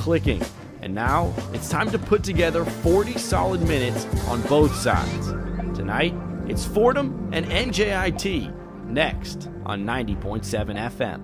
clicking. And now it's time to put together 40 solid minutes on both sides. Tonight, it's Fordham and NJIT, next on 90.7 FM.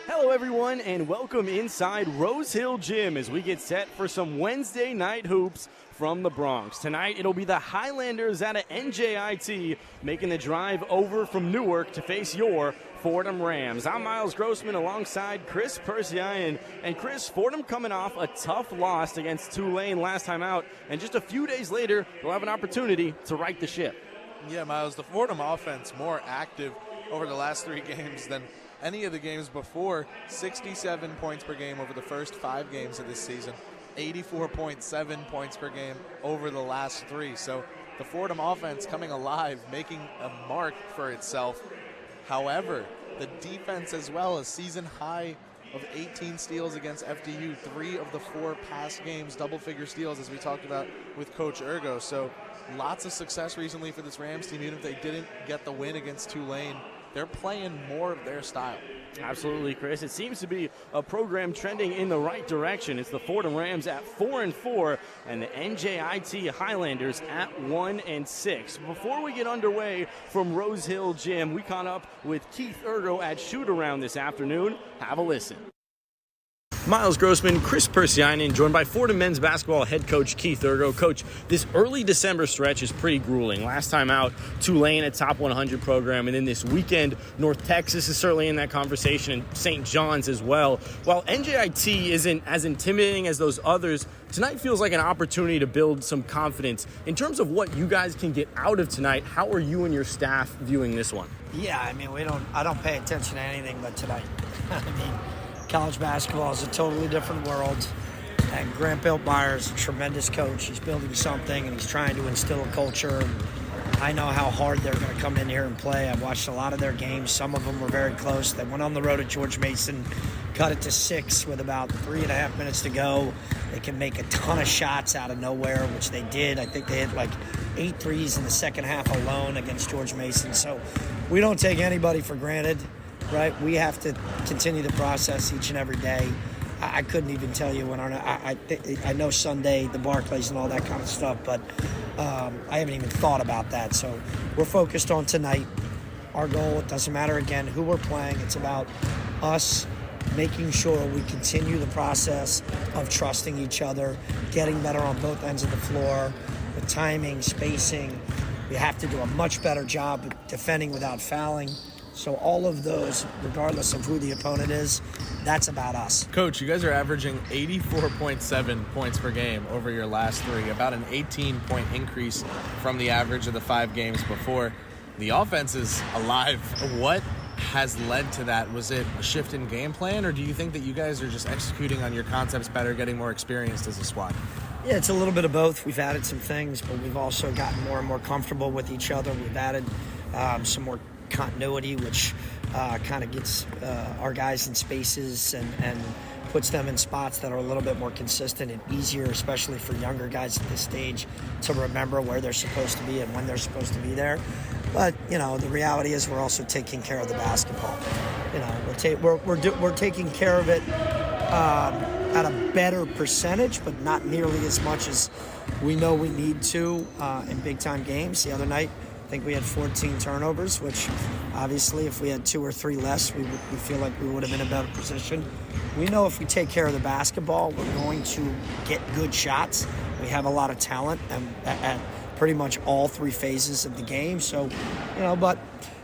Hello everyone, and welcome inside Rose Hill Gym as we get set for some Wednesday night hoops from the Bronx. Tonight, it'll be the Highlanders out of NJIT making the drive over from Newark to face your Fordham Rams. I'm Miles Grossman alongside Kris Pursiainen. And Kris, Fordham coming off a tough loss against Tulane last time out, and just a few days later, they'll have an opportunity to right the ship. Yeah, Miles, the Fordham offense more active over the last 3 games than any of the games before. 67 points per game over the first 5 games of this season. 84.7 points per game over the last 3. So the Fordham offense coming alive, making a mark for itself. However, the defense as well, a season high of 18 steals against FDU, 3 of the 4 past games, double-figure steals, as we talked about with Coach Ergo. So lots of success recently for this Rams team. Even if they didn't get the win against Tulane, they're playing more of their style. Absolutely, Kris. It seems to be a program trending in the right direction. It's the Fordham Rams at 4-4 and the NJIT Highlanders at 1-6. Before we get underway from Rose Hill Gym, we caught up with Keith Ergo at shoot-around this afternoon. Have a listen. Miles Grossman, Kris Pursiainen, joined by Fordham men's basketball head coach Keith Ergo. Coach, this early December stretch is pretty grueling. Last time out, Tulane, a top 100 program, and then this weekend, North Texas is certainly in that conversation, and St. John's as well. While NJIT isn't as intimidating as those others, tonight feels like an opportunity to build some confidence. In terms of what you guys can get out of tonight, how are you and your staff viewing this one? Yeah, I mean, I don't pay attention to anything but tonight. I mean, college basketball is a totally different world, and Grant Biltmeier is a tremendous coach. He's building something, and he's trying to instill a culture. And I know how hard they're going to come in here and play. I've watched a lot of their games. Some of them were very close. They went on the road at George Mason, cut it to 6 with about 3.5 minutes to go. They can make a ton of shots out of nowhere, which they did. I think they hit like 8 threes in the second half alone against George Mason. So we don't take anybody for granted. Right, we have to continue the process each and every day. I couldn't even tell you when I know Sunday, the Barclays and all that kind of stuff, but I haven't even thought about that. So we're focused on tonight. Our goal, it doesn't matter again who we're playing. It's about us making sure we continue the process of trusting each other, getting better on both ends of the floor, with timing, spacing. We have to do a much better job defending without fouling. So all of those, regardless of who the opponent is, that's about us. Coach, you guys are averaging 84.7 points per game over your last 3, about an 18-point increase from the average of the 5 games before. The offense is alive. What has led to that? Was it a shift in game plan, or do you think that you guys are just executing on your concepts better, getting more experienced as a squad? Yeah, it's a little bit of both. We've added some things, but we've also gotten more and more comfortable with each other. We've added some more continuity, which kind of gets our guys in spaces and puts them in spots that are a little bit more consistent and easier, especially for younger guys at this stage, to remember where they're supposed to be and when they're supposed to be there. But you know, the reality is we're also taking care of the basketball. You know, we're taking care of it at a better percentage, but not nearly as much as we know we need to in big time games. The other night, I think we had 14 turnovers, which obviously if we had 2 or 3 less, we feel like we would have been in a better position. We know if we take care of the basketball, we're going to get good shots. We have a lot of talent at pretty much all 3 phases of the game. So, you know, but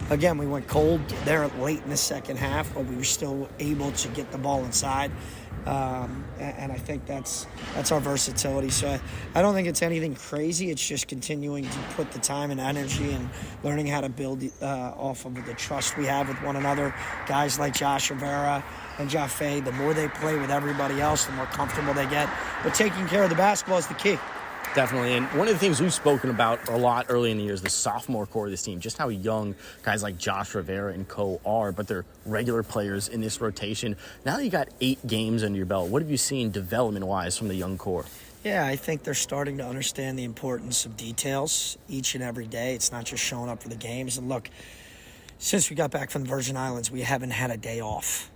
again, we went cold there late in the second half, but we were still able to get the ball inside. And I think that's our versatility. So I don't think it's anything crazy. It's just continuing to put the time and energy and learning how to build off of the trust we have with one another. Guys like Josh Rivera and Jaffe, the more they play with everybody else, the more comfortable they get. But taking care of the basketball is the key. Definitely, and one of the things we've spoken about a lot early in the year is the sophomore core of this team, just how young guys like Josh Rivera and co are, but they're regular players in this rotation. Now that you got 8 games under your belt, what have you seen development-wise from the young core? Yeah, I think they're starting to understand the importance of details each and every day. It's not just showing up for the games. And look, since we got back from the Virgin Islands, we haven't had a day off.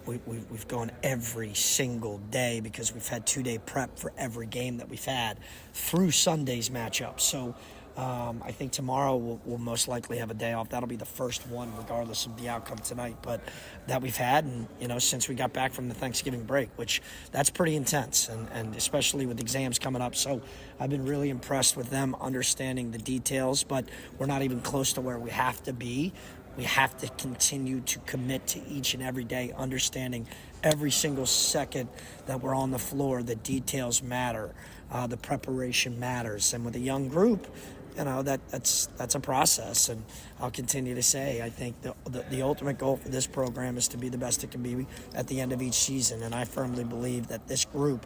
We've gone every single day because we've had 2-day prep for every game that we've had through Sunday's matchup. So I think tomorrow we'll most likely have a day off. That'll be the first one, regardless of the outcome tonight, but that we've had, and since we got back from the Thanksgiving break, which that's pretty intense, and especially with exams coming up. So I've been really impressed with them understanding the details, but we're not even close to where we have to be. We have to continue to commit to each and every day, understanding every single second that we're on the floor. The details matter. The preparation matters. And with a young group, that's a process. And I'll continue to say, I think the ultimate goal for this program is to be the best it can be at the end of each season. And I firmly believe that this group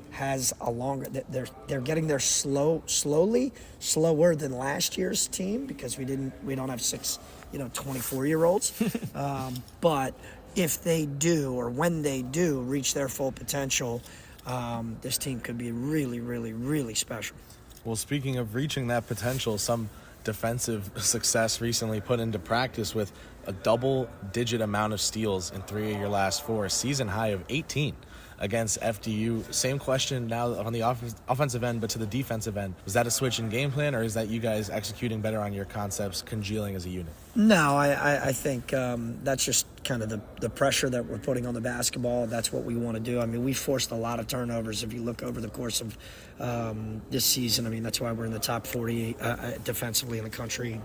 has a longer, they're getting there slower than last year's team, because we don't have 6 24-year-olds. But if they do, or when they do reach their full potential, this team could be really, really, really special. Well, speaking of reaching that potential, some defensive success recently put into practice with a double-digit amount of steals in 3 of your last 4, a season high of 18 against FDU. Same question now on the offensive end, but to the defensive end. Was that a switch in game plan, or is that you guys executing better on your concepts, congealing as a unit? No, I think that's just kind of the pressure that we're putting on the basketball. That's what we want to do. I mean, we forced a lot of turnovers if you look over the course of this season. I mean, that's why we're in the top 40 defensively in the country.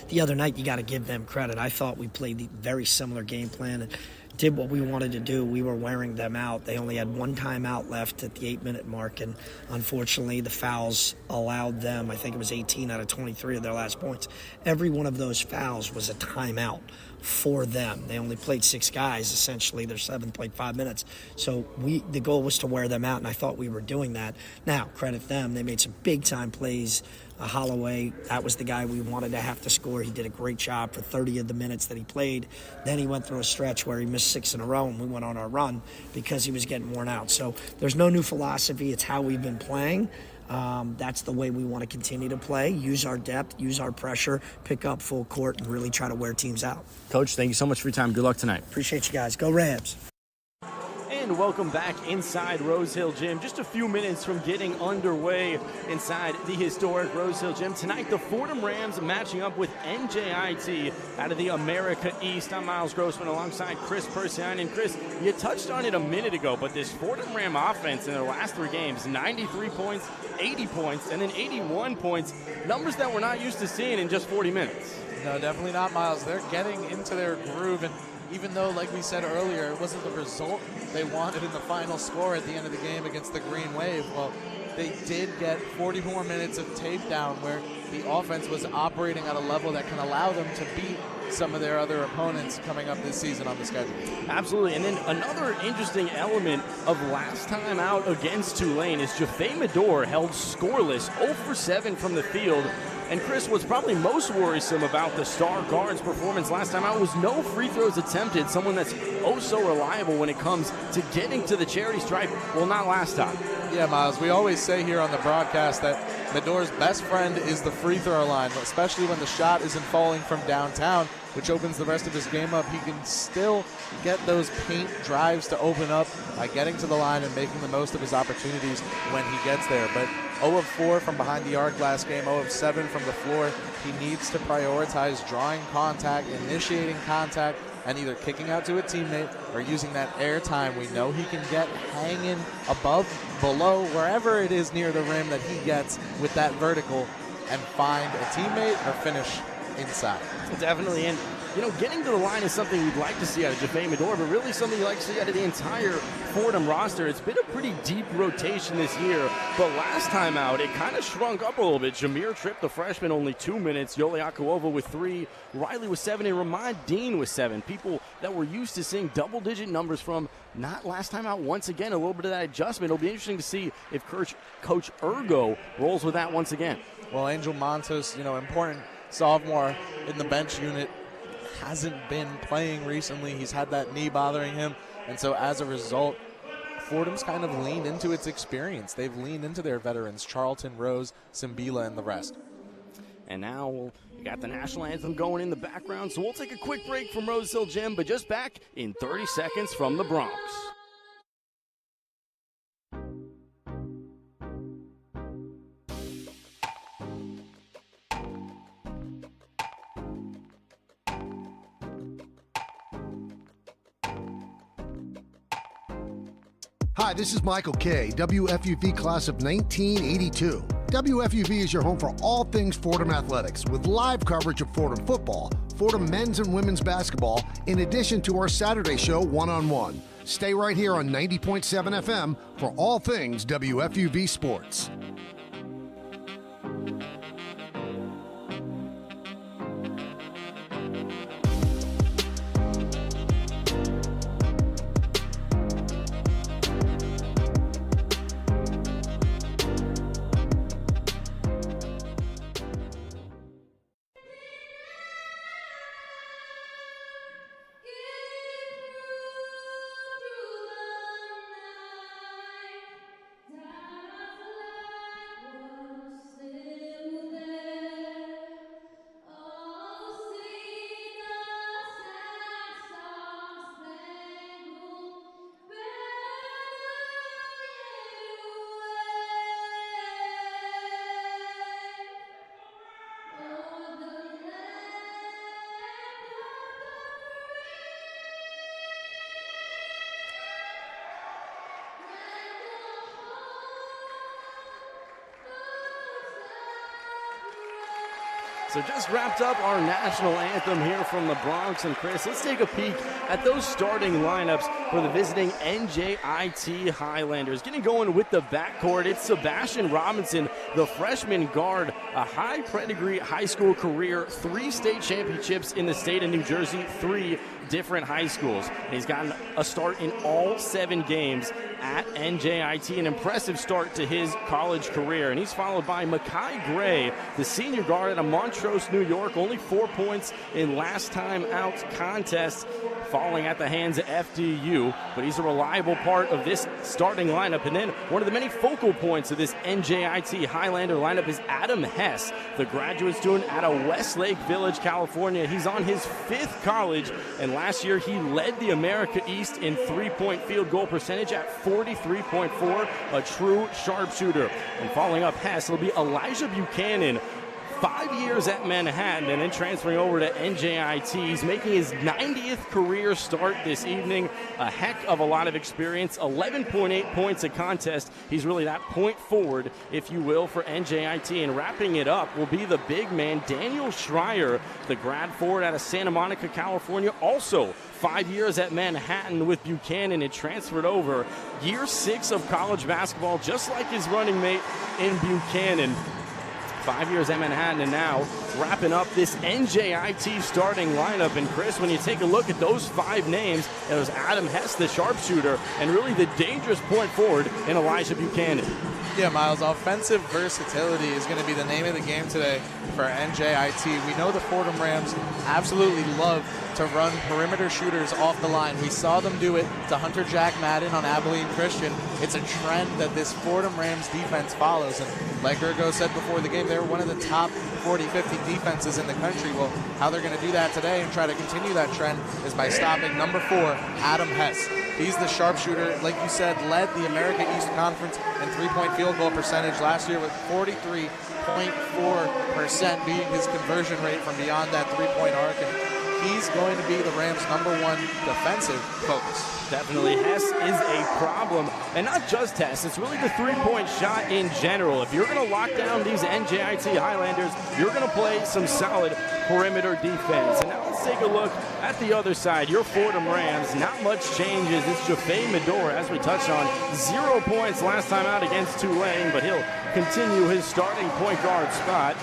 The other night, you got to give them credit. I thought we played the very similar game plan and did what we wanted to do. We were wearing them out. They only had one timeout left at the 8-minute mark, and unfortunately the fouls allowed them, I think it was 18 out of 23 of their last points. Every one of those fouls was a timeout for them. They only played 6 guys, essentially. Their 7 played 5 minutes. So the goal was to wear them out, and I thought we were doing that. Now, credit them. They made some big-time plays. Holloway, that was the guy we wanted to have to score. He did a great job for 30 of the minutes that he played. Then he went through a stretch where he missed 6 in a row, and we went on our run because he was getting worn out. So there's no new philosophy. It's how we've been playing. That's the way we want to continue to play. Use our depth, use our pressure, pick up full court, and really try to wear teams out. Coach, thank you so much for your time. Good luck tonight. Appreciate you guys. Go Rams. And welcome back inside Rose Hill Gym. Just a few minutes from getting underway inside the historic Rose Hill Gym. Tonight, the Fordham Rams matching up with NJIT out of the America East. I'm Miles Grossman alongside Kris Pursiainen. Kris, you touched on it a minute ago, but this Fordham Ram offense in their last 3 games, 93 points, 80 points, and then 81 points. Numbers that we're not used to seeing in just 40 minutes. No, definitely not, Miles. They're getting into their groove, and even though, like we said earlier, it wasn't the result they wanted in the final score at the end of the game against the Green Wave, well, they did get 40 more minutes of tape down where the offense was operating at a level that can allow them to beat some of their other opponents coming up this season on the schedule. Absolutely. And then another interesting element of last time out against Tulane is Jaffe Medor held scoreless, 0 for 7 from the field. And Kris, what's probably most worrisome about the star guard's performance last time out was no free throws attempted, someone that's oh so reliable when it comes to getting to the charity stripe. Well, not last time. Yeah, Miles, we always say here on the broadcast that Medor's best friend is the free throw line, especially when the shot isn't falling from downtown, which opens the rest of his game up. He can still get those paint drives to open up by getting to the line and making the most of his opportunities when he gets there. But 0 of 4 from behind the arc last game, 0 of 7 from the floor. He needs to prioritize drawing contact, initiating contact, and either kicking out to a teammate or using that air time we know he can get hanging above, below, wherever it is near the rim that he gets with that vertical and find a teammate or finish inside. Definitely. And, getting to the line is something we'd like to see out of Jaffe Medor, but really something you'd like to see out of the entire Fordham roster. It's been a pretty deep rotation this year, but last time out, it kind of shrunk up a little bit. Jameer Tripp, the freshman, only 2 minutes. Yoli Akuova with 3. Riley with 7, and Ramad Dean with 7. People that we're used to seeing double-digit numbers from, not last time out. Once again, a little bit of that adjustment. It'll be interesting to see if Coach Ergo rolls with that once again. Well, Angel Montos, important sophomore in the bench unit, hasn't been playing recently. He's had that knee bothering him, and so as a result, Fordham's kind of leaned into its experience. They've leaned into their veterans, Charlton, Rose, Simbila, and the rest. And now we'll We got the national anthem going in the background, so we'll take a quick break from Rose Hill Gym, but just back in 30 seconds from the Bronx. Hi, this is Michael Kay, WFUV class of 1982. WFUV is your home for all things Fordham athletics, with live coverage of Fordham football, Fordham men's and women's basketball, in addition to our Saturday show, One-on-One. Stay right here on 90.7 FM for all things WFUV Sports. So just wrapped up our national anthem here from the Bronx. And Kris, let's take a peek at those starting lineups for the visiting NJIT Highlanders. Getting going with the backcourt, it's Sebastian Robinson, the freshman guard, a high pedigree high school career, 3 state championships in the state of New Jersey, 3 different high schools. And he's gotten a start in all 7 games at NJIT, an impressive start to his college career. And he's followed by Makai Gray, the senior guard out of Montrose, New York, only 4 points in last time out contest, falling at the hands of FDU. But he's a reliable part of this starting lineup. And then one of the many focal points of this NJIT Highlander lineup is Adam Hess, the graduate student out of Westlake Village, California. He's on his 5th college, and last year he led the America East in 3-point field goal percentage at 43.4, a true sharpshooter. And following up Hess, it'll be Elijah Buchanan, 5 years at Manhattan and then transferring over to NJIT. He's making his 90th career start this evening. A heck of a lot of experience, 11.8 points a contest. He's really that point forward, if you will, for NJIT. And wrapping it up will be the big man, Daniel Schreier, the grad forward out of Santa Monica, California. Also 5 years at Manhattan with Buchanan and transferred over. Year 6 of college basketball, just like his running mate in Buchanan. 5 years at Manhattan, and now wrapping up this NJIT starting lineup. And Kris, when you take a look at those 5 names, it was Adam Hess, the sharpshooter, and really the dangerous point forward in Elijah Buchanan. Yeah, Miles, offensive versatility is going to be the name of the game today for NJIT. We know the Fordham Rams absolutely love to run perimeter shooters off the line. We saw them do it to Hunter Jack Madden on Abilene Christian. It's a trend that this Fordham Rams defense follows. And like Ergo said before the game, they're one of the top 40, 50 defenses in the country. Well, how they're going to do that today and try to continue that trend is by stopping number 4, Adam Hess. He's the sharpshooter, like you said, led the America East Conference in 3-point field goal percentage last year with 43.4% being his conversion rate from beyond that 3-point arc. And he's going to be the Rams' #1 defensive focus. Definitely, Hess is a problem. And not just Hess, it's really the 3-point shot in general. If you're going to lock down these NJIT Highlanders, you're going to play some solid perimeter defense. And now let's take a look at the other side. Your Fordham Rams, not much changes. It's Jaffe Medora, as we touched on, 0 points last time out against Tulane, but he'll continue his starting point guard spot.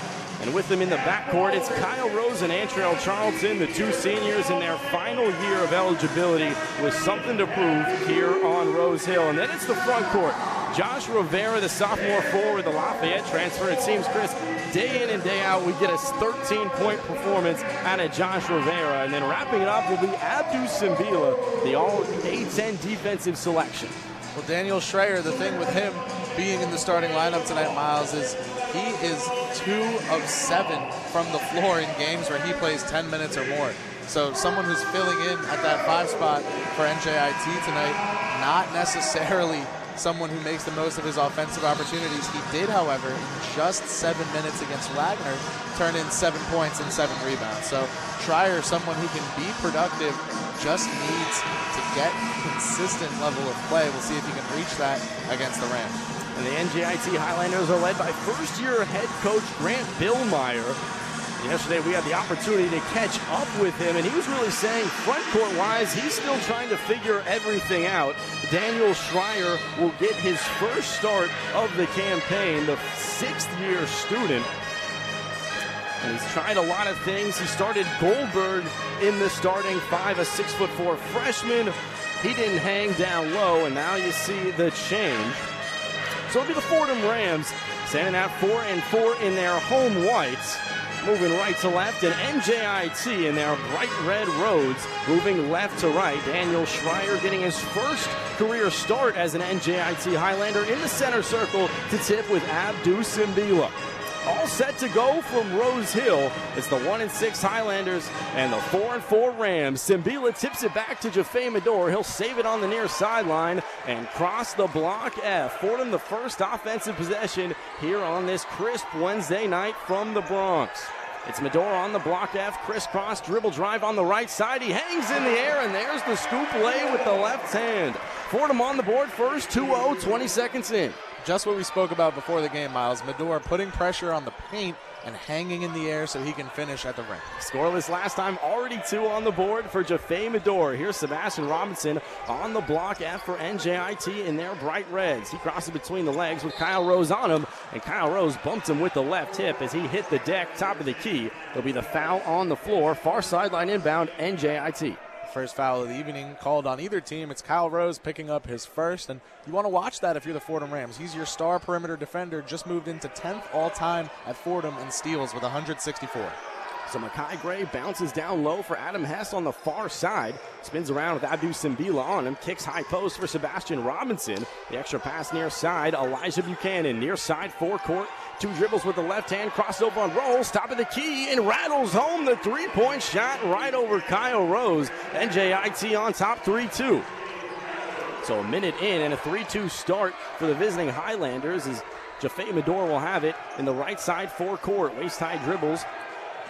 And with them in the backcourt, it's Kyle Rose and Antrell Charlton, the 2 seniors in their final year of eligibility with something to prove here on Rose Hill. And then it's the front court. Josh Rivera, the sophomore forward, the Lafayette transfer. It seems, Kris, day in and day out, we get a 13-point performance out of Josh Rivera. And then wrapping it up will be Abdu Simbila, the all A10 defensive selection. Well, Daniel Schreier, the thing with him being in the starting lineup tonight, Miles, is he is 2 of 7 from the floor in games where he plays 10 minutes or more. So someone who's filling in at that 5 spot for NJIT tonight, not necessarily someone who makes the most of his offensive opportunities. He did, however, in just 7 minutes against Wagner, turn in 7 points and 7 rebounds. So Schreier, someone who can be productive, just needs to get consistent level of play. We'll see if he can reach that against the Rams. And the NJIT Highlanders are led by first-year head coach Grant Billmeyer. Yesterday we had the opportunity to catch up with him, and he was really saying front court-wise, he's still trying to figure everything out. Daniel Schreier will get his first start of the campaign, the 6th-year student. And he's tried a lot of things. He started Goldberg in the starting 5, a 6'4" freshman. He didn't hang down low, and now you see the change. So it'll be the Fordham Rams standing at 4-4 in their home whites. Moving right to left, and NJIT in their bright red roads moving left to right. Daniel Schreier getting his first career start as an NJIT Highlander in the center circle to tip with Abdu Simbila. All set to go from Rose Hill. It's the 1-6 Highlanders and the 4-4 Rams. Simbila tips it back to Jaffe Medor. He'll save it on the near sideline and cross the block F. Fordham the first offensive possession here on this crisp Wednesday night from the Bronx. It's Medor on the block F, crisscross dribble drive on the right side. He hangs in the air, and there's the scoop lay with the left hand. Fordham on the board first, 2-0, 20 seconds in. Just what we spoke about before the game, Miles. Medor putting pressure on the paint and hanging in the air so he can finish at the rim. Scoreless last time, already 2 on the board for Jaffe Medor. Here's Sebastian Robinson on the block F for NJIT in their bright reds. He crosses between the legs with Kyle Rose on him, and Kyle Rose bumped him with the left hip as he hit the deck, top of the key. It'll be the foul on the floor, far sideline inbound, NJIT. First foul of the evening called on either team. It's Kyle Rose picking up his first, and you want to watch that if you're the Fordham Rams. He's your star perimeter defender, just moved into 10th all-time at Fordham in steals with 164. So Makai Gray bounces down low for Adam Hess on the far side. Spins around with Abdu Simbila on him. Kicks high post for Sebastian Robinson. The extra pass near side. Elijah Buchanan near side forecourt. 2 dribbles with the left hand. Crossover on rolls. Top of the key and rattles home the 3-point shot right over Kyle Rose. NJIT on top 3-2. So a minute in and a 3-2 start for the visiting Highlanders as Jaffe Medor will have it in the right side forecourt. Waist-high dribbles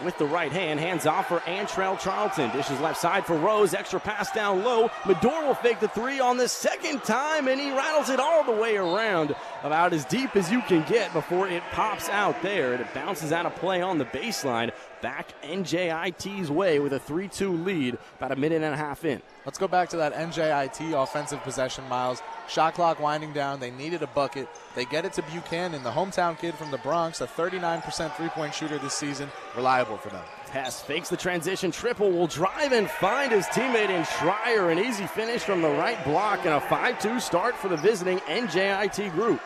with the right hand, hands off for Antrell Charlton. Dishes left side for Rose, extra pass down low. Medor will fake the 3 on the second time, and he rattles it all the way around, about as deep as you can get before it pops out there. And it bounces out of play on the baseline. Back NJIT's way with a 3-2 lead, about a minute and a half in. Let's go back to that NJIT offensive possession, Miles. Shot clock winding down. They needed a bucket. They get it to Buchanan, the hometown kid from the Bronx, a 39% three-point shooter this season. Reliable for them. Hess fakes the transition triple, will drive and find his teammate in Schreier. An easy finish from the right block and a 5-2 start for the visiting NJIT group.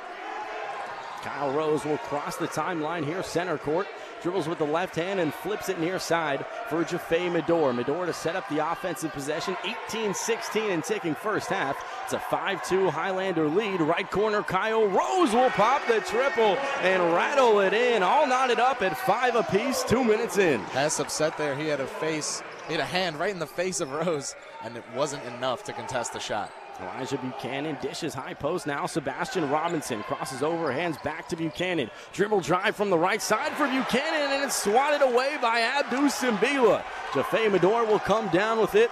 Kyle Rose will cross the timeline here, center court. Dribbles with the left hand and flips it near side for Jaffe Medor. Medor to set up the offensive possession. 18-16 and ticking first half. It's a 5-2 Highlander lead. Right corner, Kyle Rose will pop the triple and rattle it in. All knotted up at 5 apiece, 2 minutes in. Hess upset there. He had a hand right in the face of Rose, and it wasn't enough to contest the shot. Elijah Buchanan dishes high post. Now Sebastian Robinson crosses over, hands back to Buchanan. Dribble drive from the right side for Buchanan, and it's swatted away by Abdu Simbila. Jaffe Medor will come down with it.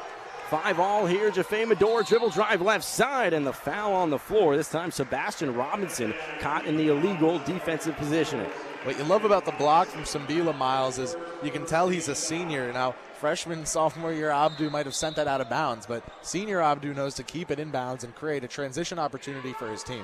5 all here. Jaffe Medor dribble drive left side, and the foul on the floor. This time Sebastian Robinson caught in the illegal defensive positioning. What you love about the block from Simbila, Miles, is you can tell he's a senior. Now, freshman, sophomore year Abdu might have sent that out of bounds, but senior Abdu knows to keep it in bounds and create a transition opportunity for his team.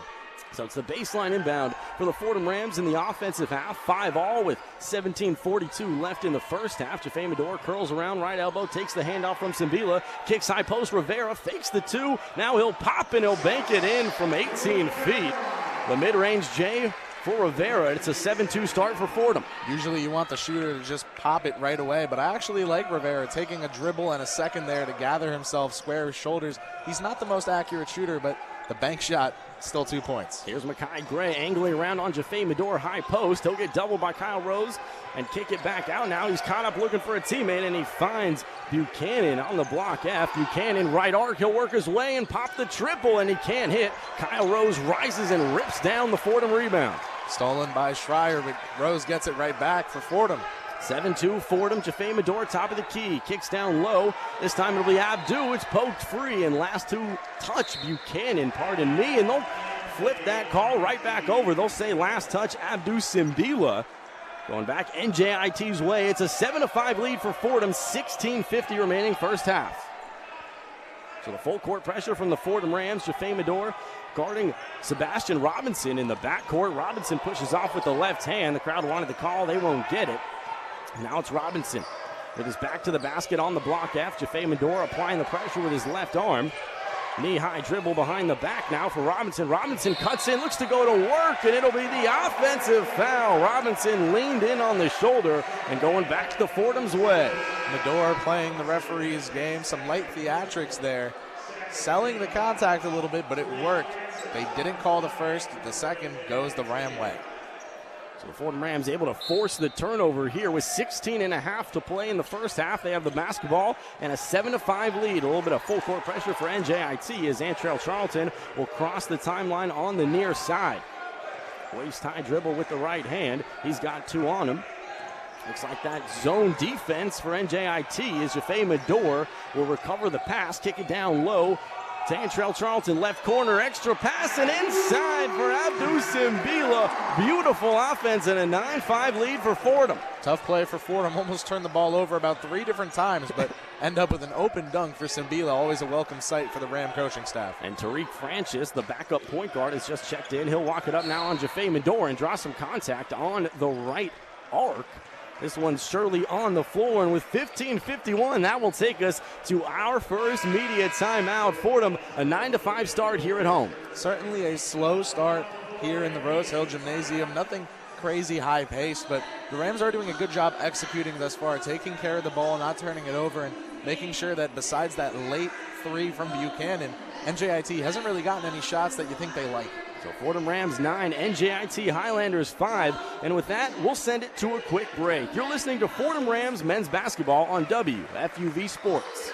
So it's the baseline inbound for the Fordham Rams in the offensive half. 5 all with 17:42 left in the first half. Jaffe Medor curls around right elbow, takes the handoff from Simbila, kicks high post. Rivera fakes the 2. Now he'll pop and he'll bank it in from 18 feet. The mid-range J for Rivera. It's a 7-2 start for Fordham. Usually you want the shooter to just pop it right away, but I actually like Rivera taking a dribble and a second there to gather himself, square his shoulders. He's not the most accurate shooter, but The bank shot, still 2 points. Here's Makai Gray angling around on Jaffe Medor, high post. He'll get doubled by Kyle Rose and kick it back out. Now he's caught up looking for a teammate, and he finds Buchanan on the block F. Buchanan right arc. He'll work his way and pop the triple, and he can't hit. Kyle Rose rises and rips down the Fordham rebound. Stolen by Schreier, but Rose gets it right back for Fordham. 7-2 Fordham. Jaffe Medor, top of the key. Kicks down low. This time it'll be Abdu. It's poked free, and last two touch Buchanan, pardon me, and they'll flip that call right back over. They'll say last touch Abdu Simbila. Going back NJIT's way. It's a 7-5 lead for Fordham. 16:50 remaining first half. So the full court pressure from the Fordham Rams. Jaffe Medor guarding Sebastian Robinson in the backcourt. Robinson pushes off with the left hand. The crowd wanted the call. They won't get it. Now it's Robinson with his back to the basket on the block F. Jaffe Medor applying the pressure with his left arm. Knee-high dribble behind the back now for Robinson. Robinson cuts in, looks to go to work, and it'll be the offensive foul. Robinson leaned in on the shoulder and going back to the Fordham's way. Medor playing the referee's game. Some light theatrics there. Selling the contact a little bit, but it worked. They didn't call the first. The second goes the Ram way. So the Fordham Rams able to force the turnover here with 16.5 to play in the first half. They have the basketball and a 7-5 lead. A little bit of full court pressure for NJIT as Antrell Charlton will cross the timeline on the near side. Waist-high dribble with the right hand. He's got two on him. Looks like that zone defense for NJIT as Jaffe Medor will recover the pass, kick it down low. To Antrell Charlton, left corner, extra pass, and inside for Abdu Simbila. Beautiful offense and a 9-5 lead for Fordham. Tough play for Fordham. Almost turned the ball over about 3 different times, but end up with an open dunk for Simbila. Always a welcome sight for the Ram coaching staff. And Tariq Francis, the backup point guard, has just checked in. He'll walk it up now on Jaffe Medor and draw some contact on the right arc. This one's surely on the floor, and with 15:51, that will take us to our first media timeout. Fordham, a 9-5 start here at home. Certainly a slow start here in the Rose Hill Gymnasium. Nothing crazy high pace, but the Rams are doing a good job executing thus far, taking care of the ball, not turning it over, and making sure that besides that late three from Buchanan, NJIT hasn't really gotten any shots that you think they like. So Fordham Rams 9, NJIT Highlanders 5. And with that, we'll send it to a quick break. You're listening to Fordham Rams men's basketball on WFUV Sports.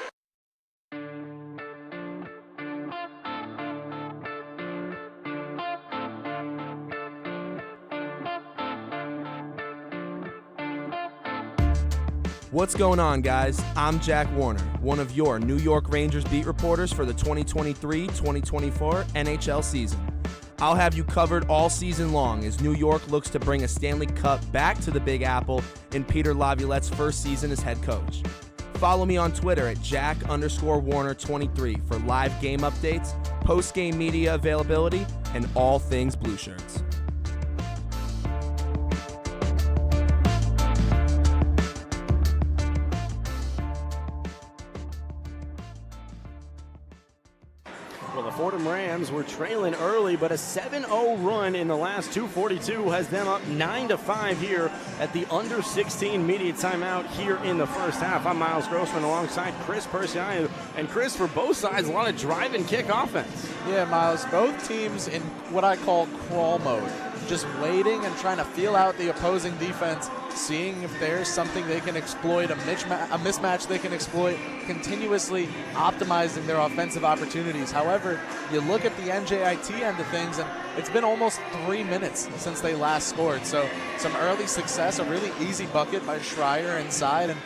What's going on, guys? I'm Jack Warner, one of your New York Rangers beat reporters for the 2023-2024 NHL season. I'll have you covered all season long as New York looks to bring a Stanley Cup back to the Big Apple in Peter Laviolette's first season as head coach. Follow me on Twitter at Jack_Warner23 for live game updates, post-game media availability, and all things Blue Shirts. Well, the Fordham Rams were trailing early, but a 7-0 run in the last 2:42 has them up 9-5 here at the under 16 media timeout here in the first half. I'm Miles Grossman alongside Kris Pursiainen. And Kris, for both sides, a lot of drive and kick offense. Yeah, Miles, both teams in what I call crawl mode, just waiting and trying to feel out the opposing defense, seeing if there's something they can exploit, a mismatch they can exploit, continuously optimizing their offensive opportunities. However, you look at the NJIT end of things, and it's been almost 3 minutes since they last scored. So some early success, a really easy bucket by Schreier inside, and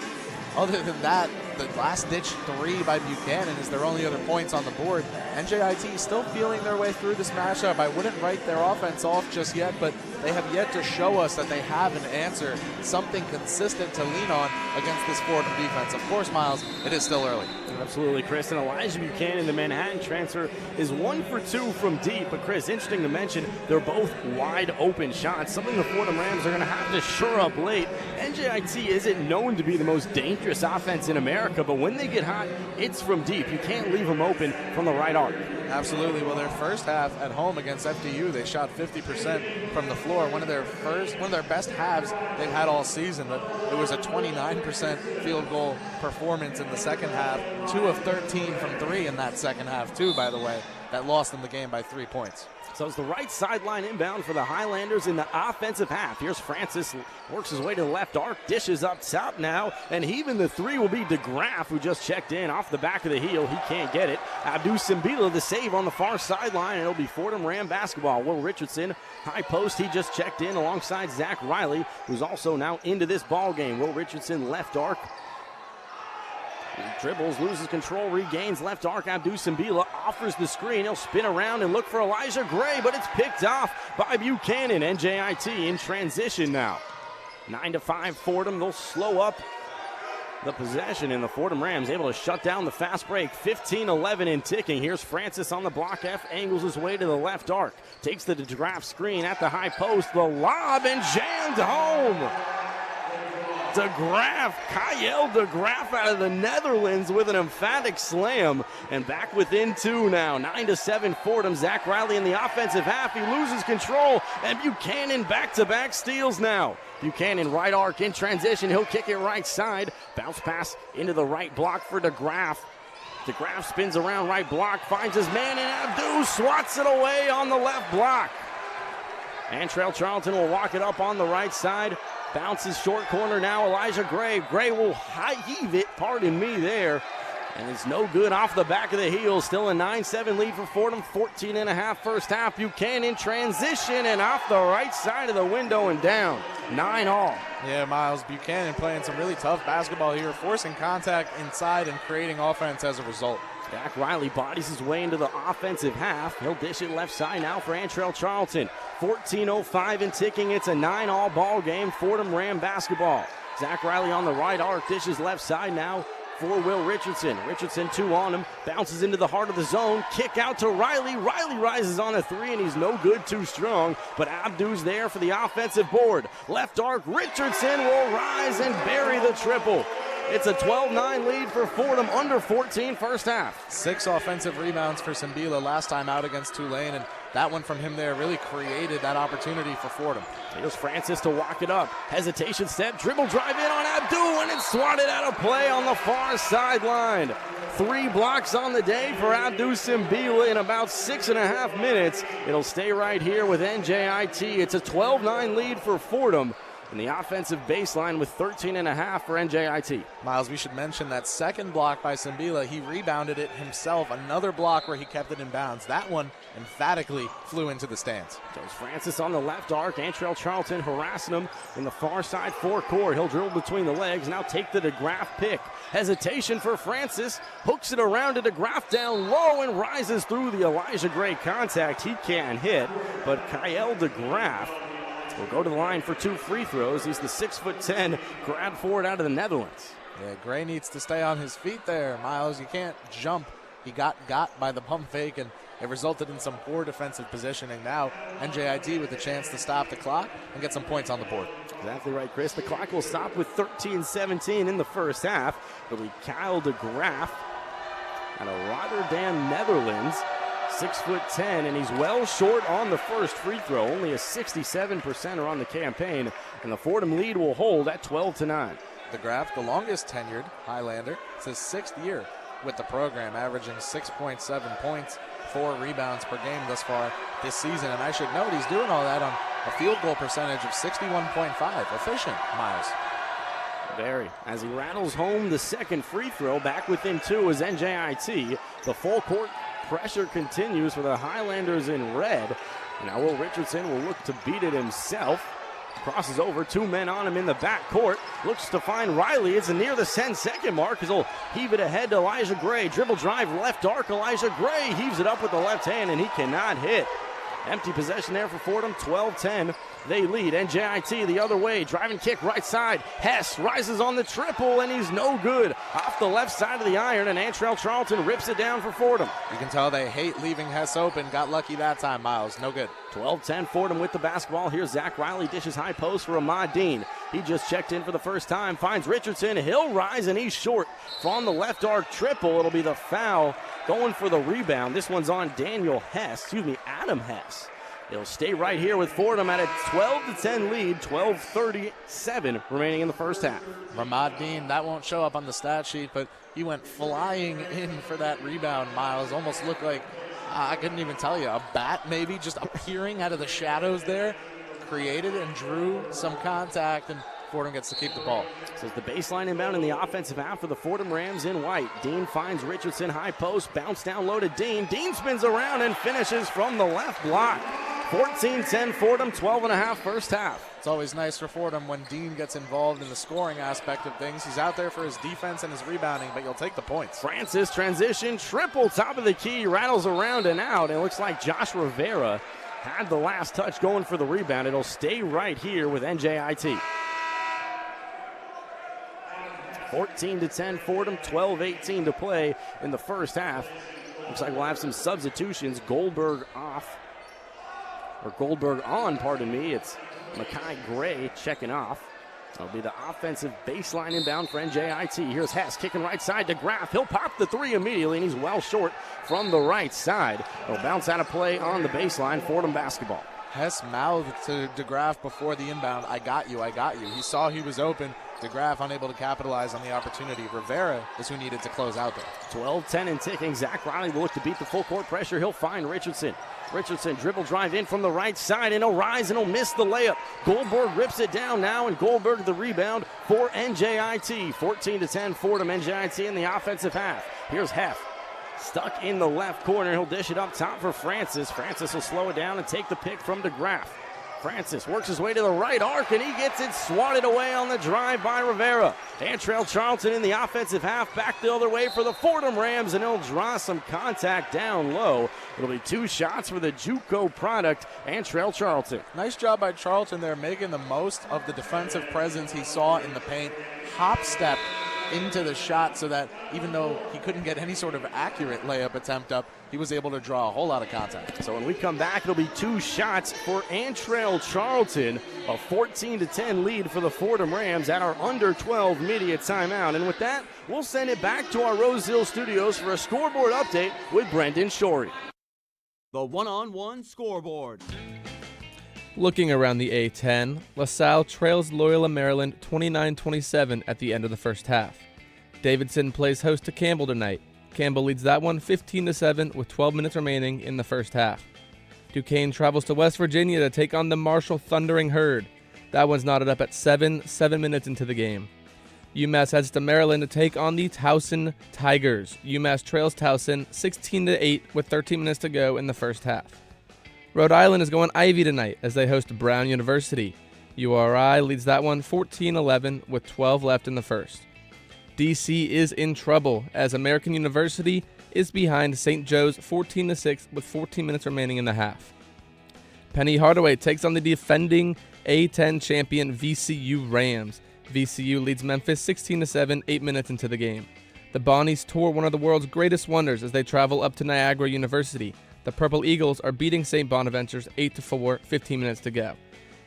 other than that, the last-ditch three by Buchanan is their only other points on the board. NJIT still feeling their way through this matchup. I wouldn't write their offense off just yet, but they have yet to show us that they have an answer, something consistent to lean on against this Fordham defense. Of course, Miles, it is still early. Absolutely, Kris. And Elijah Buchanan, the Manhattan transfer, is 1 for 2 from deep. But, Kris, interesting to mention, they're both wide open shots, something the Fordham Rams are going to have to shore up late. NJIT isn't known to be the most dangerous offense in America, but when they get hot, it's from deep. You can't leave them open from the right arc. Absolutely. Well, their first half at home against FDU, they shot 50% from the floor. One of their best halves they've had all season. But it was a 29% field goal performance in the second half. 2 of 13 from 3 in that second half, too, by the way. that lost them the game by 3 points. So it's the right sideline inbound for the Highlanders in the offensive half. Here's Francis, works his way to the left arc, dishes up top now, and heaving the three will be DeGraff, who just checked in off the back of the heel. He can't get it. Abdu Simbila the save on the far sideline, and it'll be Fordham Ram basketball. Will Richardson, high post, he just checked in alongside Zach Riley, who's also now into this ball game. Will Richardson left arc. He dribbles, loses control, regains left arc. Abdu Simbila offers the screen. He'll spin around and look for Elijah Gray, but it's picked off by Buchanan. NJIT in transition now. 9-5 Fordham. They'll slow up the possession, and the Fordham Rams able to shut down the fast break. 15-11 in ticking. Here's Francis on the block F, angles his way to the left arc. Takes the DeGraff screen at the high post. The lob and jammed home. DeGraff, Kyle DeGraff out of the Netherlands with an emphatic slam. And back within two now. 9-7 Fordham. Zach Riley in the offensive half. He loses control. And Buchanan back-to-back steals now. Buchanan right arc in transition. He'll kick it right side. Bounce pass into the right block for DeGraff. DeGraff spins around right block. Finds his man, and Abdu swats it away on the left block. Antrell Charlton will walk it up on the right side. Bounces short corner now, Elijah Gray. Gray will heave it, pardon me there. And it's no good off the back of the heel. Still a 9-7 lead for Fordham. 14.5 first half. Buchanan transition and off the right side of the window and down. 9-all. Yeah, Miles, Buchanan playing some really tough basketball here, forcing contact inside and creating offense as a result. Zach Riley bodies his way into the offensive half. He'll dish it left side now for Antrell Charlton. 14:05 in ticking. It's a 9-all ball game. Fordham Ram basketball. Zach Riley on the right arc, dishes left side now for Will Richardson. Richardson 2 on him, bounces into the heart of the zone. Kick out to Riley. Riley rises on a 3, and he's no good, too strong. But Abdu's there for the offensive board. Left arc, Richardson will rise and bury the triple. It's a 12-9 lead for Fordham, under 14 first half. 6 offensive rebounds for Simbila last time out against Tulane, and that one from him there really created that opportunity for Fordham. Here's Francis to walk it up. Hesitation step, dribble drive in on Abdu, and it's swatted out of play on the far sideline. 3 blocks on the day for Abdu Simbila in about 6.5 minutes. It'll stay right here with NJIT. It's a 12-9 lead for Fordham. And the offensive baseline with 13.5 for NJIT. Miles, we should mention that second block by Simbila. He rebounded it himself. Another block where he kept it in bounds. That one emphatically flew into the stands. Goes Francis on the left arc. Antrell Charlton harassing him in the far side forecourt. He'll dribble between the legs. Now take the DeGraff pick. Hesitation for Francis. Hooks it around to DeGraff down low and rises through the Elijah Gray contact. He can't hit, but Kyle DeGraff will go to the line for 2 free throws. He's the 6'10" grad forward out of the Netherlands. Yeah, Gray needs to stay on his feet there, Miles. You can't jump. He got by the pump fake, and it resulted in some poor defensive positioning. Now, NJIT with a chance to stop the clock and get some points on the board. Exactly right, Kris. The clock will stop with 13-17 in the first half. It'll be Kyle DeGraff out of Rotterdam, Netherlands. 6'10", and he's well short on the first free throw. Only a 67% on the campaign, and the Fordham lead will hold at 12-9. DeGraff, the longest tenured Highlander. It's his 6th year with the program, averaging 6.7 points, 4 rebounds per game thus far this season. And I should note he's doing all that on a field goal percentage of 61.5. Efficient, Miles. Very. As he rattles home the second free throw, back within 2 is NJIT. The full court pressure continues for the Highlanders in red. Now Will Richardson will look to beat it himself. Crosses over, 2 men on him in the backcourt. Looks to find Riley. It's near the 10-second mark as he'll heave it ahead to Elijah Gray. Dribble drive, left arc. Elijah Gray heaves it up with the left hand, and he cannot hit. Empty possession there for Fordham, 12-10. They lead. NJIT the other way. Driving kick right side. Hess rises on the triple, and he's no good. Off the left side of the iron, and Antrell Charlton rips it down for Fordham. You can tell they hate leaving Hess open. Got lucky that time, Miles. No good. 12-10 Fordham with the basketball. Here's Zach Riley. Dishes high post for Ahmad Dean. He just checked in for the first time. Finds Richardson. He'll rise, and he's short. On the left arc triple, it'll be the foul. Going for the rebound. This one's on Adam Hess. It'll stay right here with Fordham at a 12-10 lead, 12:37 remaining in the first half. Ramad Dean, that won't show up on the stat sheet, but he went flying in for that rebound, Miles. Almost looked like, I couldn't even tell you. A bat maybe just appearing out of the shadows there, created and drew some contact, and Fordham gets to keep the ball. So it's the baseline inbound in the offensive half for the Fordham Rams in white. Dean finds Richardson, high post, bounce down low to Dean. Dean spins around and finishes from the left block. 14-10 Fordham, 12.5 first half. It's always nice for Fordham when Dean gets involved in the scoring aspect of things. He's out there for his defense and his rebounding, but you'll take the points. Francis transition, triple top of the key, rattles around and out. It looks like Josh Rivera had the last touch going for the rebound. It'll stay right here with NJIT. 14-10 Fordham, 12-18 to play in the first half. Looks like we'll have some substitutions. Goldberg on, pardon me. It's Makai Gray checking off. That'll be the offensive baseline inbound for NJIT. Here's Hess kicking right side to Graff. He'll pop the three immediately, and he's well short from the right side. He'll bounce out of play on the baseline. Fordham basketball. Hess mouthed to DeGraff before the inbound, I got you. He saw he was open. DeGraff unable to capitalize on the opportunity. Rivera is who needed to close out there. 12-10 and ticking. Zach Riley will look to beat the full court pressure. He'll find Richardson. Richardson dribble drive in from the right side, and he'll rise and he'll miss the layup. Goldberg rips it down now, and Goldberg the rebound for NJIT. 14-10 Fordham. NJIT in the offensive half. Here's Heff. Stuck in the left corner. He'll dish it up top for Francis. Francis will slow it down and take the pick from DeGraff. Francis works his way to the right arc, and he gets it swatted away on the drive by Rivera. Antrell Charlton in the offensive half, back the other way for the Fordham Rams, and he'll draw some contact down low. It'll be two shots for the JUCO product, Antrell Charlton. Nice job by Charlton there, making the most of the defensive presence he saw in the paint. Hop step into the shot so that even though he couldn't get any sort of accurate layup attempt up, he was able to draw a whole lot of contact. So when we come back, it'll be two shots for Antrell Charlton. A 14-10 lead for the Fordham Rams at our under 12 media timeout. And with that, we'll send it back to our Rose Hill studios for a scoreboard update with Brendan Shorey. The one-on-one scoreboard. Looking around the A10, LaSalle trails Loyola Maryland 29-27 at the end of the first half. Davidson plays host to Campbell tonight. Campbell leads that one 15-7 with 12 minutes remaining in the first half. Duquesne travels to West Virginia to take on the Marshall Thundering Herd. That one's knotted up at 7 minutes into the game. UMass heads to Maryland to take on the Towson Tigers. UMass trails Towson 16-8 with 13 minutes to go in the first half. Rhode Island is going Ivy tonight as they host Brown University. URI leads that one 14-11 with 12 left in the first. DC is in trouble as American University is behind St. Joe's 14-6 with 14 minutes remaining in the half. Penny Hardaway takes on the defending A10 champion VCU Rams. VCU leads Memphis 16-7, 8 minutes into the game. The Bonnies tour one of the world's greatest wonders as they travel up to Niagara University. The Purple Eagles are beating St. Bonaventures 8-4, 15 minutes to go.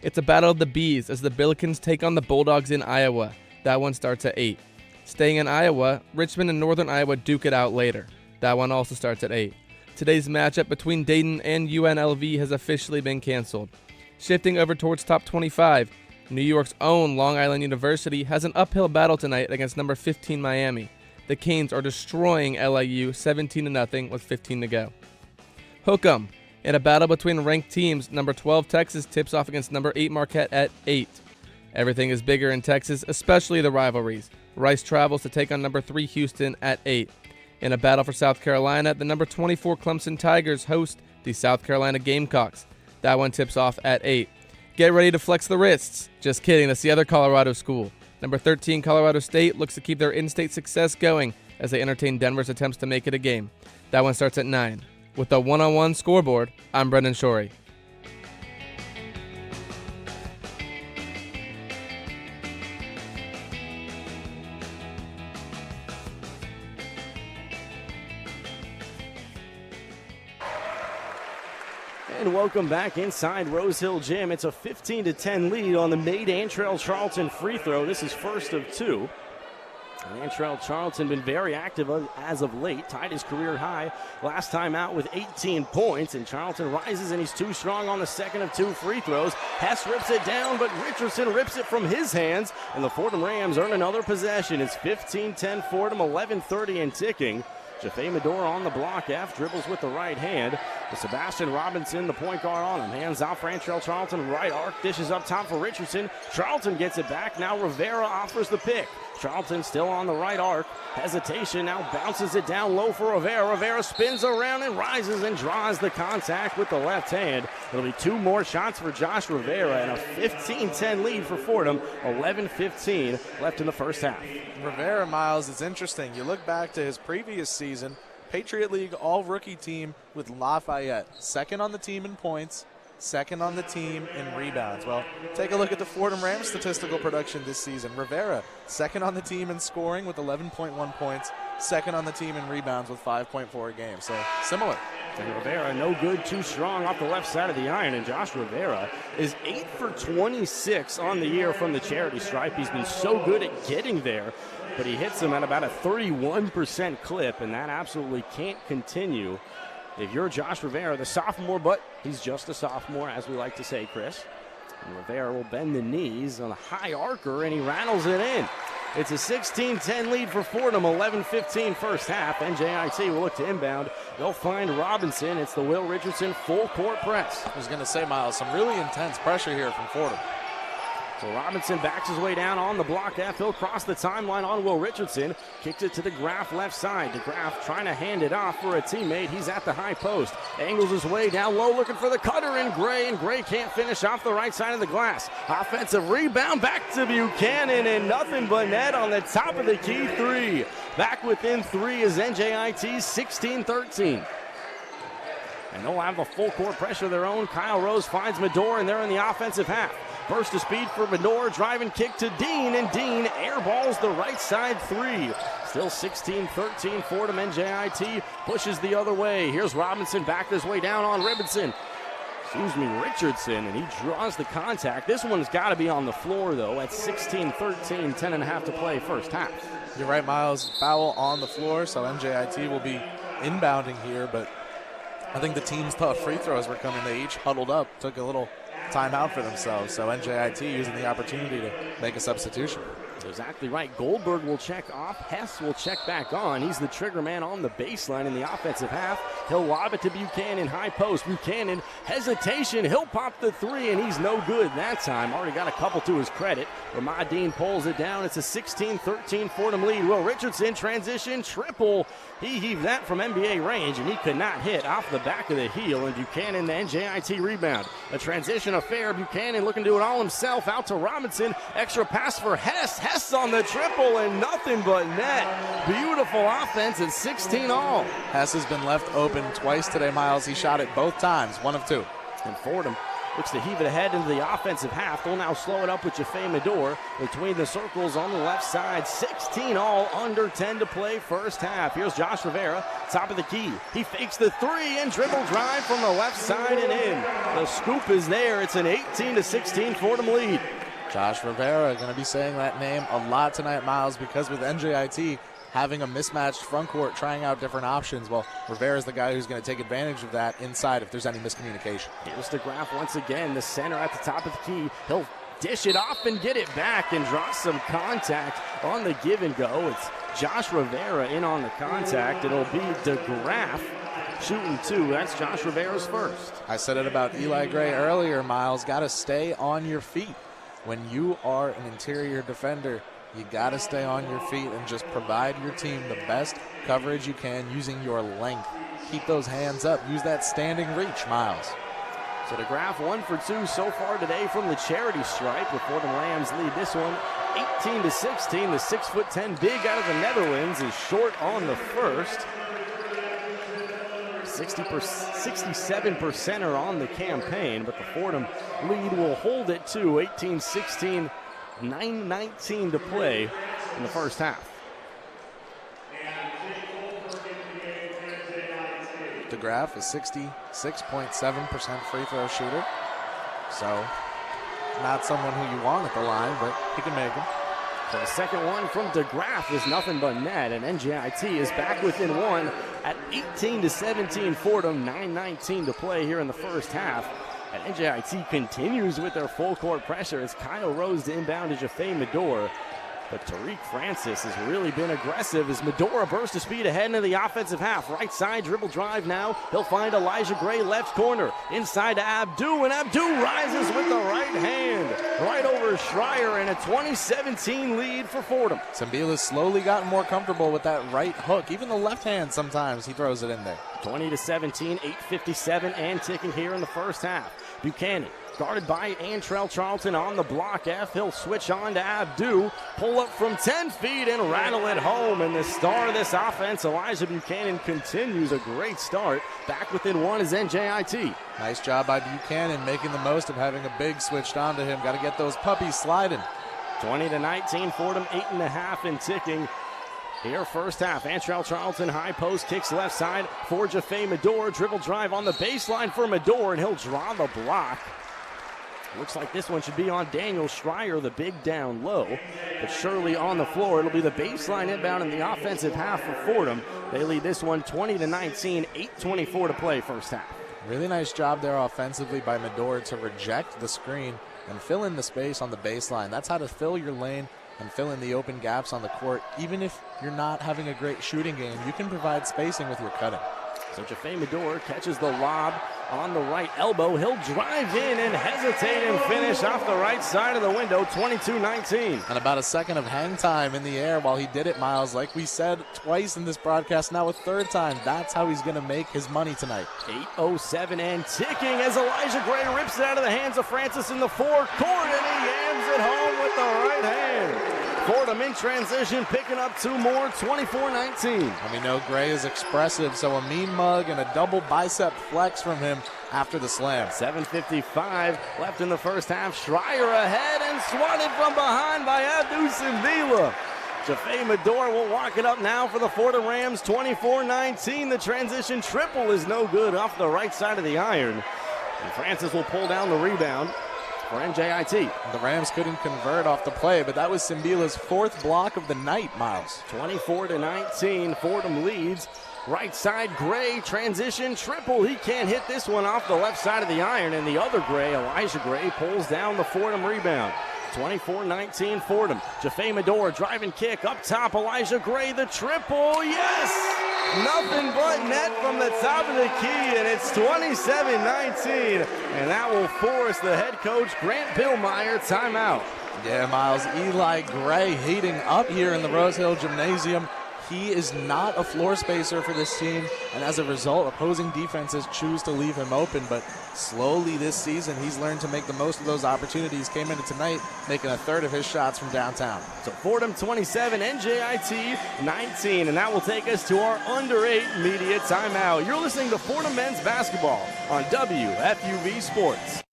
It's a battle of the Bees as the Billikens take on the Bulldogs in Iowa. That one starts at 8. Staying in Iowa, Richmond and Northern Iowa duke it out later. That one also starts at 8. Today's matchup between Dayton and UNLV has officially been canceled. Shifting over towards top 25, New York's own Long Island University has an uphill battle tonight against number 15 Miami. The Canes are destroying LIU 17-0 with 15 to go. Hook'em. In a battle between ranked teams, number 12 Texas tips off against number 8 Marquette at 8. Everything is bigger in Texas, especially the rivalries. Rice travels to take on number 3 Houston at 8. In a battle for South Carolina, the number 24 Clemson Tigers host the South Carolina Gamecocks. That one tips off at 8. Get ready to flex the wrists. Just kidding, that's the other Colorado school. Number 13 Colorado State looks to keep their in-state success going as they entertain Denver's attempts to make it a game. That one starts at 9. With the one-on-one scoreboard, I'm Brendan Shorey. And welcome back inside Rose Hill Gym. It's a 15-10 lead on the made Antrell Charlton free throw. This is first of 2. And Antrell Charlton been very active as of late. Tied his career high last time out with 18 points. And Charlton rises, and he's too strong on the second of 2 free throws. Hess rips it down, but Richardson rips it from his hands. And the Fordham Rams earn another possession. It's 15-10 Fordham, 11:30 and ticking. Jaffe Medor on the block F, dribbles with the right hand. Sebastian Robinson, the point guard on him. Hands out for Antrell Charlton, right arc, dishes up top for Richardson. Charlton gets it back, now Rivera offers the pick. Charlton still on the right arc. Hesitation, now bounces it down low for Rivera. Rivera spins around and rises and draws the contact with the left hand. It'll be 2 more shots for Josh Rivera and a 15-10 lead for Fordham. 11-15 left in the first half. Rivera, Miles, it's interesting. You look back to his previous season, Patriot League all-rookie team with Lafayette. Second on the team in points, second on the team in rebounds. Well, take a look at the Fordham Rams statistical production this season. Rivera, second on the team in scoring with 11.1 points, second on the team in rebounds with 5.4 a game. So, similar. And Rivera, no good, too strong off the left side of the iron. And Josh Rivera is 8 for 26 on the year from the charity stripe. He's been so good at getting there, but he hits them at about a 31% clip, and that absolutely can't continue if you're Josh Rivera, the sophomore, but he's just a sophomore, as we like to say, Kris. And Rivera will bend the knees on a high arcer, and he rattles it in. It's a 16-10 lead for Fordham, 11-15 first half. NJIT will look to inbound. They'll find Robinson. It's the Will Richardson full court press. I was going to say, Miles, some really intense pressure here from Fordham. So Robinson backs his way down on the block F. He'll cross the timeline on Will Richardson. Kicks it to DeGraff left side. DeGraff trying to hand it off for a teammate. He's at the high post. Angles his way down low looking for the cutter in Gray, and Gray can't finish off the right side of the glass. Offensive rebound back to Buchanan, and nothing but net on the top of the key 3. Back within 3 is NJIT 16-13. And they'll have a full court pressure of their own. Kyle Rose finds Medor, and they're in the offensive half. Burst of speed for Medor, driving kick to Dean, and Dean airballs the right side 3. Still 16-13, Fordham. NJIT pushes the other way. Here's Robinson back his way down on Richardson, and he draws the contact. This one's got to be on the floor, though, at 16-13, 10.5 to play first half. You're right, Miles. Foul on the floor, so NJIT will be inbounding here, but I think the team's thought free throws were coming. They each huddled up, took a little timeout for themselves. So NJIT using the opportunity to make a substitution. Exactly right. Goldberg will check off. Hess will check back on. He's the trigger man on the baseline in the offensive half. He'll lob it to Buchanan, high post. Buchanan, hesitation. He'll pop the 3, and he's no good that time. Already got a couple to his credit. Ramadine pulls it down. It's a 16-13 Fordham lead. Will Richardson, transition, triple. He heaved that from NBA range, and he could not hit off the back of the heel. And Buchanan, the NJIT rebound. A transition affair. Buchanan looking to do it all himself. Out to Robinson. Extra pass for Hess. Hess on the triple, and nothing but net. Beautiful offense at 16 all. Hess has been left open twice today, Miles. He shot it both times, 1 of 2. And Fordham looks to heave it ahead into the offensive half. They'll now slow it up with Jaffe Medor between the circles on the left side. 16 all, under 10 to play first half. Here's Josh Rivera, top of the key. He fakes the 3 and dribble drive from the left side and in. The scoop is there. It's an 18-16 Fordham lead. Josh Rivera, going to be saying that name a lot tonight, Miles, because with NJIT having a mismatched front court, trying out different options, well, Rivera's the guy who's going to take advantage of that inside if there's any miscommunication. Here's DeGraff once again, the center at the top of the key. He'll dish it off and get it back and draw some contact on the give and go. It's Josh Rivera in on the contact. It'll be DeGraff shooting 2. That's Josh Rivera's first. I said it about Eli Gray earlier, Miles. Got to stay on your feet. When you are an interior defender, you got to stay on your feet and just provide your team the best coverage you can using your length. Keep those hands up. Use that standing reach, Miles. So DeGraff 1 for 2 so far today from the charity stripe. The Fordham Rams lead this one 18-16. The 6'10" big out of the Netherlands is short on the first. 67% are on the campaign, but the Fordham lead will hold it to 18-16, 9:19 to play in the first half. DeGraff is 66.7% free throw shooter. So not someone who you want at the line, but he can make them. So the second one from DeGraff is nothing but net, and NJIT is back within 1 at 18-17 Fordham, 9:19 to play here in the first half. And NJIT continues with their full court pressure. It's Kyle Rose to inbound to Jaffe Medor. But Tariq Francis has really been aggressive as Medora bursts to speed ahead into the offensive half. Right side dribble drive now. He'll find Elijah Gray left corner. Inside to Abdu, and Abdu rises with the right hand. Right over Schreier, and a 2017 lead for Fordham. Sambila's slowly gotten more comfortable with that right hook. Even the left hand sometimes he throws it in there. 20-17, 8:57 and ticking here in the first half. Buchanan guarded by Antrell Charlton on the block. He'll switch on to Abdu, pull up from 10 feet and rattle it home. And the star of this offense, Elijah Buchanan, continues a great start. Back within one is NJIT. Nice job by Buchanan making the most of having a big switched on to him. Got to get those puppies sliding. 20-19, Fordham 8.5 and ticking. Here, first half, Antrell Charlton, high post, kicks left side for Jaffe Medor. Dribble drive on the baseline for Medor, and he'll draw the block. Looks like this one should be on Daniel Schreier, the big down low. But Shirley on the floor. It'll be the baseline inbound in the offensive half for Fordham. They lead this one 20-19, 8:24 to play first half. Really nice job there offensively by Medor to reject the screen and fill in the space on the baseline. That's how to fill your lane and fill in the open gaps on the court. Even if you're not having a great shooting game, you can provide spacing with your cutting. So Jaffe Medor catches the lob on the right elbow. He'll drive in and hesitate and finish off the right side of the window, 22-19. And about a second of hang time in the air while he did it, Miles. Like we said twice in this broadcast, now a third time. That's how he's going to make his money tonight. 8:07 and ticking as Elijah Gray rips it out of the hands of Francis in the forecourt, and he yams it home with the right hand. Fordham in transition, picking up two more, 24-19. And we know Gray is expressive, so a mean mug and a double bicep flex from him after the slam. 7:55 left in the first half. Schreier ahead and swatted from behind by Abdu Simbila. Jaffe Medor will walk it up now for the Fordham Rams, 24-19. The transition triple is no good off the right side of the iron. And Francis will pull down the rebound for NJIT. The Rams couldn't convert off the play, but that was Simbila's fourth block of the night, Miles. 24-19, Fordham leads. Right side, Gray, transition, triple. He can't hit this one off the left side of the iron, and the other Gray, Elijah Gray, pulls down the Fordham rebound. 24-19 Fordham. Jaffe Medor, driving kick, up top, Elijah Gray, the triple, yes! Nothing but net from the top of the key, and it's 27-19, and that will force the head coach, Grant Billmeyer, timeout. Yeah, Miles, Eli Gray heating up here in the Rose Hill Gymnasium. He is not a floor spacer for this team, and as a result, opposing defenses choose to leave him open, but slowly this season, he's learned to make the most of those opportunities. Came into tonight making a third of his shots from downtown. So Fordham 27, NJIT 19, and that will take us to our under 8 media timeout. You're listening to Fordham men's basketball on WFUV Sports.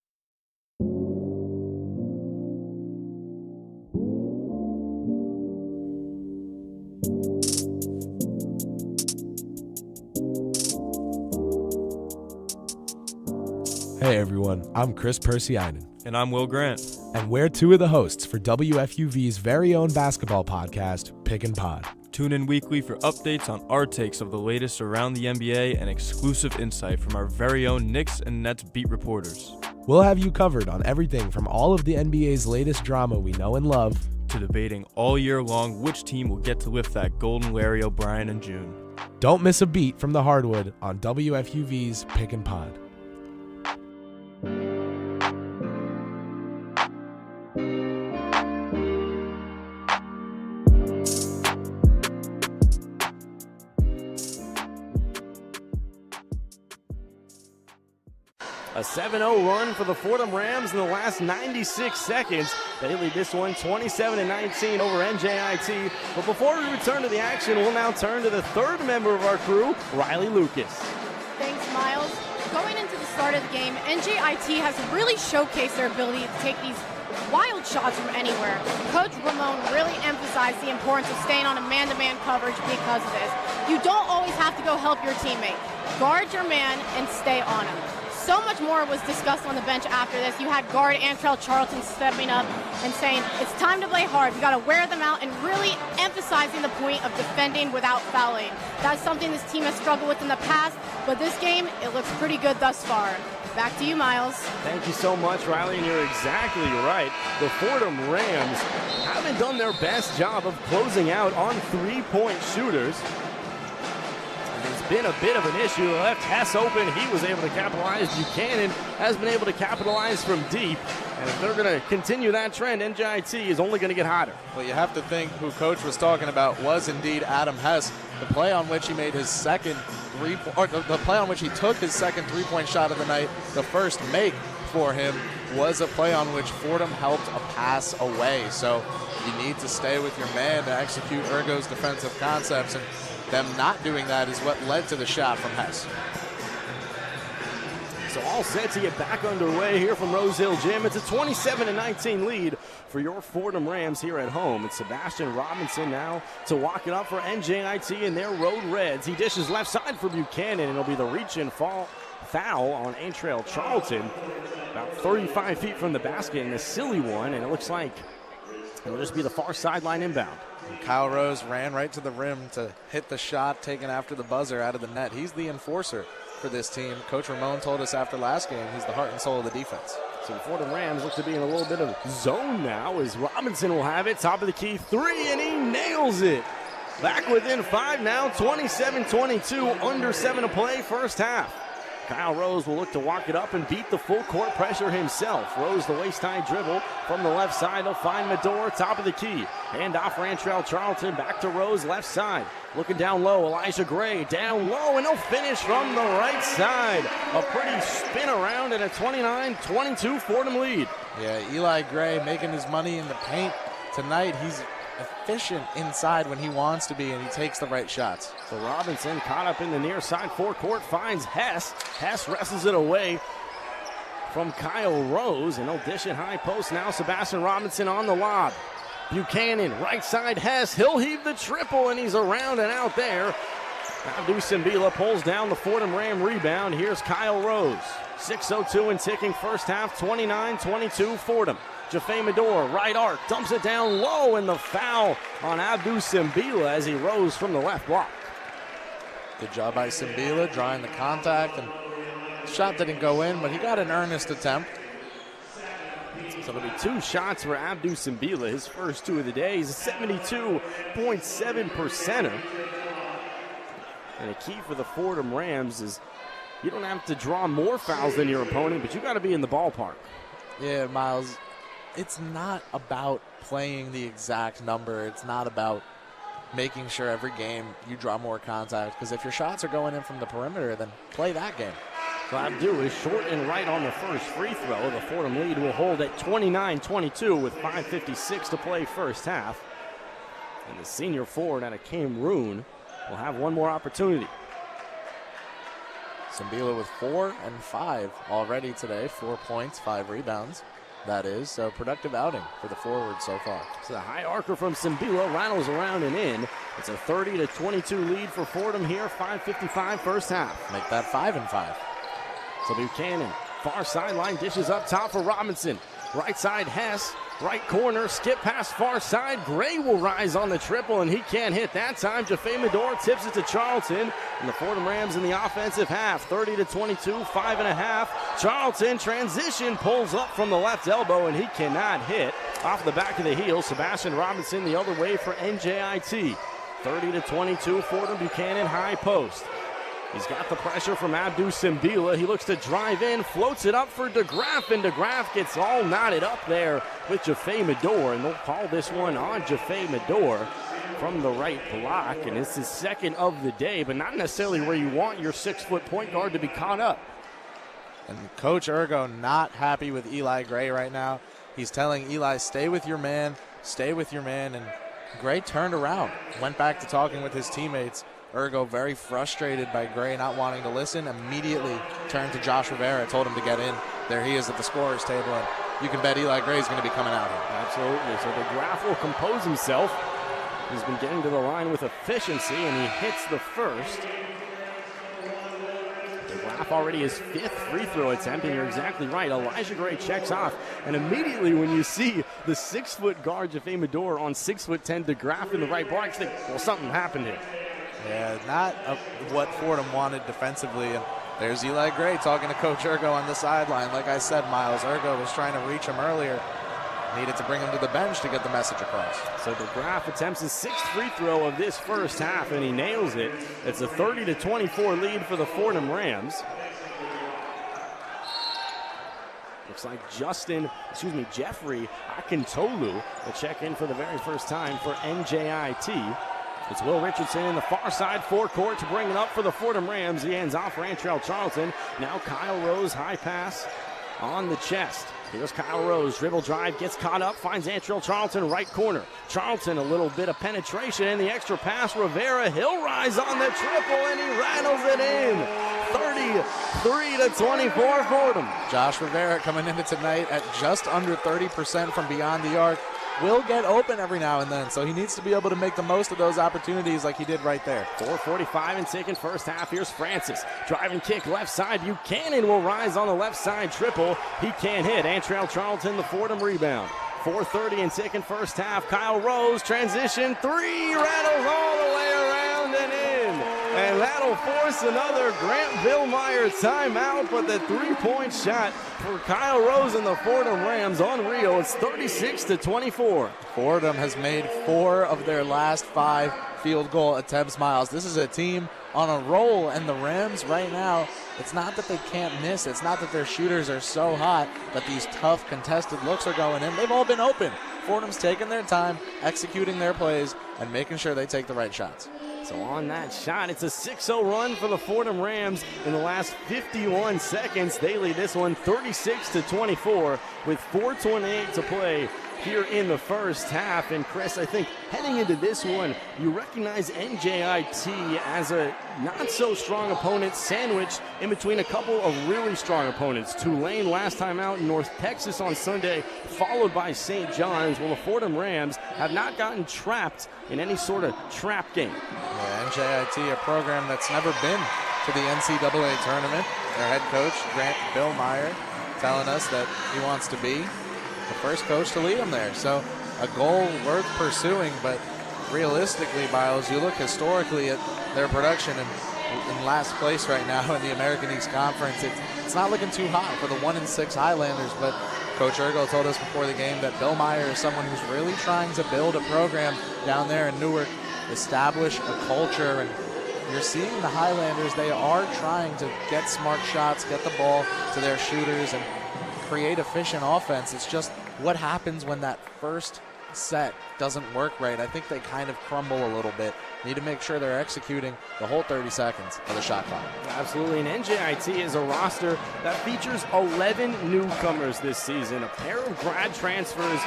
Hey everyone, I'm Kris Pursiainen. And I'm Will Grant. And we're two of the hosts for WFUV's very own basketball podcast, Pick and Pod. Tune in weekly for updates on our takes of the latest around the NBA and exclusive insight from our very own Knicks and Nets beat reporters. We'll have you covered on everything from all of the NBA's latest drama we know and love, to debating all year long which team will get to lift that golden Larry O'Brien in June. Don't miss a beat from the hardwood on WFUV's Pick and Pod. A 7-0 run for the Fordham Rams in the last 96 seconds. They lead this one 27-19 over NJIT. But before we return to the action, we'll now turn to the third member of our crew, Riley Lucas. Thanks, Miles. Going into the start of the game, NJIT has really showcased their ability to take these wild shots from anywhere. Coach Ramon really emphasized the importance of staying on a man-to-man coverage because of this. You don't always have to go help your teammate. Guard your man and stay on him. So much more was discussed on the bench after this. You had guard Antrell Charlton stepping up and saying, it's time to play hard. We got to wear them out, and really emphasizing the point of defending without fouling. That's something this team has struggled with in the past, but this game, it looks pretty good thus far. Back to you, Miles. Thank you so much, Riley, and you're exactly right. The Fordham Rams haven't haven't done their best job of closing out on three-point shooters. It's been a bit of an issue. Left Hess open. He was able to capitalize. Buchanan has been able to capitalize from deep. And if they're going to continue that trend, NJIT is only going to get hotter. Well, you have to think who Coach was talking about was indeed Adam Hess. The play on which he made his second the play on which he took his second three-point shot of the night, the first make for him, was a play on which Fordham helped a pass away. So you need to stay with your man to execute Ergo's defensive concepts, and them not doing that is what led to the shot from Hess. So all set to get back underway here from Rose Hill Gym. It's a 27-19 lead for your Fordham Rams here at home. It's Sebastian Robinson now to walk it up for NJIT in their Road Reds. He dishes left side for Buchanan, and it'll be the reach-in foul on Aintrell Charlton. About 35 feet from the basket, and a silly one, and it looks like it'll just be the far sideline inbound. And Kyle Rose ran right to the rim to hit the shot taken after the buzzer out of the net. He's the enforcer for this team. Coach Ramon told us after last game he's the heart and soul of the defense. So the Fordham Rams look to be in a little bit of zone now as Robinson will have it. Top of the key three, and he nails it. Back within 5 now, 27-22, under 7 to play, first half. Kyle Rose will look to walk it up and beat the full court pressure himself. Rose the waist-high dribble from the left side. He'll find Medor, top of the key. Hand off for Aintrell Charlton, back to Rose, left side. Looking down low, Elijah Gray down low, and he'll finish from the right side. A pretty spin around and a 29-22 Fordham lead. Yeah, Eli Gray making his money in the paint tonight. He's efficient inside when he wants to be, and he takes the right shots. So Robinson caught up in the near side forecourt, finds Hess. Hess wrestles it away from Kyle Rose, and he'll dish it high post now. Sebastian Robinson on the lob. Buchanan, right side Hess. He'll heave the triple, and he's around and out there. Abdu Simbila pulls down the Fordham Ram rebound. Here's Kyle Rose. 6:02 and ticking first half, 29-22 Fordham. Jaffe Medor, right arc, dumps it down low, and the foul on Abdu Simbila as he rose from the left block. Good job by Simbila, drawing the contact, and the shot didn't go in, but he got an earnest attempt. So there'll be 2 shots for Abdu Simbila, his first 2 of the day. He's a 72.7%er. And a key for the Fordham Rams is you don't have to draw more fouls than your opponent, but you got to be in the ballpark. Yeah, Miles, it's not about playing the exact number. It's not about making sure every game you draw more contact, because if your shots are going in from the perimeter, then play that game. So Abdu is short and right on the first free throw. The Fordham lead will hold at 29-22 with 5:56 to play first half. And the senior forward out of Cameroon will have one more opportunity. Simbila with 4 and 5 already today. 4 points, 5 rebounds. That is, so productive outing for the forward so far. So the high arcer from Simbila rattles around and in. It's a 30-22 lead for Fordham here. 5:55 first half. Make that 5 and 5. So Buchanan, far sideline, dishes up top for Robinson. Right side Hess, right corner, skip past far side. Gray will rise on the triple, and he can't hit that time. Jaffe Medor tips it to Charlton, and the Fordham Rams in the offensive half. 30-22, 5.5. Charlton transition, pulls up from the left elbow, and he cannot hit. Off the back of the heel, Sebastian Robinson the other way for NJIT. 30-22, Fordham. Buchanan high post. He's got the pressure from Abdu Simbila. He looks to drive in, floats it up for DeGraff, and DeGraff gets all knotted up there with Jaffe Medor, and they'll call this one on Jaffe Medor from the right block, and it's his second of the day, but not necessarily where you want your 6-foot point guard to be caught up. And Coach Ergo not happy with Eli Gray right now. He's telling Eli, stay with your man, and Gray turned around, went back to talking with his teammates. Ergo, very frustrated by Gray not wanting to listen, immediately turned to Josh Rivera, told him to get in. There he is at the scorer's table, and you can bet Eli Gray's going to be coming out here. Absolutely. So DeGraff will compose himself. He's been getting to the line with efficiency, and he hits the first. DeGraff already his 5th free throw attempt, and you're exactly right. Elijah Gray checks off, and immediately when you see the 6-foot guard Jaffe Medor on 6'10" DeGraff in the right block, you think, well, something happened here. Yeah, not what Fordham wanted defensively. And there's Eli Gray talking to Coach Ergo on the sideline. Like I said, Miles, Ergo was trying to reach him earlier. needed to bring him to the bench to get the message across. So DeGraff attempts his 6th free throw of this first half, and he nails it. It's a 30-24 lead for the Fordham Rams. Looks like Jeffrey Akintolu will check in for the very first time for NJIT. It's Will Richardson in the far side forecourt to bring it up for the Fordham Rams. He hands off for Antrell Charlton. Now Kyle Rose, high pass on the chest. Here's Kyle Rose, dribble drive, gets caught up, finds Antrell Charlton, right corner. Charlton, a little bit of penetration, and the extra pass. Rivera, he'll rise on the triple, and he rattles it in. 33-24 Fordham. Josh Rivera coming into tonight at just under 30% from beyond the arc. Will get open every now and then, so he needs to be able to make the most of those opportunities like he did right there. 4:45 and second first half. Here's Francis. Driving kick left side. Buchanan will rise on the left side triple. He can't hit. Antrell Charlton, the Fordham rebound. 4:30 and second first half. Kyle Rose, transition three, rattles all the way around and in. And that'll force another Grant Billmeyer timeout, but the three-point shot for Kyle Rose and the Fordham Rams unreal. It's 36-24. Fordham has made 4 of their last 5 field goal attempts, Miles. This is a team on a roll, and the Rams right now, it's not that they can't miss. It's not that their shooters are so hot that these tough contested looks are going in. They've all been open. Fordham's taking their time, executing their plays, and making sure they take the right shots. So on that shot, it's a 6-0 run for the Fordham Rams in the last 51 seconds. They lead this one 36-24 with 4:28 to play here in the first half. And Kris, I think heading into this one, you recognize NJIT as a not-so-strong opponent sandwiched in between a couple of really strong opponents. Tulane last time out in North Texas on Sunday, followed by St. John's. Well, the Fordham Rams have not gotten trapped in any sort of trap game. Yeah, NJIT, a program that's never been to the NCAA tournament. Their head coach, Grant Billmeyer, telling us that he wants to be the first coach to lead them there. So a goal worth pursuing, but realistically, Miles, you look historically at their production in last place right now in the American East Conference. It's not looking too hot for the 1-6 Highlanders, but Coach Ergo told us before the game that Billmeyer is someone who's really trying to build a program down there in Newark, establish a culture, and you're seeing the Highlanders, they are trying to get smart shots, get the ball to their shooters, and create efficient offense. It's just what happens when that first set doesn't work right. I think they kind of crumble a little bit. Need to make sure they're executing the whole 30 seconds of the shot clock. Absolutely, and NJIT is a roster that features 11 newcomers this season, a pair of grad transfers,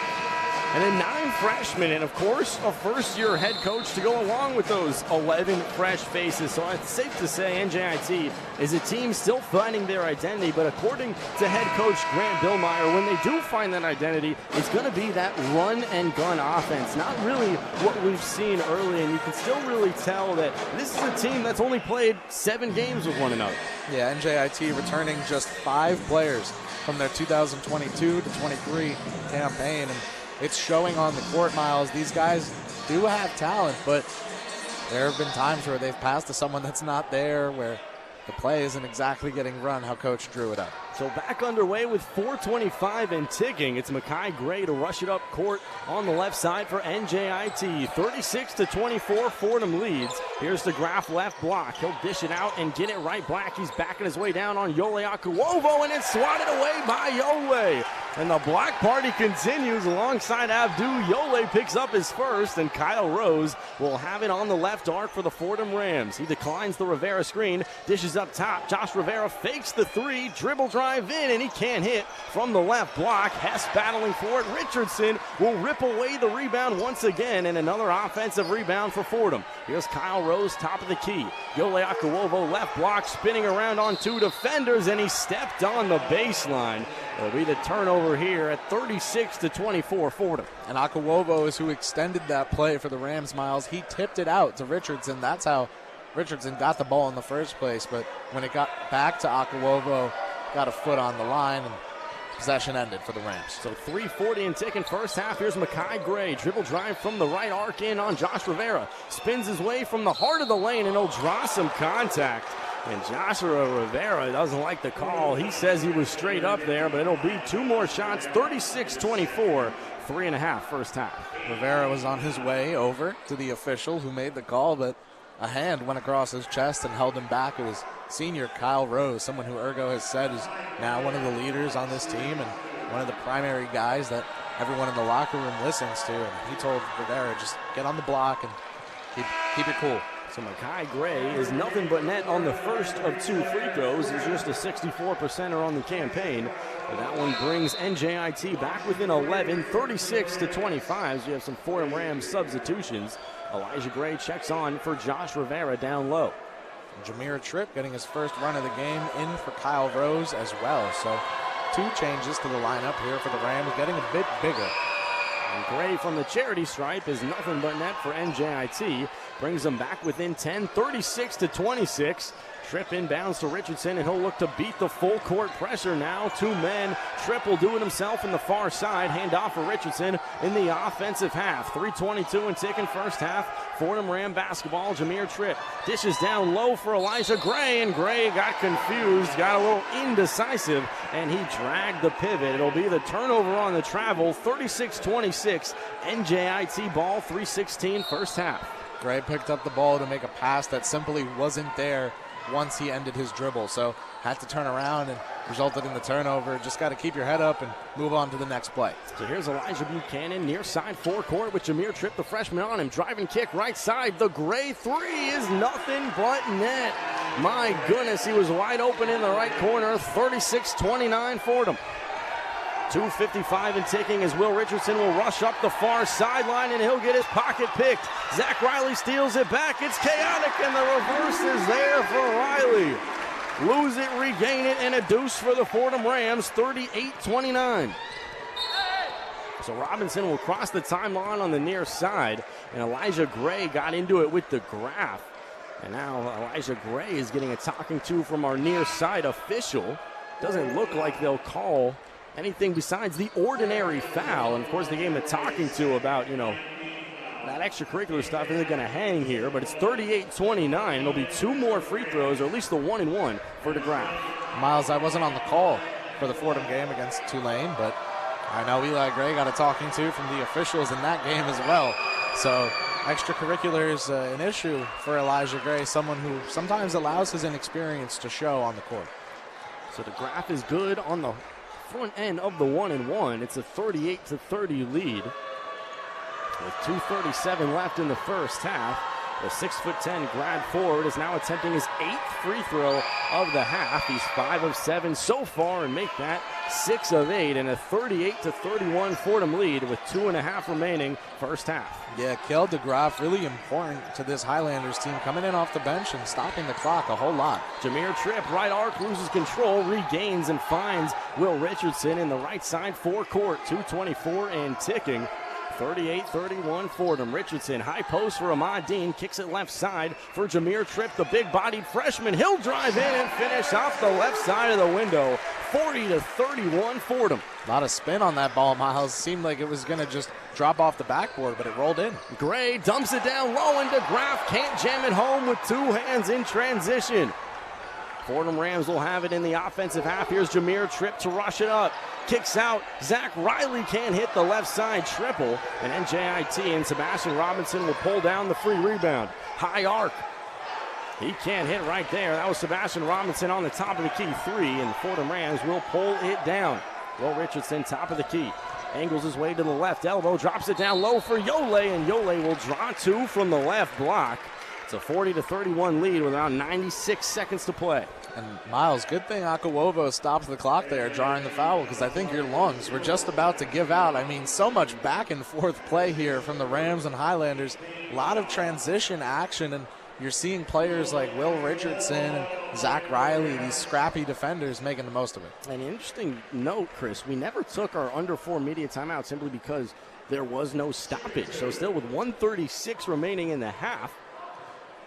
and then 9 freshmen, and of course, a first-year head coach to go along with those 11 fresh faces. So it's safe to say NJIT is a team still finding their identity, but according to head coach Grant Billmeyer, when they do find that identity, it's going to be that run-and-gun offense. Not really what we've seen early, and you can still really tell that this is a team that's only played 7 games with one another. Yeah, NJIT returning just 5 players from their 2022-23 campaign, and it's showing on the court, Miles. These guys do have talent, but there have been times where they've passed to someone that's not there, where the play isn't exactly getting run how Coach drew it up. So back underway with 4:25 and ticking. It's Makai Gray to rush it up court on the left side for NJIT. 36-24, Fordham leads. Here's the Graf left block. He'll dish it out and get it right back. He's backing his way down on Yole Akuovo, and it's swatted away by Yole. And the block party continues alongside Abdu. Yole picks up his first, and Kyle Rose will have it on the left arc for the Fordham Rams. He declines the Rivera screen, dishes up top. Josh Rivera fakes the three, dribble drive in, and he can't hit from the left block. Hess battling for it. Richardson will rip away the rebound once again, and another offensive rebound for Fordham. Here's Kyle Rose, top of the key. Yole Akuovo left block, spinning around on 2 defenders, and he stepped on the baseline. It'll be the turnover here at 36-24 Fordham. And Akuovo is who extended that play for the Rams, Miles. He tipped it out to Richardson. That's how Richardson got the ball in the first place. But when it got back to Akuovo, got a foot on the line, and possession ended for the Rams. So 3:40 and ticking first half. Here's Makai Gray. Dribble drive from the right arc in on Josh Rivera. Spins his way from the heart of the lane, and he'll draw some contact And Joshua Rivera doesn't like the call. He says he was straight up there, but it'll be 2 more shots, 36-24, 3.5 first half. Rivera was on his way over to the official who made the call, but a hand went across his chest and held him back. It was senior Kyle Rose, someone who Ergo has said is now one of the leaders on this team and one of the primary guys that everyone in the locker room listens to. And he told Rivera, just get on the block and keep it cool. So Makai Gray is nothing but net on the first of 2 free throws. He's just a 64%er on the campaign. And that one brings NJIT back within 11, 36-25. So you have some Fordham Rams substitutions. Elijah Gray checks on for Josh Rivera down low. Jameer Tripp getting his first run of the game in for Kyle Rose as well. So 2 changes to the lineup here for the Rams, getting a bit bigger. And Gray from the charity stripe is nothing but net for NJIT. Brings them back within 10, 36-26. Tripp inbounds to Richardson, and he'll look to beat the full court pressure now. 2 men. Tripp will do it himself in the far side. Handoff for Richardson in the offensive half. 3:22 and ticking first half. Fordham Ram basketball. Jameer Tripp dishes down low for Elijah Gray, and Gray got confused, got a little indecisive, and he dragged the pivot. It'll be the turnover on the travel. 36-26. NJIT ball. 3:16 first half. Gray picked up the ball to make a pass that simply wasn't there once he ended his dribble. So had to turn around and resulted in the turnover. Just got to keep your head up and move on to the next play. So here's Elijah Buchanan near side forecourt with Jameer Tripp, the freshman, on him. Driving kick right side. The Gray 3 is nothing but net. My goodness, he was wide open in the right corner. 36-29 Fordham. 2:55 and ticking as Will Richardson will rush up the far sideline, and he'll get his pocket picked. Zach Riley steals it back. It's chaotic, and the reverse is there for Riley. Lose it, regain it, and a deuce for the Fordham Rams, 38-29. So Robinson will cross the timeline on the near side, and Elijah Gray got into it with the graph. And now Elijah Gray is getting a talking to from our near side official. Doesn't look like they'll call anything besides the ordinary foul. And of course they gave him a talking to about, that extracurricular stuff isn't going to hang here, but it's 38-29. There'll be 2 more free throws, or at least the 1-and-1 for DeGraff. Miles, I wasn't on the call for the Fordham game against Tulane, but I know Eli Gray got a talking to from the officials in that game as well. So extracurricular is an issue for Elijah Gray, someone who sometimes allows his inexperience to show on the court. So DeGraff is good on the front end of the 1-and-1. It's a 38-30 lead with 2:37 left in the first half. The 6'10" grad forward is now attempting his 8th free throw of the half. He's 5 of 7 so far and make that 6 of 8, and a 38-31 Fordham lead with 2.5 remaining first half. Yeah, Kel DeGraff really important to this Highlanders team, coming in off the bench and stopping the clock a whole lot. Jameer Tripp, right arc, loses control, regains and finds Will Richardson in the right side forecourt. 2:24 and ticking. 38-31 Fordham. Richardson, high post for Ahmad Dean, kicks it left side for Jameer Tripp, the big-bodied freshman. He'll drive in and finish off the left side of the window. 40-31 Fordham. A lot of spin on that ball, Miles. Seemed like it was going to just drop off the backboard, but it rolled in. Gray dumps it down low, and DeGraff can't jam it home with 2 hands in transition. Fordham Rams will have it in the offensive half. Here's Jameer Tripp to rush it up. Kicks out. Zach Riley can't hit the left side triple. And NJIT and Sebastian Robinson will pull down the free rebound. High arc. He can't hit right there. That was Sebastian Robinson on the top of the key 3, and Fordham Rams will pull it down. Will Richardson, top of the key. Angles his way to the left elbow. Drops it down low for Yole, and Yole will draw 2 from the left block. It's a 40-31 lead with around 96 seconds to play. And Miles, good thing Akawovo stopped the clock there, drawing the foul, because I think your lungs were just about to give out. I mean, so much back and forth play here from the Rams and Highlanders. A lot of transition action, and you're seeing players like Will Richardson and Zach Riley, these scrappy defenders, making the most of it. An interesting note, Kris, we never took our under 4 media timeout simply because there was no stoppage. So still with 1:36 remaining in the half,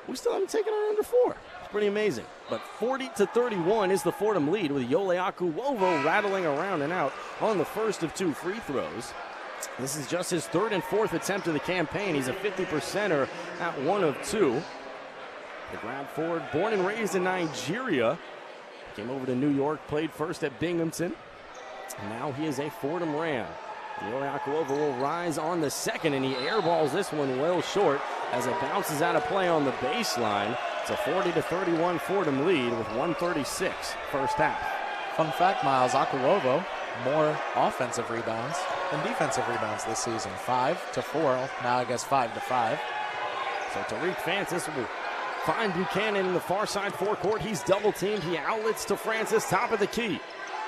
we still haven't taken our under 4. It's pretty amazing. But 40-31 is the Fordham lead, with Yole Akuwovo rattling around and out on the first of 2 free throws. This is just his 3rd and 4th attempt of the campaign. He's a 50%er at 1 of 2. The grad forward, born and raised in Nigeria, came over to New York, played first at Binghamton, and now he is a Fordham Ram. Yoli Akalova will rise on the second, and he airballs this one well short as it bounces out of play on the baseline. It's a 40-31 Fordham lead with 1:36 first half. Fun fact, Miles, Akalova, more offensive rebounds than defensive rebounds this season. 5 to 4, now I guess 5 to 5. So Tariq Francis will find Buchanan in the far side forecourt. He's double teamed. He outlets to Francis, top of the key.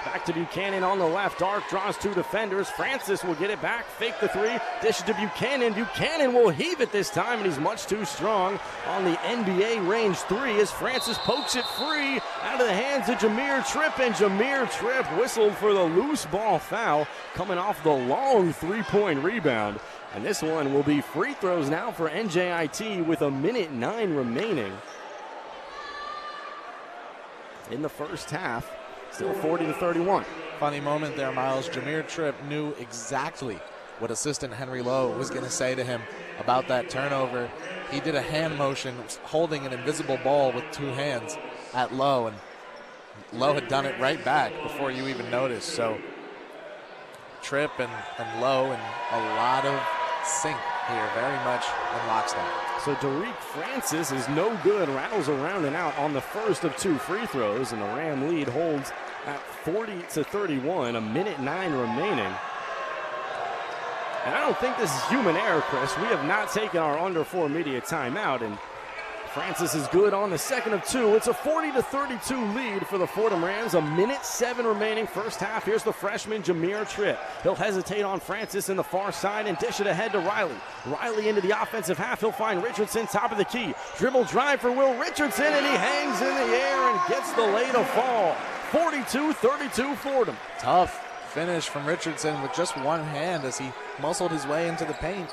Back to Buchanan on the left. Dark draws 2 defenders. Francis will get it back, fake the 3, dish it to Buchanan. Buchanan will heave it this time, and he's much too strong on the NBA range 3 as Francis pokes it free out of the hands of Jameer Tripp, and Jameer Tripp whistled for the loose ball foul coming off the long 3-point rebound. And this one will be free throws now for NJIT with 1:09 remaining in the first half. Still 40-31. Funny moment there, Miles. Jameer Tripp knew exactly what assistant Henry Lowe was going to say to him about that turnover. He did a hand motion holding an invisible ball with 2 hands at Lowe, and Lowe had done it right back before you even noticed. So Tripp and Lowe and a lot of sync here, very much in lockstep. So Tariq Francis is no good, rattles around and out on the first of 2 free throws, and the Ram lead holds at 40-31, 1:09 remaining. And I don't think this is human error, Kris. We have not taken our under 4 media timeout, and Francis is good on the second of 2. It's a 40-32 lead for the Fordham Rams. 1:07 remaining first half. Here's the freshman Jameer Tripp. He'll hesitate on Francis in the far side and dish it ahead to Riley. Riley into the offensive half. He'll find Richardson, top of the key. Dribble drive for Will Richardson, and he hangs in the air and gets the lay to fall. 42-32 Fordham. Tough finish from Richardson with just one hand as he muscled his way into the paint.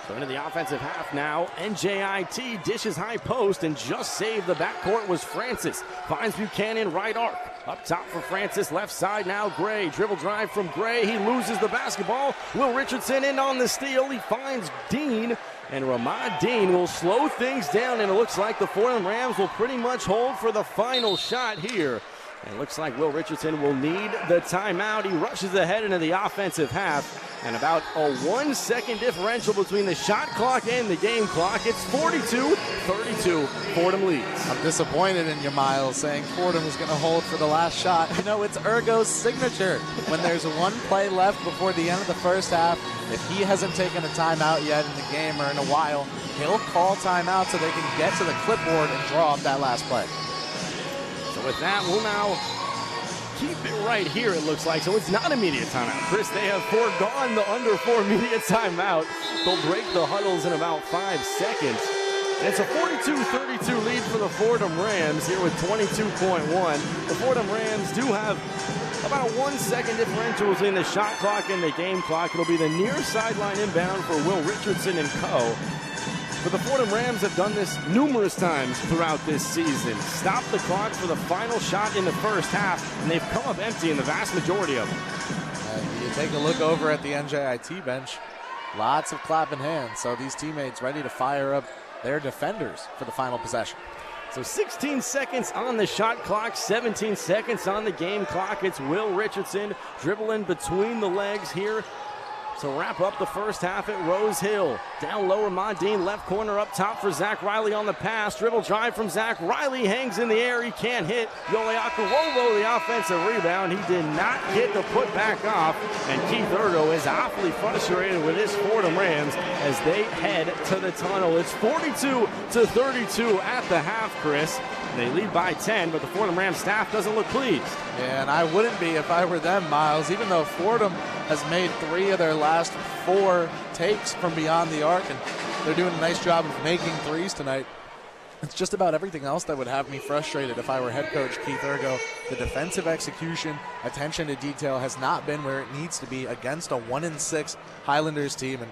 So into the offensive half now. NJIT dishes high post, and just saved the backcourt was Francis. Finds Buchanan right arc. Up top for Francis, left side now Gray. Dribble drive from Gray. He loses the basketball. Will Richardson in on the steal. He finds Dean, and Ramad Dean will slow things down, and it looks like the Fordham Rams will pretty much hold for the final shot here. And it looks like Will Richardson will need the timeout. He rushes ahead into the offensive half, and about a 1-second differential between the shot clock and the game clock. It's 42-32, Fordham leads. I'm disappointed in you, Miles, saying Fordham was going to hold for the last shot. You know, it's Ergo's signature. When there's 1 play left before the end of the first half, if he hasn't taken a timeout yet in the game or in a while, he'll call timeout so they can get to the clipboard and draw up that last play. So with that, we'll now keep it right here, it looks like. So it's not a media timeout. Kris, they have foregone the under 4 media timeout. They'll break the huddles in about 5 seconds. And it's a 42-32 lead for the Fordham Rams here with 22.1. The Fordham Rams do have about a 1-second differential between the shot clock and the game clock. It'll be the near sideline inbound for Will Richardson and co. But the Fordham Rams have done this numerous times throughout this season. Stop the clock for the final shot in the first half, and they've come up empty in the vast majority of them. You take a look over at the NJIT bench, lots of clapping hands. So these teammates ready to fire up their defenders for the final possession. So 16 seconds on the shot clock, 17 seconds on the game clock. It's Will Richardson dribbling between the legs here to wrap up the first half at Rose Hill. Down low, Ramad Dean, left corner up top for Zach Riley on the pass. Dribble drive from Zach Riley, hangs in the air, he can't hit. Yoli Akalova, the offensive rebound. He did not get the put back off, and Keith Ergo is awfully frustrated with his Fordham Rams as they head to the tunnel. It's 42-32 at the half, Kris. They lead by 10, but the Fordham Rams staff doesn't look pleased. Yeah, and I wouldn't be if I were them, Miles, even though Fordham has made 3 of their last 4 takes from beyond the arc, and they're doing a nice job of making threes tonight. It's just about everything else that would have me frustrated if I were head coach Keith Ergo. The defensive execution, attention to detail has not been where it needs to be against a 1-6 Highlanders team. And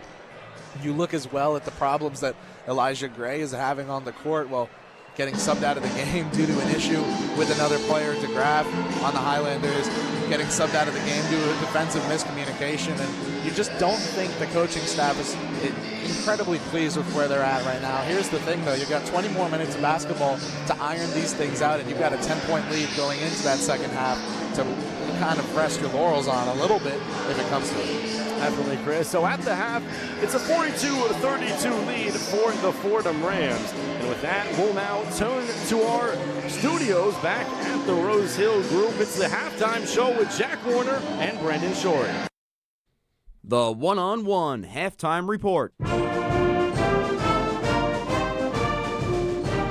you look as well at the problems that Elijah Gray is having on the court. Well, getting subbed out of the game due to an issue with another player, DeGraff, on the Highlanders, getting subbed out of the game due to defensive miscommunication. And you just don't think the coaching staff is incredibly pleased with where they're at right now. Here's the thing, though. You've got 20 more minutes of basketball to iron these things out, and you've got a 10-point lead going into that second half to kind of rest your laurels on a little bit if it comes to it. Definitely, Kris. So at the half, it's a 42-32 lead for the Fordham Rams. And with that, we'll now turn to our studios back at the Rose Hill Group. It's the halftime show with Jack Warner and Brendan Shorey. The one-on-one halftime report.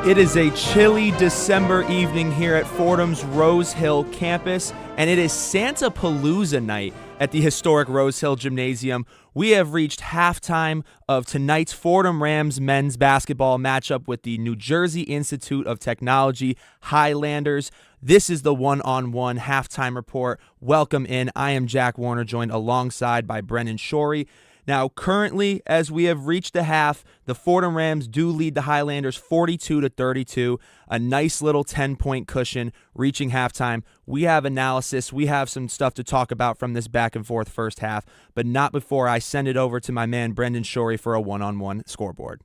It is a chilly December evening here at Fordham's Rose Hill campus, and it is Santa Palooza night at the historic Rose Hill Gymnasium. We have reached halftime of tonight's Fordham Rams men's basketball matchup with the New Jersey Institute of Technology Highlanders. This is the one-on-one halftime report. Welcome in. I am Jack Warner, joined alongside by Brendan Shorey. Now, currently, as we have reached the half, the Fordham Rams do lead the Highlanders 42-32, a nice little 10-point cushion reaching halftime. We have analysis. We have some stuff to talk about from this back-and-forth first half, but not before I send it over to my man Brendan Shorey for a one-on-one scoreboard.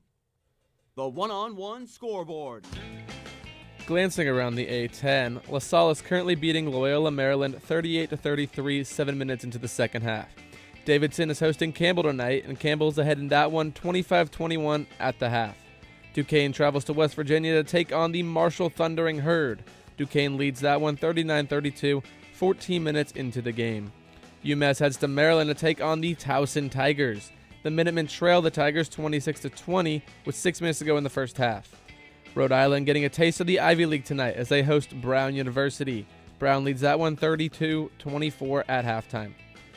The one-on-one scoreboard. Glancing around the A10, LaSalle is currently beating Loyola Maryland 38-33 7 minutes into the second half. Davidson is hosting Campbell tonight, and Campbell's ahead in that one 25-21 at the half. Duquesne travels to West Virginia to take on the Marshall Thundering Herd. Duquesne leads that one 39-32, 14 minutes into the game. UMass heads to Maryland to take on the Towson Tigers. The Minutemen trail the Tigers 26-20 with 6 minutes to go in the first half. Rhode Island getting a taste of the Ivy League tonight as they host Brown University. Brown leads that one 32-24 at halftime.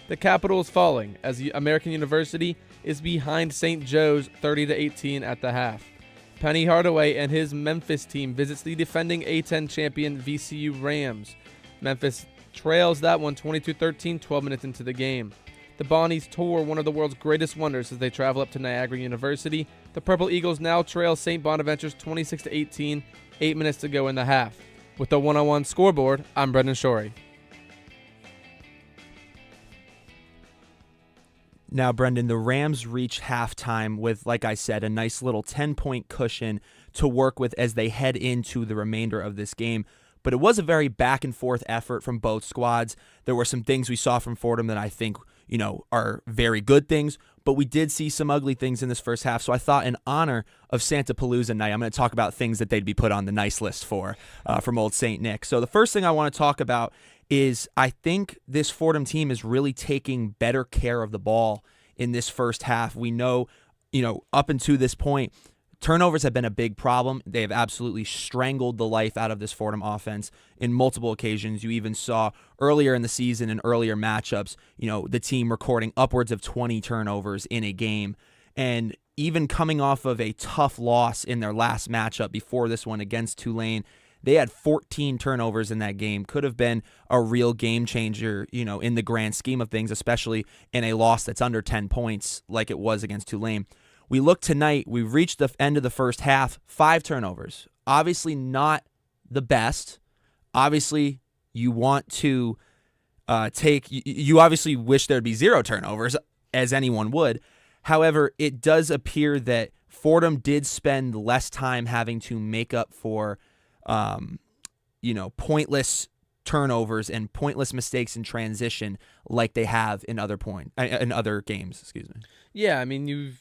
The Capital is falling as American University is behind St. Joe's 30-18 at the half. Penny Hardaway and his Memphis team visits the defending A10 champion VCU Rams. Memphis trails that one 22-13, 12 minutes into the game. The Bonnies tour one of the world's greatest wonders as they travel up to Niagara University. The Purple Eagles now trail St. Bonaventures 26-18, 8 minutes to go in the half. With the one-on-one scoreboard, I'm Brendan Shorey. Now, Brendan, the Rams reach halftime with, like I said, a nice little 10-point cushion to work with as they head into the remainder of this game. But it was a very back-and-forth effort from both squads. There were some things we saw from Fordham that I think, are very good things, but we did see some ugly things in this first half. So I thought in honor of Santa Palooza night, I'm going to talk about things that they'd be put on the nice list for from Old St. Nick. So the first thing I want to talk about is I think this Fordham team is really taking better care of the ball in this first half. We know, up until this point, turnovers have been a big problem. They have absolutely strangled the life out of this Fordham offense in multiple occasions. You even saw earlier in the season and earlier matchups, the team recording upwards of 20 turnovers in a game. And even coming off of a tough loss in their last matchup before this one against Tulane, they had 14 turnovers in that game. Could have been a real game changer, in the grand scheme of things, especially in a loss that's under 10 points like it was against Tulane. We look tonight, we reached the end of the first half, 5 turnovers. Obviously not the best. Obviously, you want to you obviously wish there'd be 0 turnovers, as anyone would. However, it does appear that Fordham did spend less time having to make up for pointless turnovers and pointless mistakes in transition like they have in other games. Excuse me. Yeah, I mean,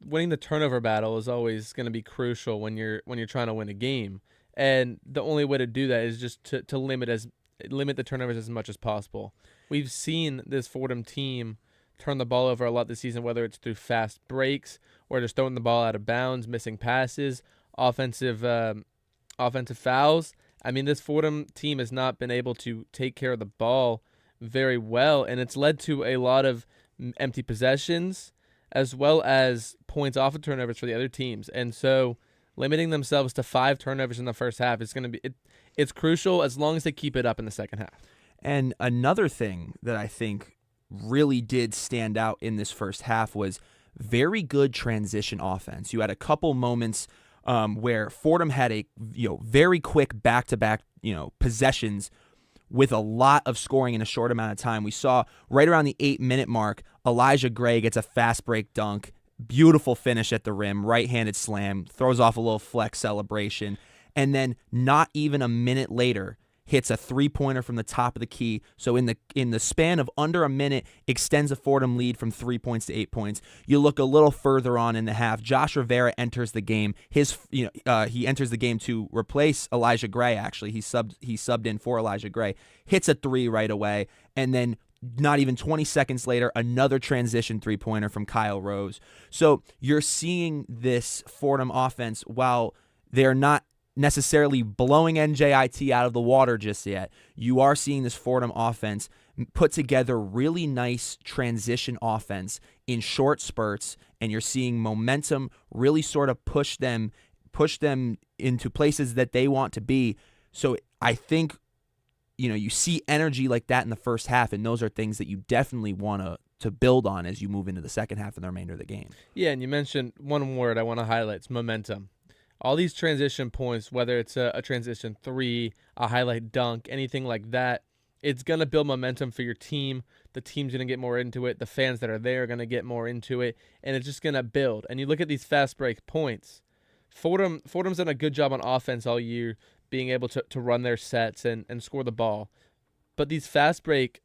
winning the turnover battle is always going to be crucial when you're trying to win a game, and the only way to do that is just to limit the turnovers as much as possible. We've seen this Fordham team turn the ball over a lot this season, whether it's through fast breaks or just throwing the ball out of bounds, missing passes, offensive fouls. I mean, this Fordham team has not been able to take care of the ball very well, and it's led to a lot of empty possessions as well as points off of turnovers for the other teams. And so limiting themselves to 5 turnovers in the first half is going to be it's crucial as long as they keep it up in the second half. And another thing that I think really did stand out in this first half was very good transition offense. You had a couple moments where Fordham had a very quick back-to-back possessions with a lot of scoring in a short amount of time. We saw right around the 8-minute mark, Elijah Gray gets a fast break dunk, beautiful finish at the rim, right-handed slam, throws off a little flex celebration, and then not even a minute later hits a three-pointer from the top of the key. So in the span of under a minute, extends a Fordham lead from 3 points to 8 points. You look a little further on in the half. Josh Rivera enters the game. He enters the game to replace Elijah Gray. Actually, he subbed in for Elijah Gray. Hits a three right away, and then not even 20 seconds later, another transition three-pointer from Kyle Rose. So you're seeing this Fordham offense, while they're not necessarily blowing NJIT out of the water just yet, you are seeing this Fordham offense put together really nice transition offense in short spurts, and you're seeing momentum really sort of push them into places that they want to be. So I think you see energy like that in the first half, and those are things that you definitely want to build on as you move into the second half and the remainder of the game. Yeah, and you mentioned one word I want to highlight. It's momentum. All these transition points, whether it's a transition three, a highlight dunk, anything like that, it's going to build momentum for your team. The team's going to get more into it. The fans that are there are going to get more into it, and it's just going to build. And you look at these fast break points. Fordham's done a good job on offense all year, being able to run their sets and score the ball. But these fast break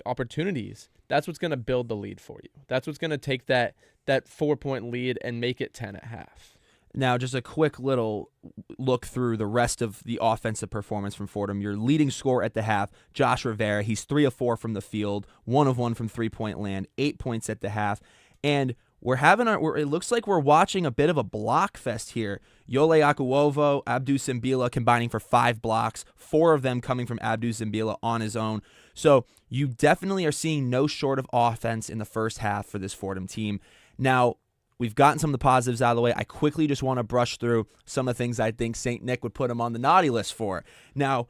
opportunities, that's what's going to build the lead for you. That's what's going to take that 4-point lead and make it 10 at half. Now, just a quick little look through the rest of the offensive performance from Fordham. Your leading scorer at the half, Josh Rivera. He's 3 of 4 from the field, 1 of 1 from three-point land, 8 points at the half. And it looks like we're watching a bit of a block fest here. Yole Akuovo, Abdu Simbila combining for 5 blocks, 4 of them coming from Abdu Simbila on his own. So you definitely are seeing no short of offense in the first half for this Fordham team. Now, we've gotten some of the positives out of the way. I quickly just want to brush through some of the things I think St. Nick would put him on the naughty list for. Now,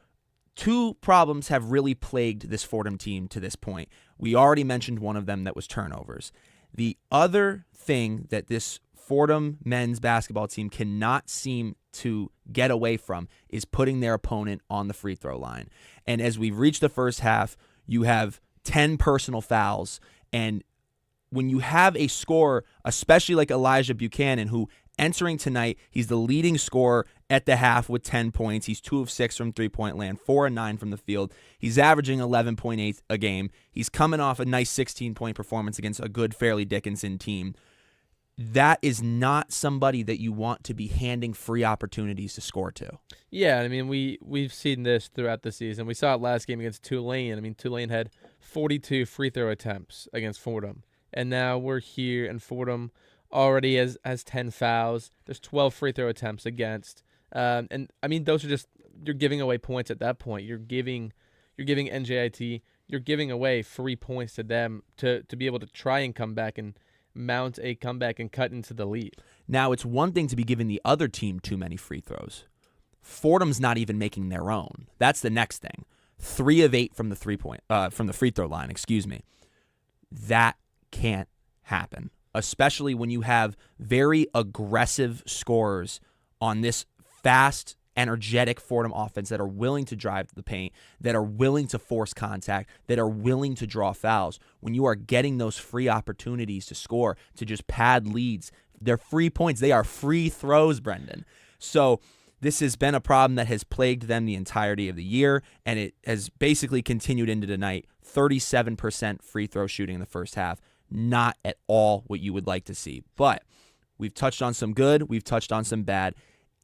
2 problems have really plagued this Fordham team to this point. We already mentioned one of them, that was turnovers. The other thing that this Fordham men's basketball team cannot seem to get away from is putting their opponent on the free throw line. And as we've reached the first half, you have 10 personal fouls, and when you have a scorer, especially like Elijah Buchanan, who entering tonight, he's the leading scorer at the half with 10 points. He's 2 of 6 from three-point land, 4 and 9 from the field. He's averaging 11.8 a game. He's coming off a nice 16-point performance against a good Fairleigh Dickinson team. That is not somebody that you want to be handing free opportunities to score to. Yeah, I mean, we've seen this throughout the season. We saw it last game against Tulane. I mean, Tulane had 42 free throw attempts against Fordham. And now we're here, and Fordham already has 10 fouls. There's 12 free throw attempts against. And, I mean, those are just – you're giving away points at that point. You're giving NJIT – you're giving away free points to them to be able to try and come back and mount a comeback and cut into the lead. Now, it's one thing to be giving the other team too many free throws. Fordham's not even making their own. That's the next thing. 3 of 8 from the free throw line, That can't happen, especially when you have very aggressive scorers on this fast, energetic Fordham offense that are willing to drive to the paint, that are willing to force contact, that are willing to draw fouls. When you are getting those free opportunities to score, to just pad leads, they're free points. They are free throws, Brendan. So this has been a problem that has plagued them the entirety of the year, and it has basically continued into tonight. 37% free throw shooting in the first half. Not at all what you would like to see. But we've touched on some good. We've touched on some bad.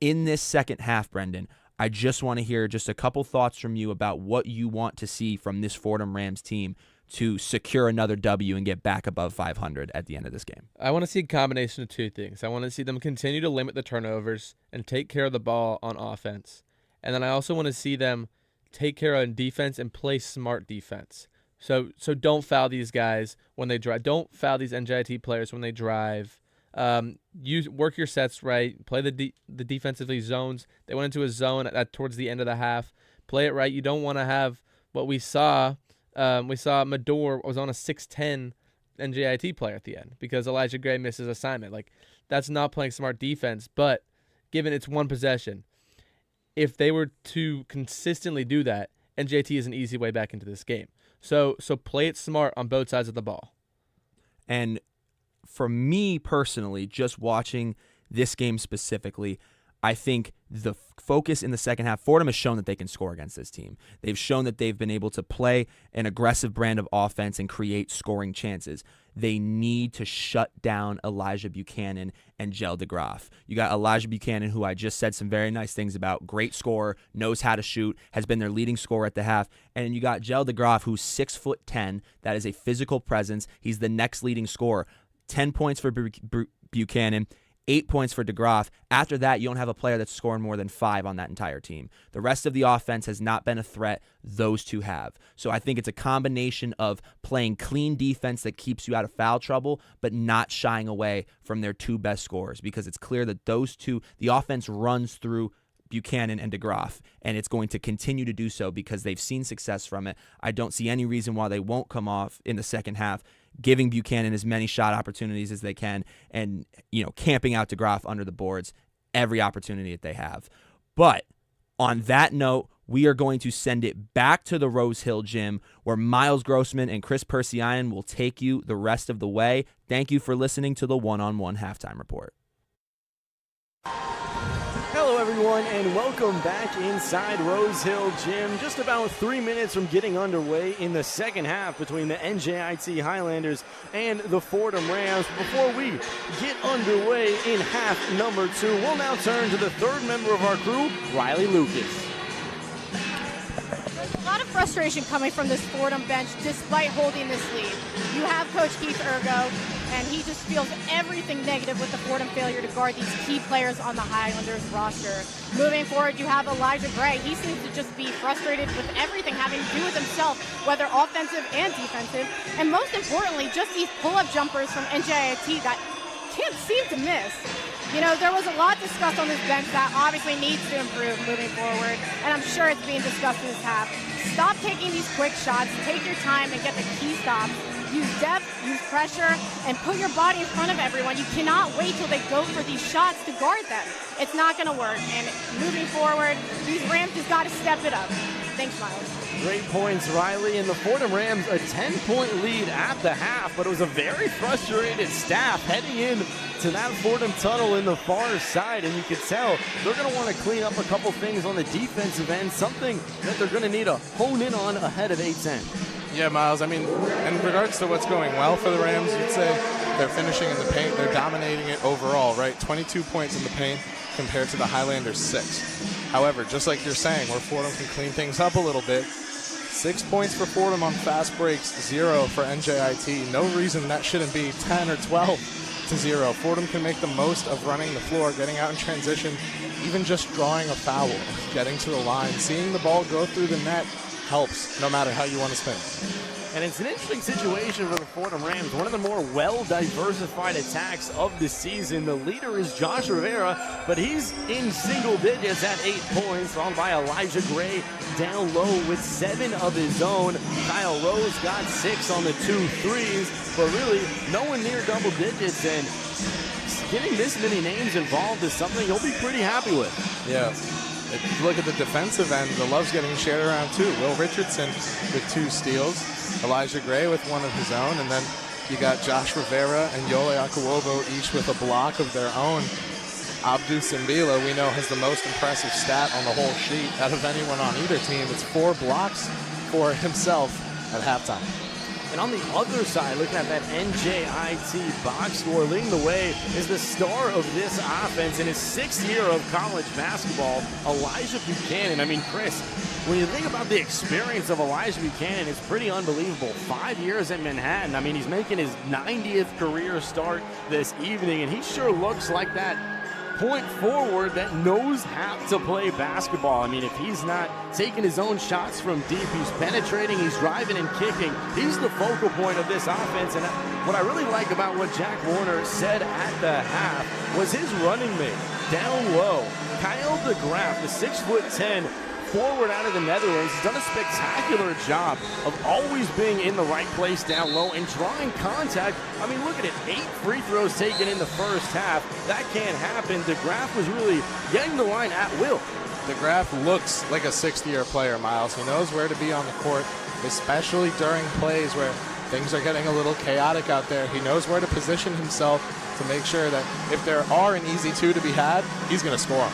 In this second half, Brendan, I just want to hear just a couple thoughts from you about what you want to see from this Fordham Rams team to secure another W and get back above 500 at the end of this game. I want to see a combination of 2 things. I want to see them continue to limit the turnovers and take care of the ball on offense. And then I also want to see them take care of defense and play smart defense. So don't foul these guys when they drive. Don't foul these NJIT players when they drive. Work your sets right. Play the defensively zones. They went into a zone towards the end of the half. Play it right. You don't want to have what we saw. We saw Mador was on a 6'10" NJIT player at the end because Elijah Gray misses assignment. Like, that's not playing smart defense. But given it's one possession. If they were to consistently do that, NJIT is an easy way back into this game. So play it smart on both sides of the ball. And for me personally, just watching this game specifically, I think the focus in the second half, Fordham has shown that they can score against this team. They've shown that they've been able to play an aggressive brand of offense and create scoring chances. They need to shut down Elijah Buchanan and Jel DeGraff. You got Elijah Buchanan, who I just said some very nice things about, great scorer, knows how to shoot, has been their leading scorer at the half. And you got Jel DeGraff, who's 6'10", that is a physical presence. He's the next leading scorer. 10 points for Buchanan, 8 points for DeGraff. After that, you don't have a player that's scoring more than 5 on that entire team. The rest of the offense has not been a threat. Those two have. So I think it's a combination of playing clean defense that keeps you out of foul trouble, but not shying away from their two best scorers, because it's clear that those two, the offense runs through Buchanan and DeGraff, and it's going to continue to do so because they've seen success from it. I don't see any reason why they won't come off in the second half, giving Buchanan as many shot opportunities as they can and, camping out DeGraff under the boards every opportunity that they have. But on that note, we are going to send it back to the Rose Hill Gym, where Miles Grossman and Kris Pursiainen will take you the rest of the way. Thank you for listening to the One-on-One Halftime Report. Hello, everyone, and welcome back inside Rose Hill Gym. Just about 3 minutes from getting underway in the second half between the NJIT Highlanders and the Fordham Rams. Before we get underway in half number 2, we'll now turn to the third member of our crew, Riley Lucas. There's a lot of frustration coming from this Fordham bench despite holding this lead. You have Coach Keith Ergo, and he just feels everything negative with the Fordham failure to guard these key players on the Highlanders roster. Moving forward, you have Elijah Gray. He seems to just be frustrated with everything having to do with himself, whether offensive and defensive. And most importantly, just these pull-up jumpers from NJIT that can't seem to miss. There was a lot discussed on this bench that obviously needs to improve moving forward, and I'm sure it's being discussed in this half. Stop taking these quick shots, take your time and get the key stops. Use depth, use pressure, and put your body in front of everyone. You cannot wait till they go for these shots to guard them. It's not going to work, and moving forward, these Rams just got to step it up. Thanks, Miles. Great points, Riley. And the Fordham Rams, a 10-point lead at the half, but it was a very frustrated staff heading in to that Fordham tunnel in the far side, and you could tell they're going to want to clean up a couple things on the defensive end, something that they're going to need to hone in on ahead of 8-10. Yeah, Miles, in regards to what's going well for the Rams, you'd say they're finishing in the paint. They're dominating it overall, right? 22 points in the paint compared to the Highlanders' 6. However, just like you're saying, where Fordham can clean things up a little bit, 6 points for Fordham on fast breaks, 0 for NJIT. No reason that shouldn't be 10 or 12 to 0. Fordham can make the most of running the floor, getting out in transition, even just drawing a foul, getting to the line. Seeing the ball go through the net helps, no matter how you want to spin it. And it's an interesting situation for the Fordham Rams. One of the more well-diversified attacks of the season. The leader is Josh Rivera, but he's in single digits at 8 points, followed by Elijah Gray down low with 7 of his own. Kyle Rose got 6 on the 2 threes, but really no one near double digits. And getting this many names involved is something you'll be pretty happy with. Yeah. If you look at the defensive end, the love's getting shared around too. Will Richardson with 2 steals, Elijah Gray with 1 of his own, and then you got Josh Rivera and Yole Akuwobo each with a block of their own. Abdu Simbila, we know, has the most impressive stat on the whole sheet out of anyone on either team. It's 4 blocks for himself at halftime. And on the other side, looking at that NJIT box score, leading the way is the star of this offense in his 6th year of college basketball, Elijah Buchanan. Kris, when you think about the experience of Elijah Buchanan, it's pretty unbelievable. 5 years at Manhattan. He's making his 90th career start this evening, and he sure looks like that point forward that knows how to play basketball. If he's not taking his own shots from deep, he's penetrating, he's driving and kicking. He's the focal point of this offense. And what I really like about what Jack Warner said at the half was his running mate down low, Kyle DeGraff, the 6'10", forward out of the Netherlands, has done a spectacular job of always being in the right place down low and drawing contact. I mean, look at it, 8 free throws taken in the first half. That can't happen. DeGraff was really getting the line at will. DeGraff looks like a 60-year player, Miles. He knows where to be on the court, especially during plays where things are getting a little chaotic out there. He knows where to position himself to make sure that if there are an easy two to be had, he's going to score them.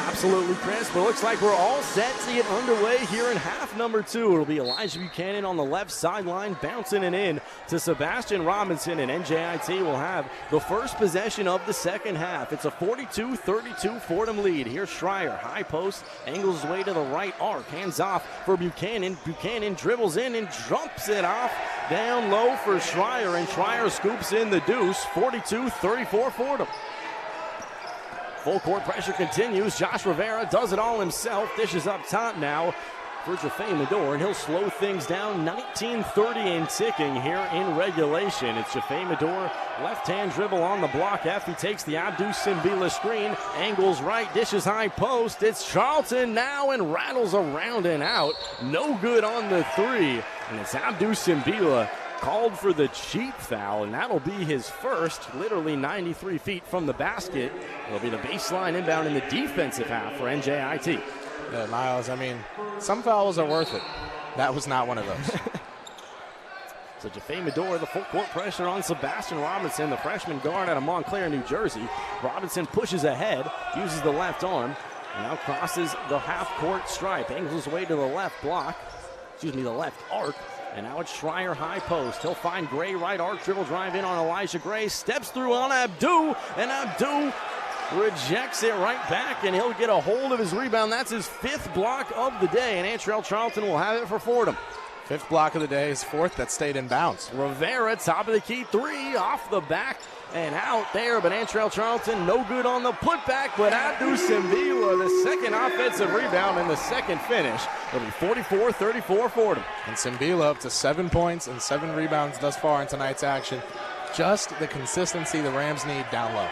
Absolutely, Kris, but it looks like we're all set to get underway here in half number 2. It'll be Elijah Buchanan on the left sideline, bouncing it in to Sebastian Robinson, and NJIT will have the first possession of the second half. It's a 42-32 Fordham lead. Here's Schreier, high post, angles his way to the right arc, hands off for Buchanan. Buchanan dribbles in and jumps it off down low for Schreier, and Schreier scoops in the deuce, 42-34 Fordham. Full court pressure continues. Josh Rivera does it all himself. Dishes up top now for Jaffe Medor, and he'll slow things down. 19:30 and ticking here in regulation. It's Jaffe Medor, left-hand dribble on the block F. He takes the Abdou Simbila screen, angles right, dishes high post. It's Charlton now and rattles around and out. No good on the three, and it's Abdou Simbila called for the cheap foul, and that'll be his first, literally 93 feet from the basket. It'll be the baseline inbound in the defensive half for NJIT. Yeah, Miles, I mean, some fouls are worth it. That was not one of those. So Jaffe Medor, the full court pressure on Sebastian Robinson, the freshman guard out of Montclair, New Jersey. Robinson pushes ahead, uses the left arm, and now crosses the half-court stripe, angles his way to the left block, the left arc. And now it's Schreier high post. He'll find Gray right arc, dribble drive in on Elijah Gray. Steps through on Abdou, and Abdou rejects it right back, and he'll get a hold of his rebound. That's his 5th block of the day, and Antrell Charlton will have it for Fordham. 5th block of the day, his 4th that stayed in bounds. Rivera, top of the key, 3 off the back and out there, but Antrell Charlton no good on the putback, but Abdou Simbila, the second offensive rebound and the second finish. It'll be 44-34 Fordham. And Simbila up to 7 points and 7 rebounds thus far in tonight's action. Just the consistency the Rams need down low.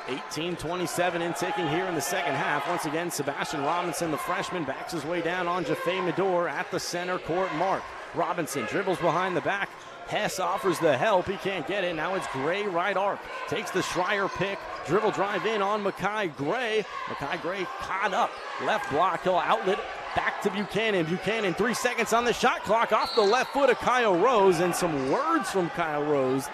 18:27 in ticking here in the second half. Once again, Sebastian Robinson, the freshman, backs his way down on Jaffe Medor at the center court mark. Robinson dribbles behind the back. Hess offers the help. He can't get it. Now it's Gray right arc. Takes the Schreier pick. Dribble drive in on Makai Gray. Makai Gray caught up. Left block. He'll outlet back to Buchanan. Buchanan, 3 seconds on the shot clock. Off the left foot of Kyle Rose. And some words from Kyle Rose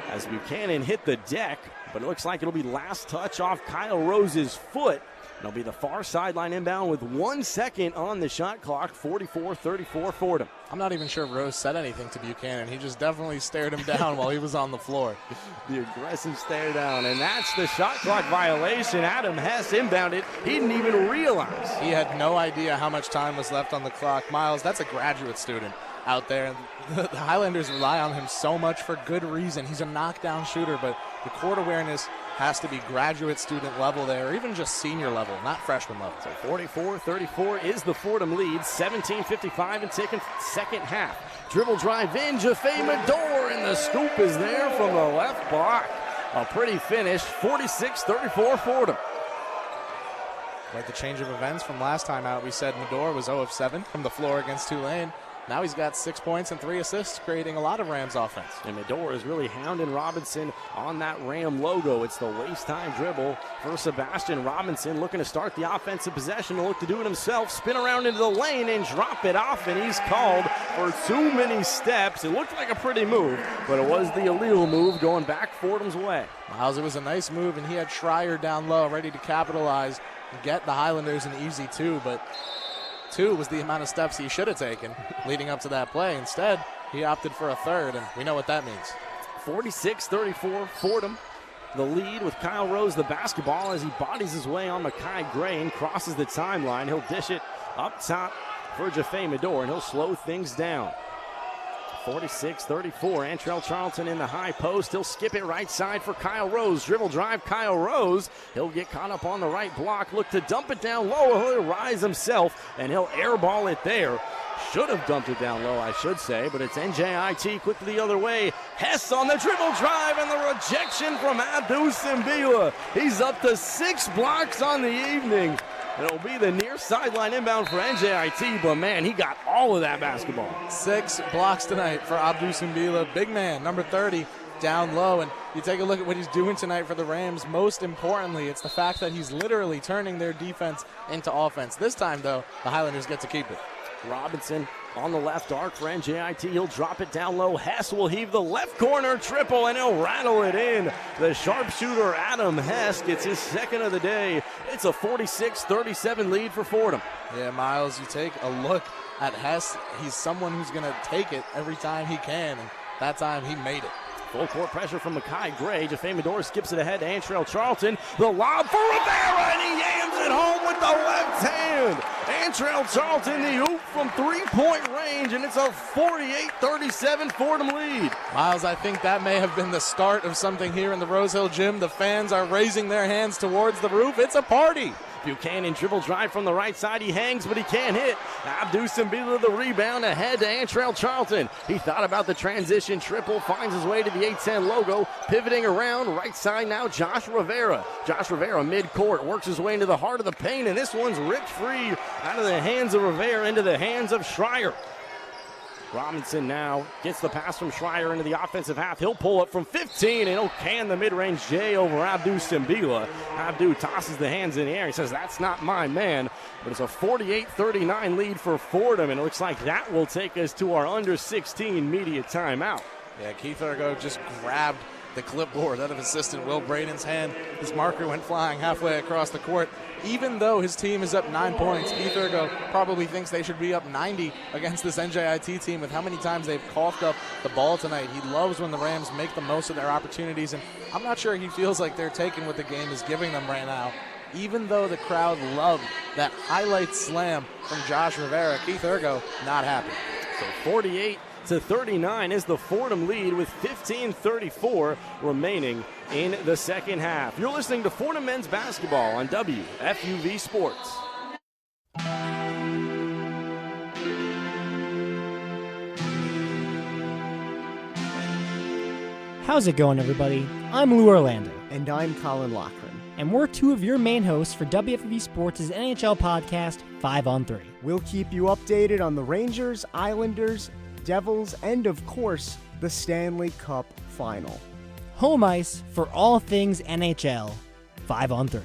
as Buchanan hit the deck. But it looks like it'll be last touch off Kyle Rose's foot. It'll be the far sideline inbound with 1 second on the shot clock. 44-34 Fordham. I'm not even sure if Rose said anything to Buchanan. He just definitely stared him down while he was on the floor. The aggressive stare down, and that's the shot clock violation. Adam Hess inbounded. He didn't even realize. He had no idea how much time was left on the clock. Miles, that's a graduate student out there. The Highlanders rely on him so much for good reason. He's a knockdown shooter, but the court awareness has to be graduate student level there, or even just senior level, not freshman level. So 44-34 is the Fordham lead. 17:55 and ticking second half. Dribble drive in, Jaffe Medor, and the scoop is there from the left block. A pretty finish, 46-34 Fordham. Like the change of events from last time out, we said Medor was 0 of 7 from the floor against Tulane. Now he's got 6 points and 3 assists, creating a lot of Rams offense. And Medor is really hounding Robinson on that Ram logo. It's the waist-high dribble for Sebastian Robinson, looking to start the offensive possession. He'll look to do it himself, spin around into the lane and drop it off, and he's called for too many steps. It looked like a pretty move, but it was the illegal move going back Fordham's way. Miles, it was a nice move, and he had Schreier down low, ready to capitalize and get the Highlanders an easy 2, but 2 was the amount of steps he should have taken leading up to that play. Instead, he opted for a 3rd, and we know what that means. 46-34 Fordham. The lead with Kyle Rose, the basketball, as he bodies his way on Makai Gray and crosses the timeline. He'll dish it up top for Jaffe Medor, and he'll slow things down. 46-34, Antrell Charlton in the high post. He'll skip it right side for Kyle Rose. Dribble drive, Kyle Rose. He'll get caught up on the right block. Look to dump it down low. He'll rise himself, and he'll airball it there. Should have dumped it down low, I should say, but it's NJIT quickly the other way. Hess on the dribble drive, and the rejection from Abdou Simbila. He's up to 6 blocks on the evening. It'll be the near sideline inbound for NJIT, but man, he got all of that basketball. 6 blocks tonight for Abdou Simbila, big man, number 30, down low. And you take a look at what he's doing tonight for the Rams. Most importantly, it's the fact that he's literally turning their defense into offense. This time, though, the Highlanders get to keep it. Robinson on the left arc for NJIT. He'll drop it down low. Hess will heave the left corner triple, and he'll rattle it in. The sharpshooter Adam Hess gets his second of the day. It's a 46-37 lead for Fordham. Yeah, Miles, you take a look at Hess. He's someone who's going to take it every time he can, and that time he made it. Full court pressure from Makai Gray. Jaffe Medora skips it ahead to Antrell Charlton. The lob for Rivera, and he yams it home with the left hand. Antrell Charlton, the oop from three-point range, and it's a 48-37 Fordham lead. Miles, I think that may have been the start of something here in the Rose Hill Gym. The fans are raising their hands towards the roof. It's a party. Buchanan dribble drive from the right side. He hangs, but he can't hit. Abdou Simbila the rebound ahead to Antrell Charlton. He thought about the transition triple, finds his way to the 8-10 logo, pivoting around. Right side now, Josh Rivera. Josh Rivera mid-court, works his way into the heart of the paint, and this one's ripped free out of the hands of Rivera into the hands of Schreier. Robinson now gets the pass from Schreier into the offensive half. He'll pull up from 15, and he'll can the mid-range J over Abdou Simbila. Abdou tosses the hands in the air. He says, that's not my man. But it's a 48-39 lead for Fordham, and it looks like that will take us to our under-16 media timeout. Yeah, Keith Ergo just grabbed the clipboard out of assistant Will Braden's hand. His marker went flying halfway across the court. Even though his team is up 9 points, Keith Ergo probably thinks they should be up 90 against this NJIT team with how many times they've coughed up the ball tonight. He loves when the Rams make the most of their opportunities, and I'm not sure he feels like they're taking what the game is giving them right now. Even though the crowd loved that highlight slam from Josh Rivera, Keith Ergo not happy. So 48-39 is the Fordham lead with 15:34 remaining in the second half. You're listening to Fordham men's basketball on WFUV Sports. How's it going, everybody? I'm Lou Orlando. And I'm Colin Loughran. And we're two of your main hosts for WFUV Sports' NHL podcast, 5 on 3. We'll keep you updated on the Rangers, Islanders, Devils, and of course, the Stanley Cup Final. Home ice for all things NHL, 5 on 3.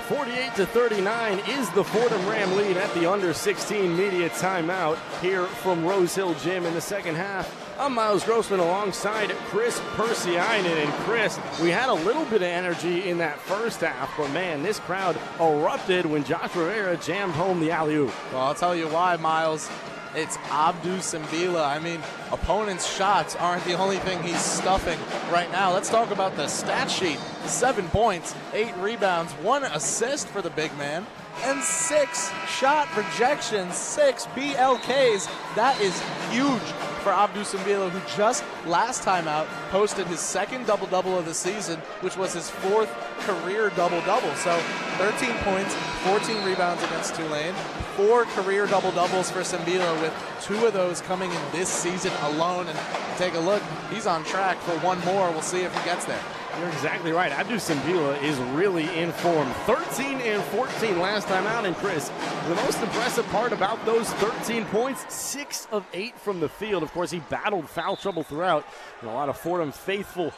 (48-39) is the Fordham Ram lead at the under-16 media timeout here from Rose Hill Gym in the second half. I'm Miles Grossman alongside Kris Pursiainen. And Kris, we had a little bit of energy in that first half, but man, this crowd erupted when Josh Rivera jammed home the alley-oop. Well, I'll tell you why, Miles. It's Abdou Simbila. I mean, opponents' shots aren't the only thing he's stuffing right now. Let's talk about the stat sheet. 7 points, 8 rebounds, 1 assist for the big man, and 6 shot rejections, 6 BLKs. That is huge for Abdou Simbila, who just last time out posted his second double-double of the season, which was his 4th career double-double. So 13 points, 14 rebounds against Tulane, 4 career double-doubles for Simbila, with 2 of those coming in this season alone. And take a look, he's on track for 1 more. We'll see if he gets there. You're exactly right. Abdou Simbila is really in form. 13 and 14 last time out. And Kris, the most impressive part about those 13 points, 6 of 8 from the field. Of course, he battled foul trouble throughout. And a lot of the Fordham faithful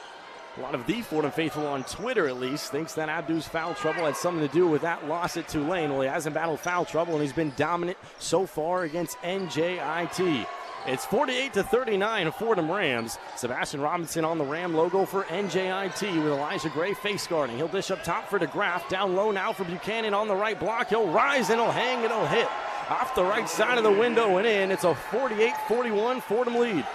on Twitter at least, thinks that Abdou's foul trouble had something to do with that loss at Tulane. Well, he hasn't battled foul trouble, and he's been dominant so far against NJIT. It's 48-39 Fordham Rams. Sebastian Robinson on the Ram logo for NJIT with Elijah Gray face guarding. He'll dish up top for DeGraff. Down low now for Buchanan on the right block. He'll rise and he'll hang and he'll hit. Off the right side of the window and in. It's a 48-41 Fordham lead.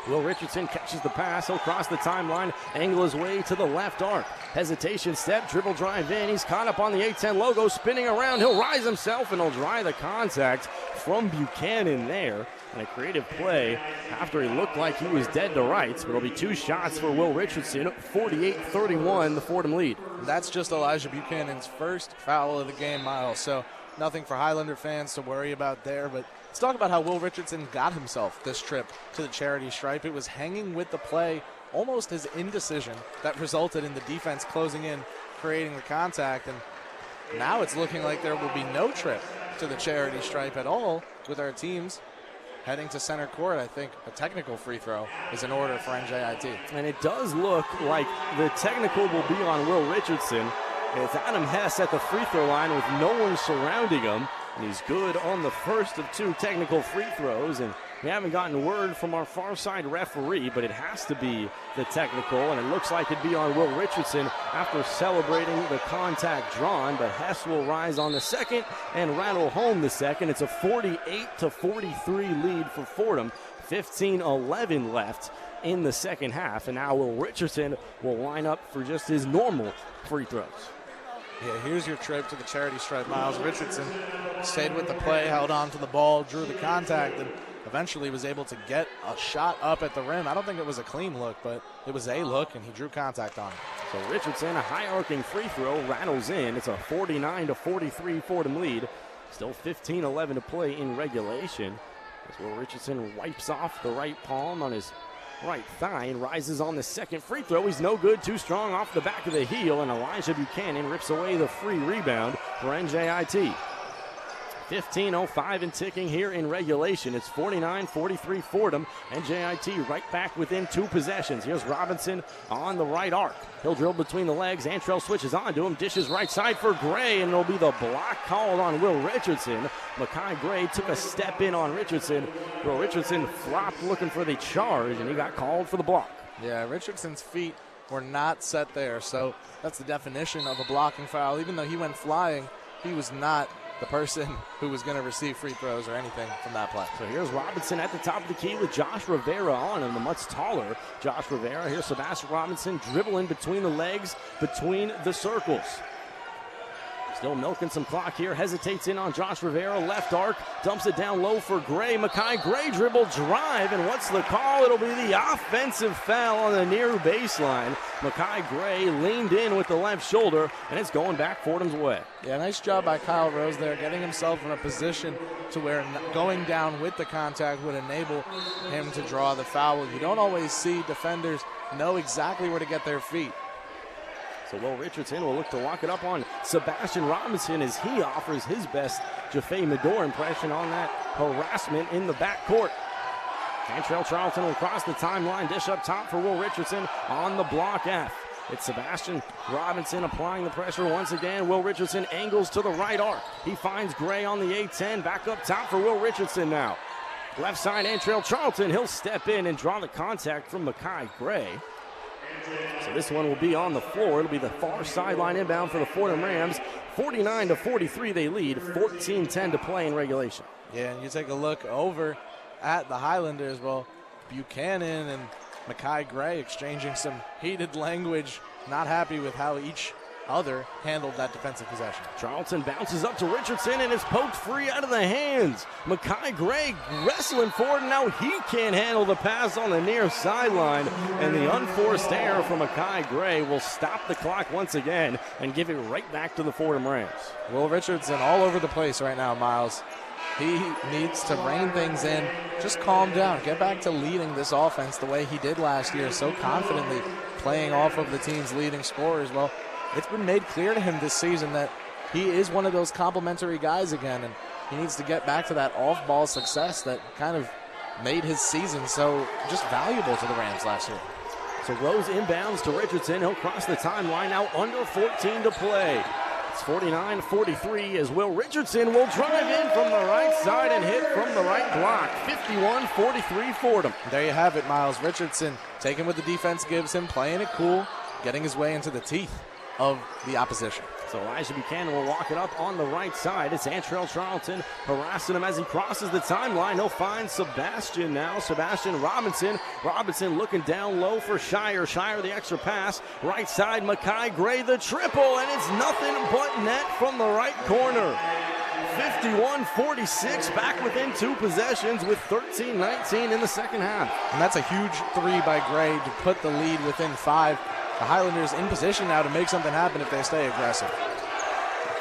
Will Richardson catches the pass. He'll cross the timeline, angle his way to the left arc. Hesitation step, dribble drive in. He's caught up on the 8-10 logo, spinning around. He'll rise himself and he'll dry the contact from Buchanan there. And a creative play after he looked like he was dead to rights. But it'll be 2 shots for Will Richardson. 48-31, the Fordham lead. That's just Elijah Buchanan's first foul of the game, Miles. So nothing for Highlander fans to worry about there. But Let's talk about how Will Richardson got himself this trip to the charity stripe. It was hanging with the play, almost his indecision that resulted in the defense closing in, creating the contact, and now it's looking like there will be no trip to the charity stripe at all with our teams heading to center court. I think a technical free throw is in order for NJIT. And it does look like the technical will be on Will Richardson. It's Adam Hess at the free throw line with no one surrounding him. And he's good on the first of 2 technical free throws. And we haven't gotten word from our far side referee, but it has to be the technical. And it looks like it'd be on Will Richardson after celebrating the contact drawn. But Hess will rise on the second and rattle home the second. It's a 48-43 lead for Fordham. 15-11 left in the second half. And now Will Richardson will line up for just his normal free throws. Yeah, here's your trip to the charity stripe. Miles Richardson stayed with the play, held on to the ball, drew the contact, and eventually was able to get a shot up at the rim. I don't think it was a clean look, but it was a look, and he drew contact on it. So Richardson, a high-arcing free throw, rattles in. It's a 49-43 Fordham lead. Still 15-11 to play in regulation. As Will Richardson wipes off the right palm on his right thigh and rises on the second free throw. He's no good, too strong off the back of the heel, and Elijah Buchanan rips away the free rebound for NJIT. 15:05 and ticking here in regulation. It's 49-43 Fordham. NJIT right back within 2 possessions. Here's Robinson on the right arc. He'll drill between the legs. Antrell switches onto him, dishes right side for Gray, and it'll be the block called on Will Richardson. Makai Gray took a step in on Richardson. Will Richardson flopped looking for the charge, and he got called for the block. Yeah, Richardson's feet were not set there, so that's the definition of a blocking foul. Even though he went flying, he was not the person who was going to receive free throws or anything from that play. So here's Robinson at the top of the key with Josh Rivera on him, the much taller Josh Rivera. Here's Sebastian Robinson dribbling between the legs, between the circles. Still milking some clock here, hesitates in on Josh Rivera, left arc, dumps it down low for Gray. Makai Gray dribble drive, and what's the call? It'll be the offensive foul on the near baseline. Makai Gray leaned in with the left shoulder, and it's going back Fordham's way. Yeah, nice job by Kyle Rose there, getting himself in a position to where going down with the contact would enable him to draw the foul. You don't always see defenders know exactly where to get their feet. So Will Richardson will look to lock it up on Sebastian Robinson as he offers his best Jaffe Medor impression on that harassment in the backcourt. Cantrell Charlton will cross the timeline, dish up top for Will Richardson on the block F. It's Sebastian Robinson applying the pressure once again. Will Richardson angles to the right arc. He finds Gray on the A-10, back up top for Will Richardson now. Left side, Antrell Charlton, he'll step in and draw the contact from Makai Gray. So this one will be on the floor. It'll be the far sideline inbound for the Fordham Rams. 49-43 they lead, 14-10 to play in regulation. Yeah, and you take a look over at the Highlanders. Well, Buchanan and Makai Gray exchanging some heated language, not happy with how each other handled that defensive possession. Charlton bounces up to Richardson and is poked free out of the hands. Makai Gray wrestling forward, and now he can't handle the pass on the near sideline. And the unforced error from Makai Gray will stop the clock once again and give it right back to the Fordham Rams. Will Richardson all over the place right now, Miles. He needs to rein things in, just calm down, get back to leading this offense the way he did last year, so confidently playing off of the team's leading scorers. Well, it's been made clear to him this season that he is one of those complimentary guys again, and he needs to get back to that off-ball success that kind of made his season so just valuable to the Rams last year. So Rose inbounds to Richardson. He'll cross the timeline now, under 14 to play. It's 49-43 as Will Richardson will drive in from the right side and hit from the right block. 51-43 Fordham. There you have it, Miles Richardson taking what the defense gives him, playing it cool, getting his way into the teeth of the opposition. So Elijah Buchanan will walk it up on the right side. It's Antrell Charlton harassing him as he crosses the timeline. He'll find Sebastian now. Sebastian Robinson. Robinson looking down low for Shire. Shire the extra pass. Right side, Makai Gray the triple, and it's nothing but net from the right corner. 51-46, back within 2 possessions with 13-19 in the second half. And that's a huge three by Gray to put the lead within 5. The Highlanders in position now to make something happen if they stay aggressive.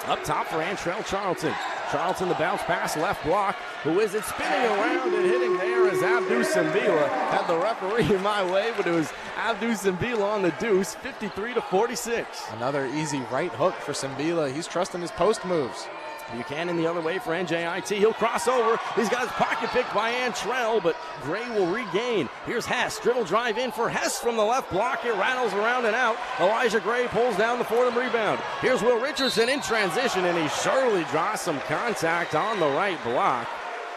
Up top for Antrell Charlton. Charlton the bounce pass left block. Who is it? Spinning around and hitting there is Abdou Simbila. Had the referee in my way, but it was Abdou Simbila on the deuce, 53-46. Another easy right hook for Simbila. He's trusting his post moves. Buchanan the other way for NJIT. He'll cross over. He's got his pocket picked by Antrell, but Gray will regain. Here's Hess. Dribble drive in for Hess from the left block. It rattles around and out. Elijah Gray pulls down the Fordham rebound. Here's Will Richardson in transition, and he surely draws some contact on the right block.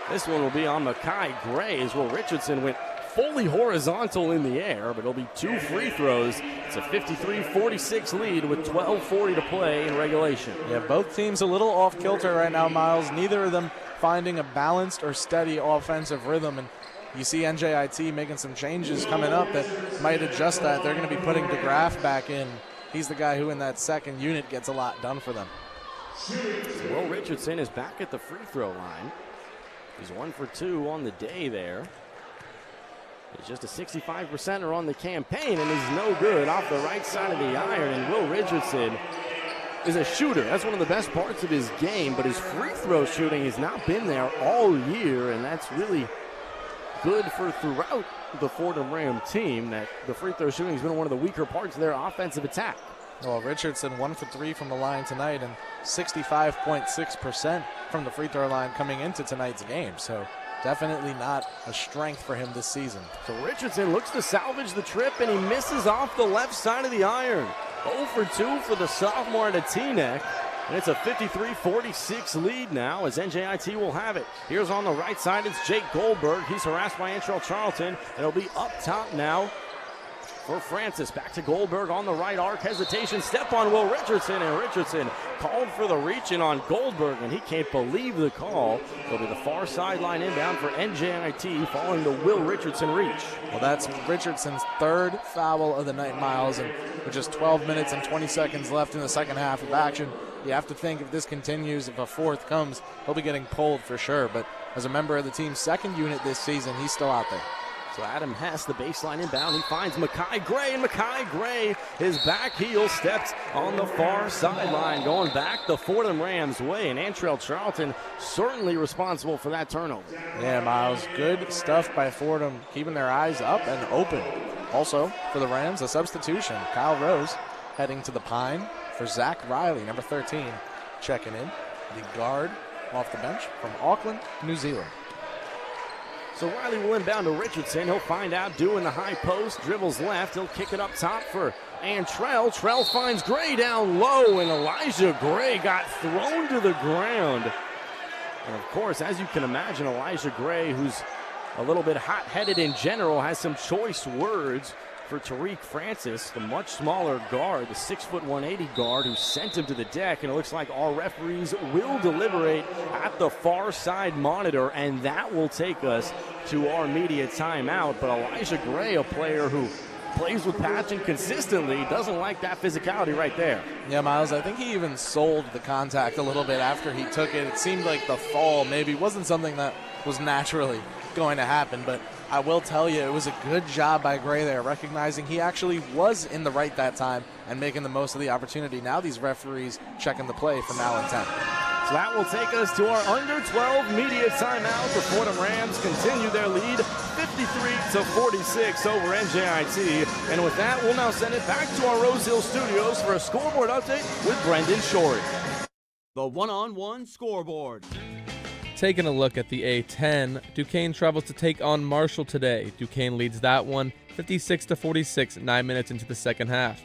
This one will be on Makai Gray as Will Richardson went fully horizontal in the air, but it'll be 2 free throws. It's a 53-46 lead with 12:40 to play in regulation. Yeah, both teams a little off kilter right now, Miles. Neither of them finding a balanced or steady offensive rhythm, and you see NJIT making some changes coming up that might adjust that. They're going to be putting DeGraff back in. He's the guy who in that second unit gets a lot done for them. Will Richardson is back at the free throw line. He's 1 for 2 on the day there. He's just a 65%er on the campaign, and he's no good off the right side of the iron. And Will Richardson is a shooter. That's one of the best parts of his game, but his free throw shooting has not been there all year, and that's really good for throughout the Fordham Ram team, that the free throw shooting has been one of the weaker parts of their offensive attack. Well, Richardson 1 for 3 from the line tonight and 65.6% from the free throw line coming into tonight's game. So definitely not a strength for him this season. So Richardson looks to salvage the trip, and he misses off the left side of the iron. 0 for 2 for the sophomore at a T-neck. And it's a 53-46 lead now as NJIT will have it. Here's on the right side, it's Jake Goldberg. He's harassed by Antrell Charlton. It'll be up top now for Francis. Back to Goldberg on the right arc. Hesitation, step on Will Richardson, and Richardson called for the reach-in on Goldberg, and he can't believe the call. It'll be the far sideline inbound for NJIT following the Will Richardson reach. Well, that's Richardson's 3rd foul of the night, Miles, and with just 12 minutes and 20 seconds left in the second half of action, you have to think if this continues, if a 4th comes, he'll be getting pulled for sure. But as a member of the team's 2nd unit this season, he's still out there. So Adam Hess, the baseline inbound. He finds Makai Gray, and Makai Gray, his back heel steps on the far sideline, going back the Fordham Rams way. And Antrell Charlton certainly responsible for that turnover. Yeah, Miles, good stuff by Fordham, keeping their eyes up and open. Also, for the Rams, a substitution. Kyle Rose heading to the Pine for Zach Riley, number 13, checking in. The guard off the bench from Auckland, New Zealand. So Riley will inbound to Richardson. He'll find out doing the high post. Dribbles left. He'll kick it up top for Antrell. Trell finds Gray down low, and Elijah Gray got thrown to the ground. And, of course, as you can imagine, Elijah Gray, who's a little bit hot-headed in general, has some choice words for Tariq Francis, the much smaller guard, the 6'1", 180 guard who sent him to the deck. And it looks like our referees will deliberate at the far side monitor, and that will take us to our media timeout. But Elijah Gray, a player who plays with passion consistently, doesn't like that physicality right there. Yeah, Miles, I think he even sold the contact a little bit after he took it. It seemed like the fall maybe wasn't something that was naturally going to happen, but I will tell you, it was a good job by Gray there, recognizing he actually was in the right that time and making the most of the opportunity. Now these referees checking the play from now and 10. So that will take us to our under-12 media timeout. The Fordham Rams continue their lead 53-46 over NJIT. And with that, we'll now send it back to our Rose Hill studios for a scoreboard update with Brendan Shorey. The one-on-one scoreboard. Taking a look at the A10, Duquesne travels to take on Marshall today. Duquesne leads that one 56-46, 9 minutes into the second half.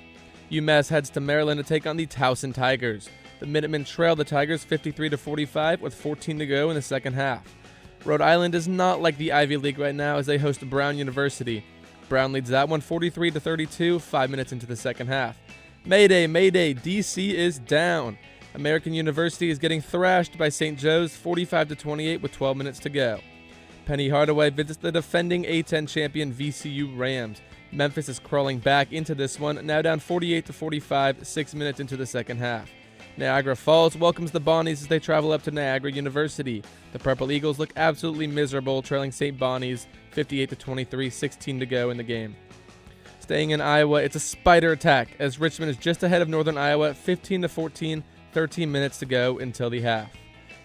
UMass heads to Maryland to take on the Towson Tigers. The Minutemen trail the Tigers 53-45 with 14 to go in the second half. Rhode Island is not like the Ivy League right now as they host Brown University. Brown leads that one 43-32, 5 minutes into the second half. Mayday, Mayday, DC is down. American University is getting thrashed by St. Joe's 45-28 with 12 minutes to go. Penny Hardaway visits the defending A10 champion VCU Rams. Memphis is crawling back into this one, now down 48-45, 6 minutes into the second half. Niagara Falls welcomes the Bonnies as they travel up to Niagara University. The Purple Eagles look absolutely miserable, trailing St. Bonnies 58-23, 16 to go in the game. Staying in Iowa, it's a spider attack as Richmond is just ahead of Northern Iowa 15-14, 13 minutes to go until the half.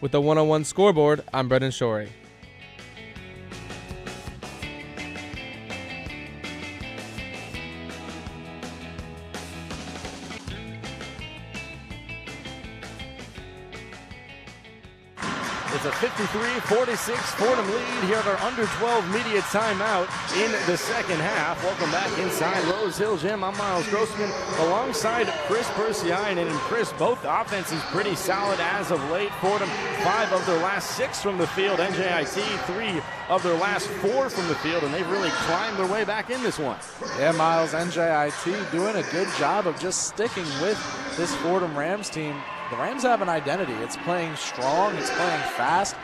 With the one-on-one scoreboard, I'm Brendan Shorey. It's a 53-46 Fordham lead here at our under 12 media timeout in the second half. Welcome back inside Rose Hill Gym. I'm Miles Grossman alongside Kris Pursiainen. And Kris, both offenses pretty solid as of late. Fordham 5 of their last 6 from the field. NJIT 3 of their last 4 from the field, and they've really climbed their way back in this one. Yeah, Miles, NJIT doing a good job of just sticking with this Fordham Rams team. The Rams have an identity. It's playing strong, it's playing fast,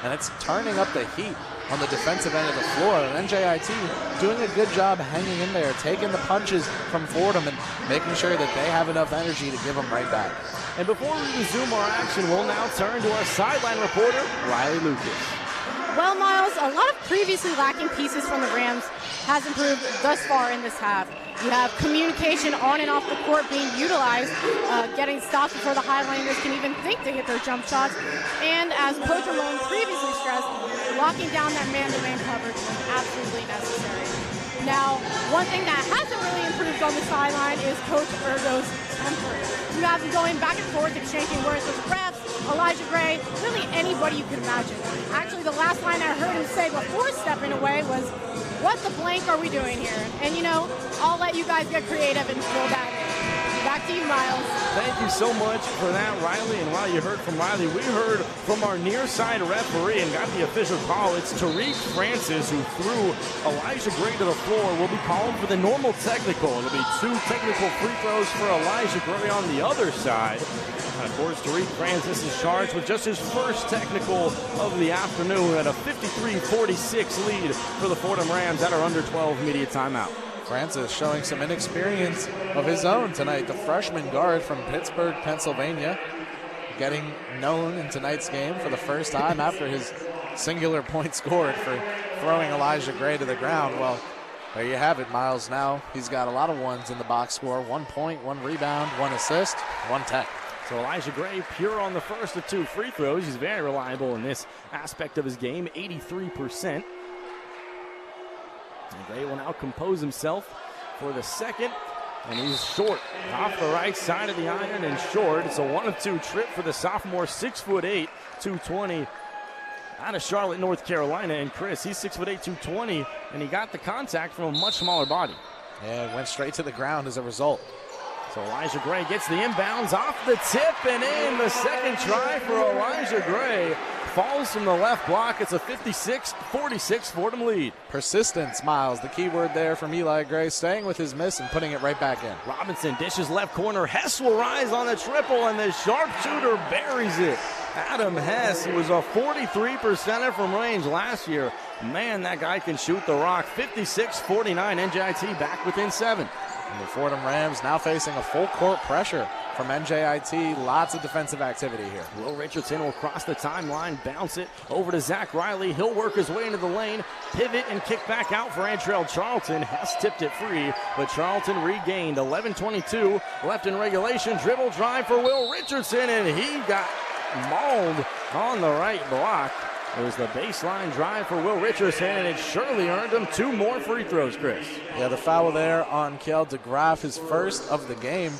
and it's turning up the heat on the defensive end of the floor. And NJIT doing a good job hanging in there, taking the punches from Fordham and making sure that they have enough energy to give them right back. And before we resume our action, we'll now turn to our sideline reporter, Riley Lucas. Well, Miles, a lot of previously lacking pieces from the Rams has improved thus far in this half. You have communication on and off the court being utilized, getting stopped before the Highlanders can even think to hit their jump shots. And as Coach Ramon previously stressed, locking down that man-to-man coverage is absolutely necessary. Now, one thing that hasn't really improved on the sideline is Coach Ergo's temper. You have him going back and forth, exchanging words with refs, Elijah Gray, really anybody you could imagine. Actually, the last line I heard him say before stepping away was, "What the blank are we doing here?" And you know, I'll let you guys get creative and fill that in. Back to you, Miles. Thank you so much for that, Riley. And while you heard from Riley, we heard from our near side referee and got the official call. It's Tariq Francis who threw Elijah Gray to the floor. Will be called for the normal technical. It'll be 2 technical free throws for Elijah Gray on the other side. And of course, Tariq Francis is charged with just his first technical of the afternoon at a 53-46 lead for the Fordham Rams at our under 12 media timeout. Francis showing some inexperience of his own tonight. The freshman guard from Pittsburgh, Pennsylvania, getting known in tonight's game for the first time after his singular point scored for throwing Elijah Gray to the ground. Well, there you have it, Miles. Now he's got a lot of ones in the box score. 1 point, 1 rebound, 1 assist, 1 tech. So Elijah Gray pure on the first of 2 free throws. He's very reliable in this aspect of his game, 83%. And Gray will now compose himself for the second, and he's short. Off the right side of the iron and short. It's a 1 of 2 trip for the sophomore, 6'8", 220, out of Charlotte, North Carolina. And Kris, he's 6'8", 220, and he got the contact from a much smaller body. Yeah, went straight to the ground as a result. So Elijah Gray gets the inbounds off the tip and in. The second try for Elijah Gray falls from the left block. It's a 56-46 Fordham lead. Persistence, Miles, the key word there from Eli Gray, staying with his miss and putting it right back in. Robinson dishes left corner. Hess will rise on the triple, and the sharpshooter buries it. Adam Hess, he was a 43%er from range last year. Man, that guy can shoot the rock. 56-49, NJIT back within 7. And the Fordham Rams now facing a full court pressure from NJIT. Lots of defensive activity here. Will Richardson will cross the timeline, bounce it over to Zach Riley. He'll work his way into the lane, pivot and kick back out for Antrell Charlton. Hess tipped it free, but Charlton regained. 11:22 left in regulation. Dribble drive for Will Richardson, and he got mauled on the right block. It was the baseline drive for Will Richardson, and it surely earned him 2 more free throws, Kris. Yeah, the foul there on Kale DeGraff, his first of the game.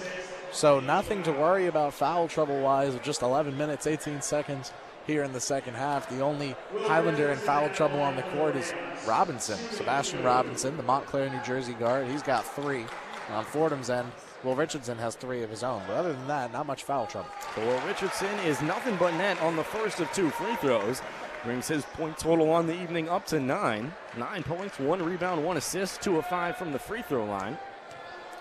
So nothing to worry about foul trouble-wise with just 11 minutes, 18 seconds here in the second half. The only Highlander in foul trouble on the court is Robinson, Sebastian Robinson, the Montclair, New Jersey guard. He's got 3. On Fordham's end, Will Richardson has 3 of his own. But other than that, not much foul trouble. So Will Richardson is nothing but net on the first of 2 free throws. Brings his point total on the evening up to 9. 9 points, 1 rebound, 1 assist, 2 of 5 from the free throw line.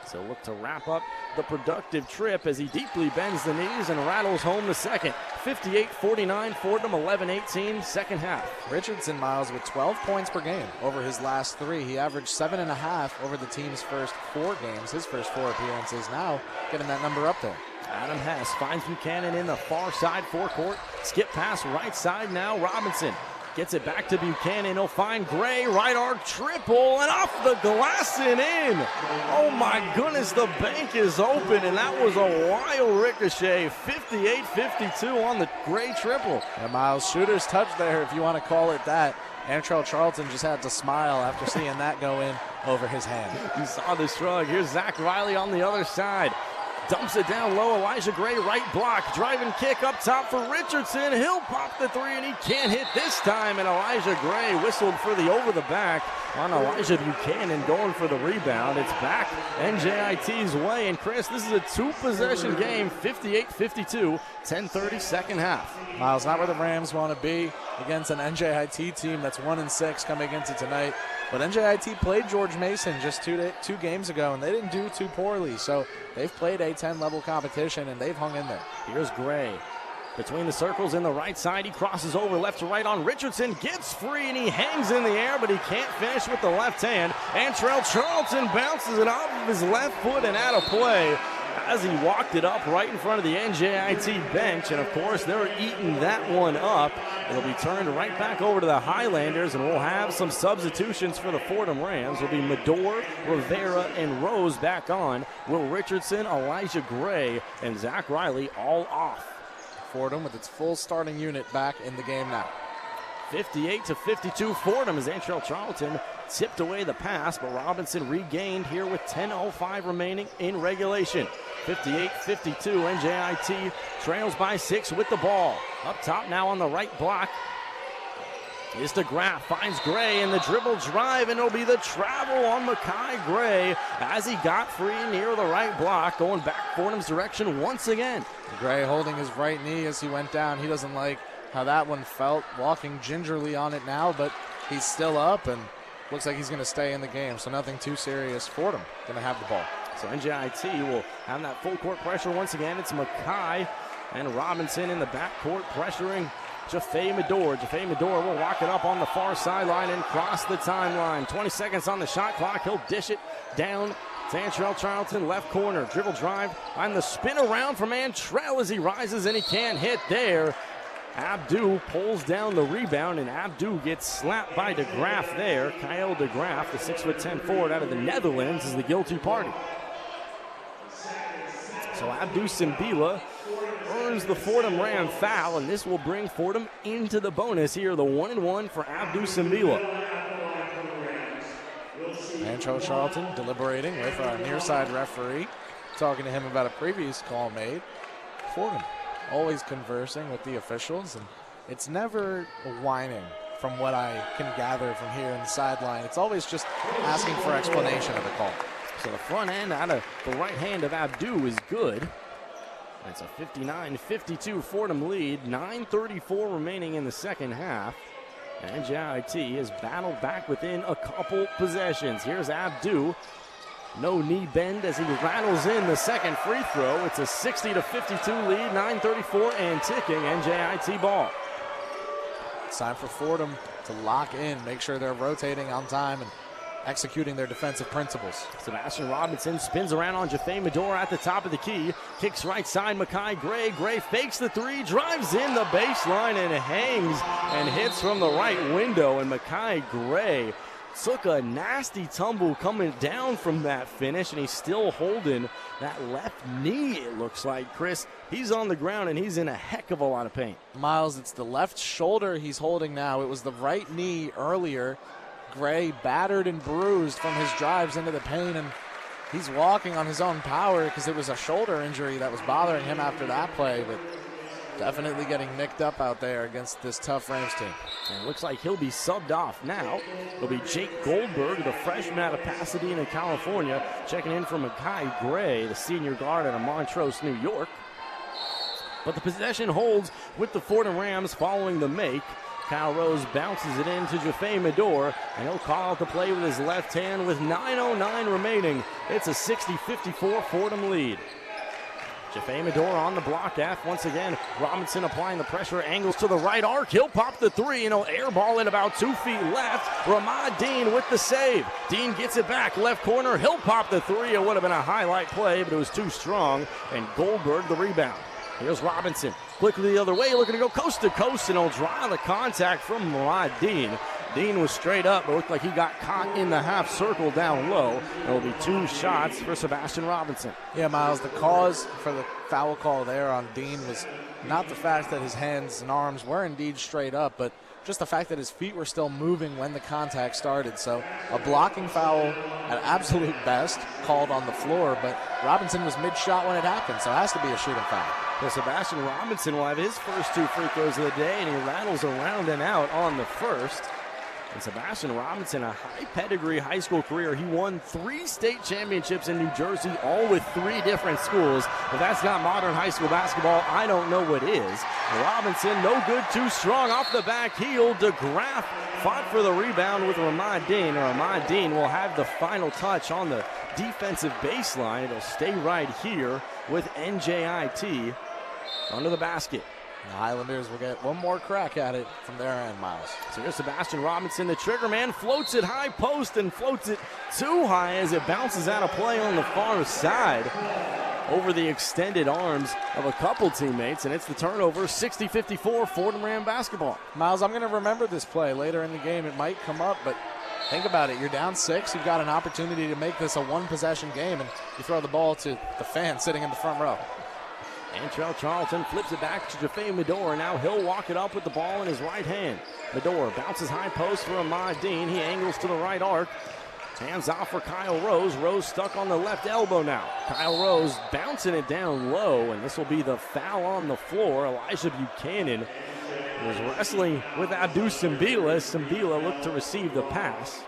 So look to wrap up the productive trip as he deeply bends the knees and rattles home the second. 58-49, Fordham 11-18, second half. Richardson, Miles, with 12 points per game over his last 3. He averaged 7.5 over the team's first 4 games, his first 4 appearances. Now getting that number up there. Adam Hess finds Buchanan in the far side forecourt. Skip pass right side now. Robinson Gets it back to Buchanan. He'll find Gray. Right arc triple and off the glass and in. Oh my goodness, the bank is open, and that was a wild ricochet. 58-52 on the Gray triple. And Miles, shooter's touch there, if you want to call it that. Antrell Charlton just had to smile after seeing that go in over his hand. You saw the shrug. Here's Zach Riley on the other side. Dumps it down low. Elijah Gray, right block. Driving kick up top for Richardson. He'll pop the three, and he can't hit this time. And Elijah Gray whistled for the over the back on Elijah Buchanan going for the rebound. It's back NJIT's way. And Kris, this is a two-possession game, 58-52, 10:30 second half. Miles, not where the Rams want to be against an NJIT team that's 1-6 coming into tonight. But NJIT played George Mason just two games ago, and they didn't do too poorly. So they've played A10 level competition, and they've hung in there. Here's Gray. Between the circles in the right side, he crosses over left to right on Richardson, gets free, and he hangs in the air, but he can't finish with the left hand. Antrell Charlton bounces it off of his left foot and out of play as he walked it up right in front of the NJIT bench. And, of course, they're eating that one up. It'll be turned right back over to the Highlanders, and we'll have some substitutions for the Fordham Rams. It'll be Medor, Rivera, and Rose back on. Will Richardson, Elijah Gray, and Zach Riley all off. Fordham with its full starting unit back in the game now. 58-52 Fordham as Antrell Charlton tipped away the pass, but Robinson regained here with 10:05 remaining in regulation. 58-52, NJIT trails by 6 with the ball. Up top now on the right block is DeGraff, finds Gray in the dribble drive, and it'll be the travel on Makai Gray as he got free near the right block, going back Fordham's direction once again. Gray holding his right knee as he went down. He doesn't like how that one felt, walking gingerly on it now, but he's still up and looks like he's going to stay in the game, so nothing too serious. Fordham going to have the ball. So NJIT will have that full court pressure once again. It's Makai and Robinson in the backcourt pressuring Jaffe Medor. Jaffe Medor will lock it up on the far sideline and cross the timeline. 20 seconds on the shot clock. He'll dish it down to Antrell Charlton, left corner. Dribble drive on the spin around from Antrell as he rises, and he can't hit there. Abdu pulls down the rebound, and Abdu gets slapped by DeGraff there. Kyle DeGraff, the 6'10" forward out of the Netherlands, is the guilty party. So Abdu Simbila earns the Fordham Ram foul, and this will bring Fordham into the bonus here. The 1-1 for Abdu Simbila. Antrell Charlton deliberating with our near side referee, talking to him about a previous call made. Fordham always conversing with the officials, and it's never whining from what I can gather from here in the sideline. It's always just asking for explanation of the call. So the front end out of the right hand of Abdu is good. That's a 59-52 Fordham lead. 9:34 remaining in the second half. And NJIT has battled back within a couple possessions. Here's Abdu. No knee bend as he rattles in the second free throw. It's a 60-52 lead, 9:34 and ticking. NJIT ball. It's time for Fordham to lock in, make sure they're rotating on time and executing their defensive principles. Sebastian Robinson spins around on Jaffe Medor at the top of the key. Kicks right side, Makai Gray. Gray fakes the three, drives in the baseline and hangs and hits from the right window. And Makai Gray took a nasty tumble coming down from that finish, and he's still holding that left knee, it looks like. Kris, he's on the ground, and he's in a heck of a lot of pain. Miles, it's the left shoulder he's holding now. It was the right knee earlier. Gray battered and bruised from his drives into the paint, and he's walking on his own power because it was a shoulder injury that was bothering him after that play, but definitely getting nicked up out there against this tough Rams team. And it looks like he'll be subbed off now. It'll be Jake Goldberg, the freshman out of Pasadena, California, checking in for Makai Gray, the senior guard out of Montrose, New York. But the possession holds with the Fordham Rams following the make. Kyle Rose bounces it in to Jaffe Medor, and he'll call out the play with his left hand with 9:09 remaining. It's a 60-54 Fordham lead. Jaffe Medor on the block F once again. Robinson applying the pressure, angles to the right arc. He'll pop the three, and he'll airball it about 2 feet left. Ramad Dean with the save. Dean gets it back, left corner. He'll pop the three. It would have been a highlight play, but it was too strong, and Goldberg the rebound. Here's Robinson, quickly the other way, looking to go coast to coast, and he'll draw the contact from Murad Dean. Dean was straight up, but looked like he got caught in the half circle down low. It'll be 2 shots for Sebastian Robinson. Yeah, Miles, the cause for the foul call there on Dean was not the fact that his hands and arms were indeed straight up, but just the fact that his feet were still moving when the contact started. So a blocking foul at absolute best called on the floor, but Robinson was mid-shot when it happened, so it has to be a shooting foul. Well, Sebastian Robinson will have his first 2 free throws of the day, and he rattles around and out on the first. And Sebastian Robinson, a high pedigree high school career. He won 3 state championships in New Jersey, all with 3 different schools. If that's not modern high school basketball, I don't know what is. Robinson, no good, too strong. Off the back heel, DeGraff fought for the rebound with Ramad Dean. Ramad Dean will have the final touch on the defensive baseline. It'll stay right here with NJIT under the basket. The Highlanders will get one more crack at it from their end, Miles. So here's Sebastian Robinson, the trigger man, floats it high post and floats it too high as it bounces out of play on the far side over the extended arms of a couple teammates, and it's the turnover, 60-54, Fordham Ram basketball. Miles, I'm going to remember this play later in the game. It might come up, but think about it. You're down 6. You've got an opportunity to make this a 1-possession game, and you throw the ball to the fan sitting in the front row. Antrell Charlton flips it back to Jaffe Medor. Now he'll walk it up with the ball in his right hand. Medor bounces high post for Ahmad Dean. He angles to the right arc. Hands off for Kyle Rose. Rose stuck on the left elbow now. Kyle Rose bouncing it down low, and this will be the foul on the floor. Elijah Buchanan was wrestling with Abdou Simbila. Simbila looked to receive the pass.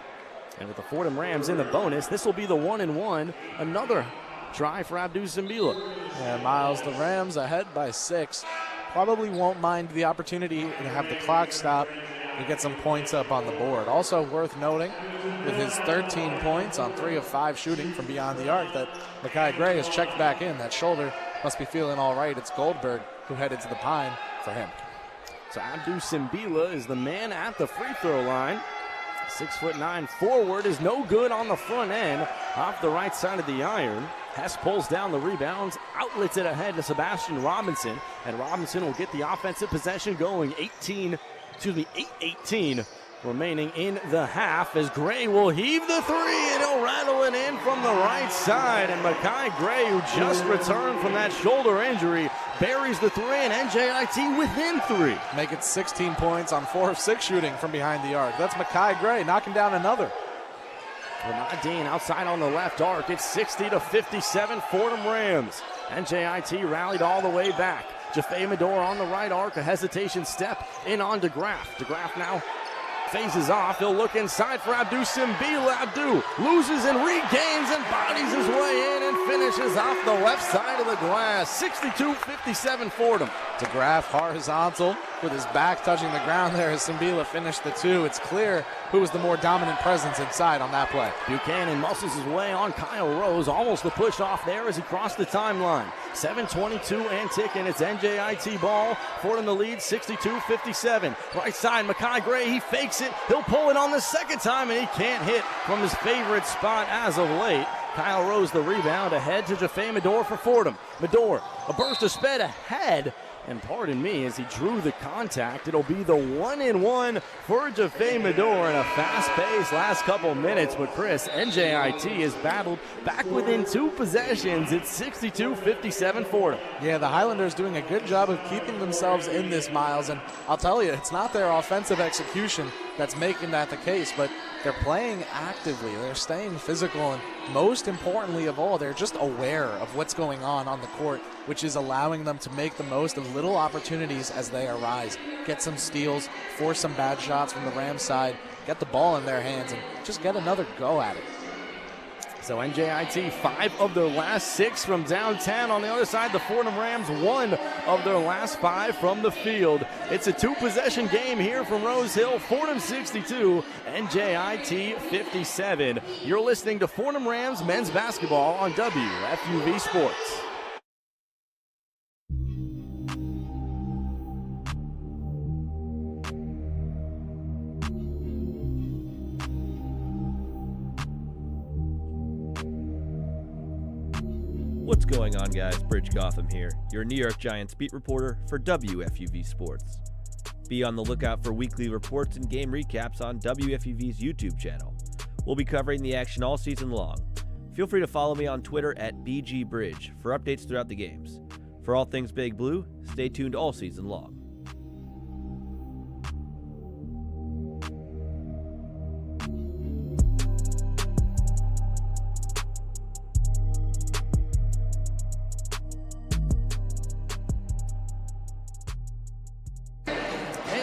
And with the Fordham Rams in the bonus, this will be the 1-and-1. Another try for Abdou Simbila. Yeah, Miles, the Rams ahead by 6. Probably won't mind the opportunity to have the clock stop and get some points up on the board. Also worth noting, with his 13 points on 3 of 5 shooting from beyond the arc, that Makai Gray has checked back in. That shoulder must be feeling all right. It's Goldberg who headed to the pine for him. So Abdou Simbila is the man at the free throw line. 6'9" forward is no good on the front end off the right side of the iron. Hess pulls down the rebounds, outlets it ahead to Sebastian Robinson, and Robinson will get the offensive possession going. 8:18 remaining in the half as Gray will heave the 3 and he'll rattle it in from the right side. And Makai Gray, who just returned from that shoulder injury, buries the 3 and NJIT within 3. Make it 16 points on 4 of 6 shooting from behind the arc. That's Makai Gray knocking down another. Ramad Dean outside on the left arc. It's 60-57 Fordham Rams. NJIT rallied all the way back. Jaffe Medor on the right arc. A hesitation step in on DeGraff. DeGraff now phases off. He'll look inside for Abdou Simbila. Abdou loses and regains and bodies his way in and finishes off the left side of the glass. 62-57 Fordham. DeGraff horizontal with his back touching the ground there as Simbila finished the 2. It's clear who was the more dominant presence inside on that play. Buchanan muscles his way on Kyle Rose. Almost the push off there as he crossed the timeline. 7:22 and ticking. It's NJIT ball. Fordham the lead, 62-57. Right side, Makai Gray, he fakes it. He'll pull it on the second time, and he can't hit from his favorite spot as of late. Kyle Rose the rebound ahead to Jaffe Medor for Fordham. Medor, a burst of sped ahead. And pardon me, as he drew the contact, it'll be the 1-and-1 for Jaffe Medor in a fast-paced last couple minutes. But Kris, NJIT has battled back within 2 possessions. It's 62-57 Fordham. Yeah, the Highlanders doing a good job of keeping themselves in this, Miles. And I'll tell you, it's not their offensive execution that's making that the case, but they're playing actively. They're staying physical, and most importantly of all, they're just aware of what's going on the court, which is allowing them to make the most of little opportunities as they arise. Get some steals, force some bad shots from the Rams side, get the ball in their hands, and just get another go at it. So NJIT, 5 of their last 6 from downtown. On the other side, the Fordham Rams, 1 of their last 5 from the field. It's a 2-possession game here from Rose Hill. Fordham 62, NJIT 57. You're listening to Fordham Rams men's basketball on WFUV Sports. What's going on, guys? Bridge Gotham here, your New York Giants beat reporter for WFUV Sports. Be on the lookout for weekly reports and game recaps on WFUV's YouTube channel. We'll be covering the action all season long. Feel free to follow me on Twitter at BGBridge for updates throughout the games. For all things Big Blue, stay tuned all season long.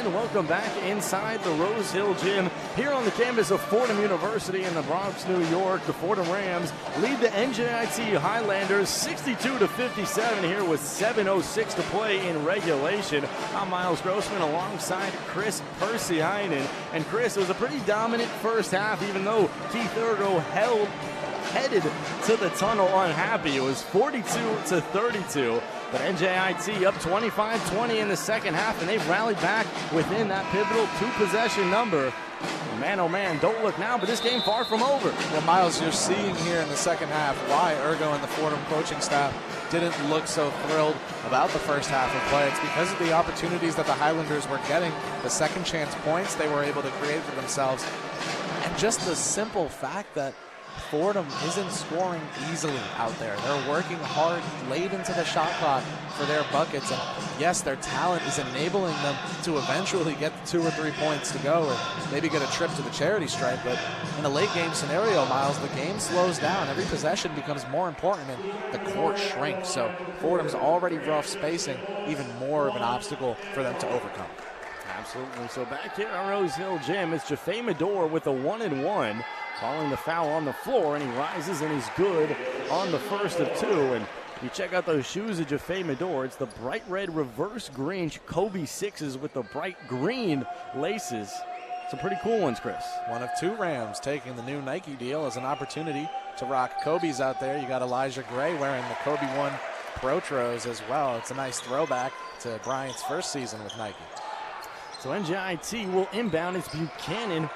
Welcome back inside the Rose Hill Gym here on the campus of Fordham University in the Bronx, New York. The Fordham Rams lead the NJIT Highlanders 62-57 here with 7:06 to play in regulation. I'm Miles Grossman alongside Kris Pursiainen. And Kris, it was a pretty dominant first half, even though Keith Ergo headed to the tunnel unhappy. It was 42-32. But NJIT up 25-20 in the second half, and they've rallied back within that pivotal two-possession number. Man, oh man, don't look now, but this game far from over. Well, Miles, you're seeing here in the second half why Ergo and the Fordham coaching staff didn't look so thrilled about the first half of play. It's because of the opportunities that the Highlanders were getting, the second chance points they were able to create for themselves, and just the simple fact that Fordham isn't scoring easily out there. They're working hard late into the shot clock for their buckets, and yes, their talent is enabling them to eventually get 2 or 3 points to go or maybe get a trip to the charity stripe, but in a late game scenario, Miles, the game slows down. Every possession becomes more important and the court shrinks, so Fordham's already rough spacing, even more of an obstacle for them to overcome. Absolutely. So back here at Rose Hill Gym, it's Jaffe Medor with a 1-and-1. Calling the foul on the floor, and he rises and he's good on the first of 2. And you check out those shoes of Jaffe Medor. It's the bright red reverse green Kobe 6s with the bright green laces. Some pretty cool ones, Kris. One of 2 Rams taking the new Nike deal as an opportunity to rock Kobe's out there. You got Elijah Gray wearing the Kobe 1 Protros as well. It's a nice throwback to Bryant's first season with Nike. So NJIT will inbound. It's Buchanan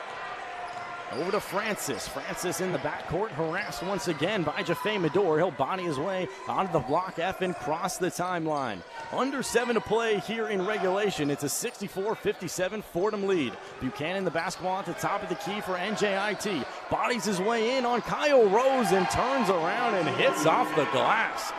over to Francis. Francis in the backcourt, harassed once again by Jaffe Medor. He'll body his way onto the block F and cross the timeline. Under 7 to play here in regulation. It's a 64-57 Fordham lead. Buchanan the basketball at the top of the key for NJIT. Bodies his way in on Kyle Rose and turns around and hits off the glass.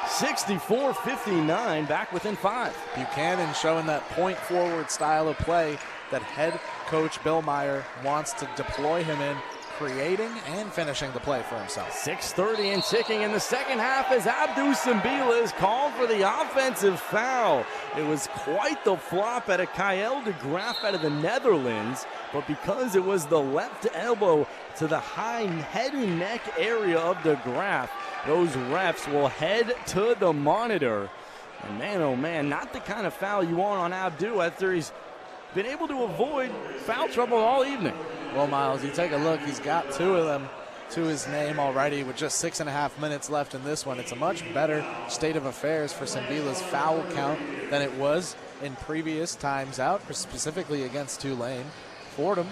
64-59, back within 5. Buchanan showing that point forward style of play that head coach Bill Meyer wants to deploy him in, creating and finishing the play for himself. 6:30 and ticking in the second half as Abdou Simbila is called for the offensive foul. It was quite the flop at a Kyle de Graaf out of the Netherlands, but because it was the left elbow to the high head and neck area of de Graaf, those refs will head to the monitor. And man, oh man, not the kind of foul you want on Abdou after he's been able to avoid foul trouble all evening. Well, Miles, you take a look, he's got 2 of them to his name already with just 6.5 minutes left in this one. It's a much better state of affairs for Simbila's foul count than it was in previous times out, specifically against Tulane. Fordham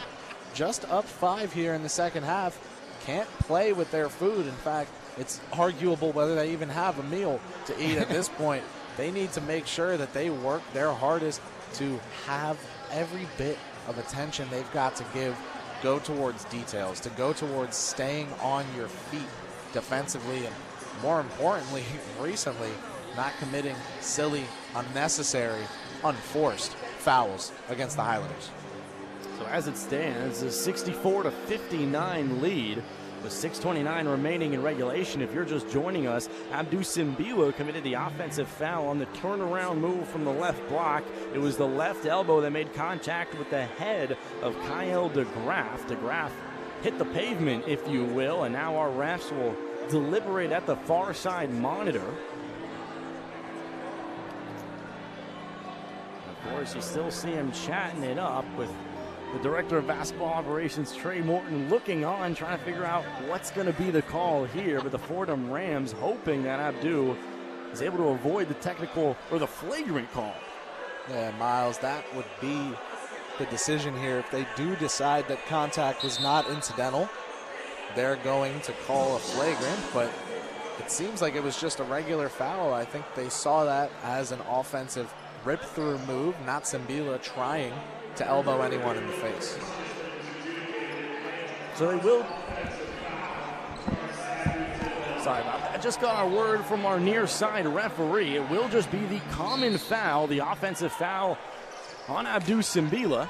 just up 5 here in the second half. Can't play with their food. In fact, it's arguable whether they even have a meal to eat at this point. They need to make sure that they work their hardest to have every bit of attention they've got to give go towards details, to go towards staying on your feet defensively, and more importantly, recently, not committing silly, unnecessary, unforced fouls against the Highlanders. So as it stands, a 64-59 lead with 6:29 remaining in regulation. If you're just joining us, Abdou Simbila committed the offensive foul on the turnaround move from the left block. It was the left elbow that made contact with the head of Kyle de Graaf. De Graaf hit the pavement, if you will, and now our refs will deliberate at the far side monitor. Of course, you still see him chatting it up with the director of basketball operations, Trey Morton, looking on, trying to figure out what's going to be the call here. But the Fordham Rams hoping that Abdou is able to avoid the technical or the flagrant call. Yeah, Miles, that would be the decision here. If they do decide that contact was not incidental, they're going to call a flagrant. But it seems like it was just a regular foul. I think they saw that as an offensive rip-through move, not Simbila trying to elbow anyone in the face. So they will. Sorry about that. Just got our word from our near side referee. It will just be the common foul, the offensive foul on Abdou Simbila.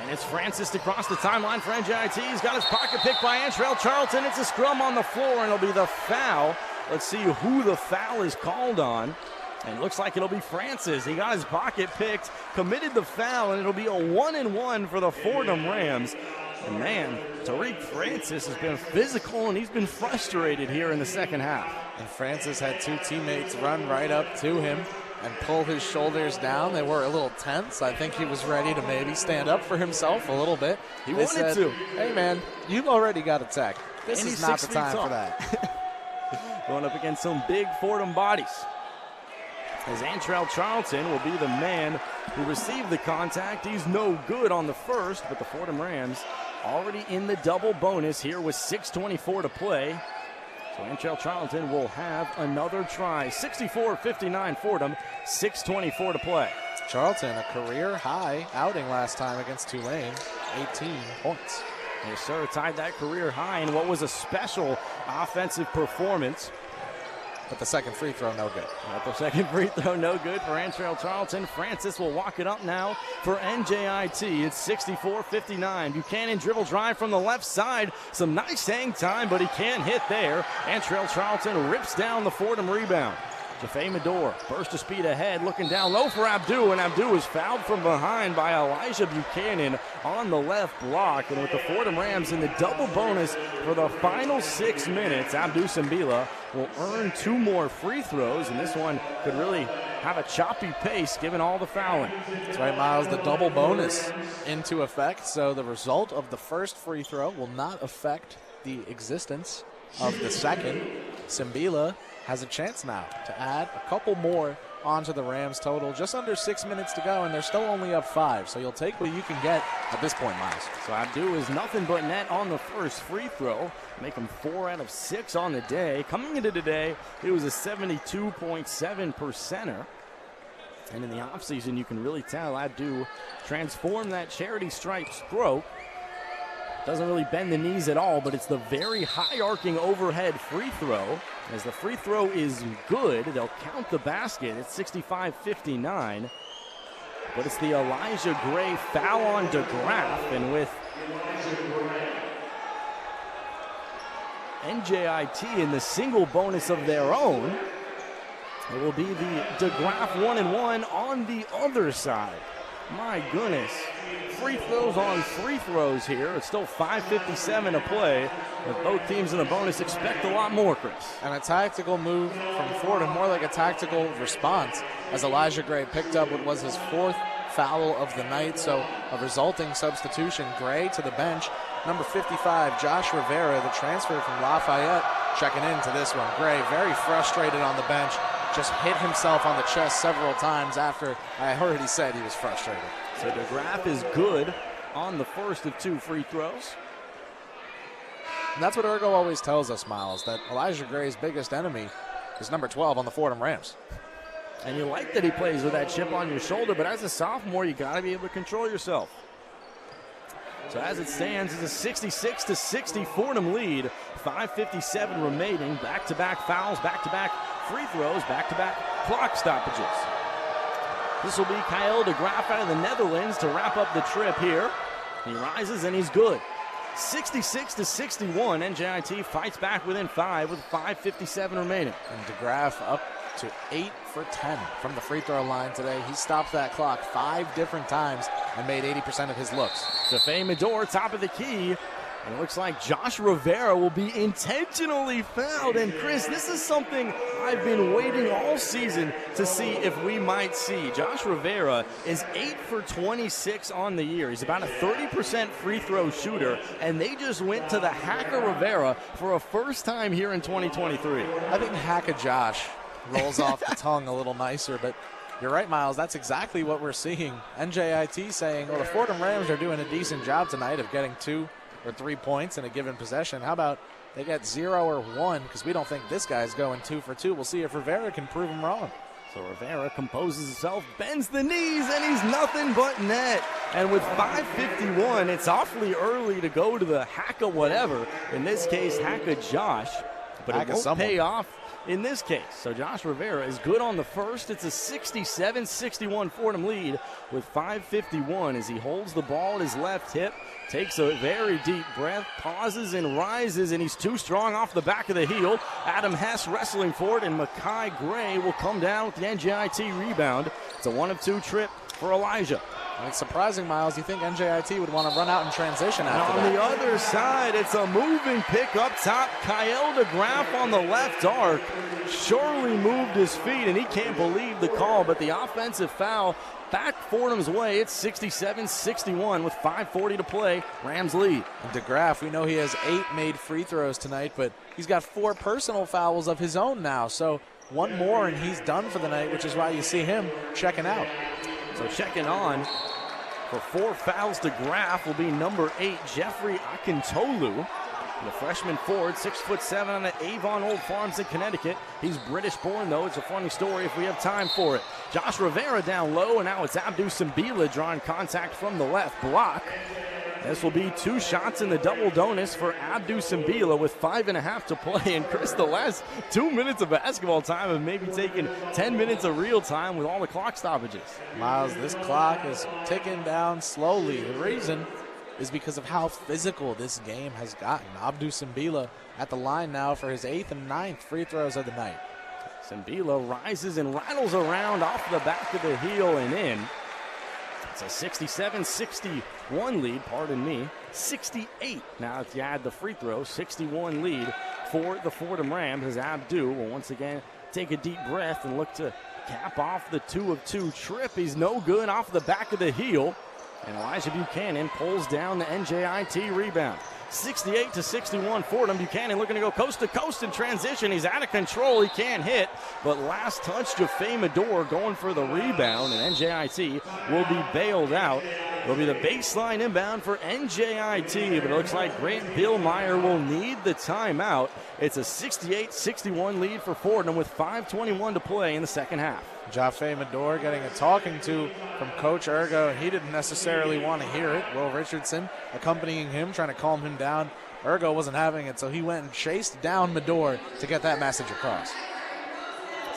And it's Francis to cross the timeline for NJIT. He's got his pocket picked by Antrell Charlton. It's a scrum on the floor, and it'll be the foul. Let's see who the foul is called on. And it looks like it'll be Francis. He got his pocket picked, committed the foul, and it'll be a 1-and-1 for the Fordham Rams. And man, Tariq Francis has been physical, and he's been frustrated here in the second half. And Francis had two teammates run right up to him and pull his shoulders down. They were a little tense. I think he was ready to maybe stand up for himself a little bit. He wanted to. Hey, man, you've already got a tech. This is not the time for that. Going up against some big Fordham bodies. As Antrell Charlton will be the man who received the contact. He's no good on the first, but the Fordham Rams already in the double bonus here with 6:24 to play. So Antrell Charlton will have another try. 64-59 Fordham, 6:24 to play. Charlton, a career-high outing last time against Tulane, 18 points. Yes, sir, tied that career high in what was a special offensive performance. But the second free throw, no good. But the second free throw, no good for Antrell Charlton. Francis will walk it up now for NJIT. It's 64-59. Buchanan dribble drive from the left side. Some nice hang time, but he can't hit there. Antrell Charlton rips down the Fordham rebound. Jaffe Medor burst to speed ahead, looking down low for Abdou, and Abdou is fouled from behind by Elijah Buchanan on the left block. And with the Fordham Rams in the double bonus for the final 6 minutes, Abdou Simbila will earn 2 more free throws, and this one could really have a choppy pace given all the fouling. That's right, Miles, the double bonus into effect, so the result of the first free throw will not affect the existence of the second. Simbila has a chance now to add a couple more onto the Rams total. Just under 6 minutes to go, and they're still only up 5. So you'll take what you can get at this point, Miles. So Abdou is nothing but net on the first free throw. Make him 4 out of 6 on the day. Coming into today, he was a 72.7%er. And in the offseason, you can really tell Abdou transformed that charity stripe stroke. Doesn't really bend the knees at all, but it's the very high arcing overhead free throw. As the free throw is good, they'll count the basket. It's 65-59. But it's the Elijah Gray foul on DeGraff, and with NJIT in the single bonus of their own, it will be the DeGraff 1-and-1 on the other side. My goodness. Free throws on free throws here. It's still 5:57 to play. With both teams in the bonus, expect a lot more, Kris. And a tactical move from Fordham, more like a tactical response, as Elijah Gray picked up what was his 4th foul of the night. So a resulting substitution. Gray to the bench. Number 55, Josh Rivera, the transfer from Lafayette, checking into this one. Gray very frustrated on the bench. Just hit himself on the chest several times after I heard he said he was frustrated. So DeGraff is good on the first of 2 free throws. And that's what Ergo always tells us, Miles, that Elijah Gray's biggest enemy is number 12 on the Fordham Rams. And you like that he plays with that chip on your shoulder, but as a sophomore, you got to be able to control yourself. So as it stands, it's a 66-60 Fordham lead. 5:57 remaining. Back-to-back fouls, back-to-back free throws, back-to-back clock stoppages. This will be Kyle DeGraff out of the Netherlands to wrap up the trip here. He rises and he's good. 66-61. NJIT fights back within 5 with 5:57 remaining. And DeGraff up to 8 for 10 from the free throw line today. He stopped that clock 5 different times and made 80% of his looks. Jaffe Medor, top of the key. And it looks like Josh Rivera will be intentionally fouled. And Kris, this is something I've been waiting all season to see if we might see. Josh Rivera is 8 for 26 on the year. He's about a 30% free throw shooter. And they just went to the Hacker Rivera for a first time here in 2023. I think Hacker Josh rolls off the tongue a little nicer, but you're right, Miles. That's exactly what we're seeing. NJIT saying, well, the Fordham Rams are doing a decent job tonight of getting 2 or 3 points in a given possession. How about they get 0 or 1, because we don't think this guy's going 2 for 2. We'll see if Rivera can prove him wrong. So Rivera composes himself, bends the knees, and he's nothing but net. And with 5:51, it's awfully early to go to the hack of whatever. In this case, hack of Josh. But it won't pay off in this case. So Josh Rivera is good on the first. It's a 67-61 Fordham lead with 5:51 as he holds the ball at his left hip, takes a very deep breath, pauses and rises, and he's too strong off the back of the heel. Adam Hess wrestling for it, and Makai Gray will come down with the NJIT rebound. It's a 1-of-2 trip for Elijah. It's surprising, Miles. You think NJIT would want to run out in transition after that. On the other side, it's a moving pick up top. Kyle DeGraff on the left arc. Shorey moved his feet, and he can't believe the call, but the offensive foul back Fordham's way. It's 67-61 with 5:40 to play. Rams lead. And DeGraff, we know he has 8 made free throws tonight, but he's got 4 personal fouls of his own now. So 1 more, and he's done for the night, which is why you see him checking out. So checking on for 4 fouls to Graff will be number 8, Jeffrey Akintolu. The freshman forward, 6'7" on the Avon Old Farms in Connecticut. He's British born, though. It's a funny story if we have time for it. Josh Rivera down low, and now it's Abdu Simbila drawing contact from the left block. This will be 2 shots in the double bonus for Abdu Simbila with 5.5 to play. And Kris, the last 2 minutes of basketball time have maybe taken 10 minutes of real time with all the clock stoppages. Miles, this clock is ticking down slowly. The reason is because of how physical this game has gotten. Abdu Simbila at the line now for his 8th and 9th free throws of the night. Simbila rises and rattles around off the back of the heel and in. It's a 67-61 lead, pardon me. 68 now if you add the free throw. 61 lead for the Fordham Rams as Abdu will once again take a deep breath and look to cap off the 2-of-2 trip. He's no good off the back of the heel. And Elijah Buchanan pulls down the NJIT rebound. 68-61 Fordham. Buchanan looking to go coast to coast in transition. He's out of control. He can't hit. But last touch, Jaffe Medor going for the rebound. And NJIT will be bailed out. It'll be the baseline inbound for NJIT. But it looks like Grant Billmeyer will need the timeout. It's a 68-61 lead for Fordham with 5:21 to play in the second half. Jaffe Medor getting a talking to from Coach Ergo. He didn't necessarily want to hear it. Will Richardson accompanying him, trying to calm him down. Ergo wasn't having it, so he went and chased down Medor to get that message across.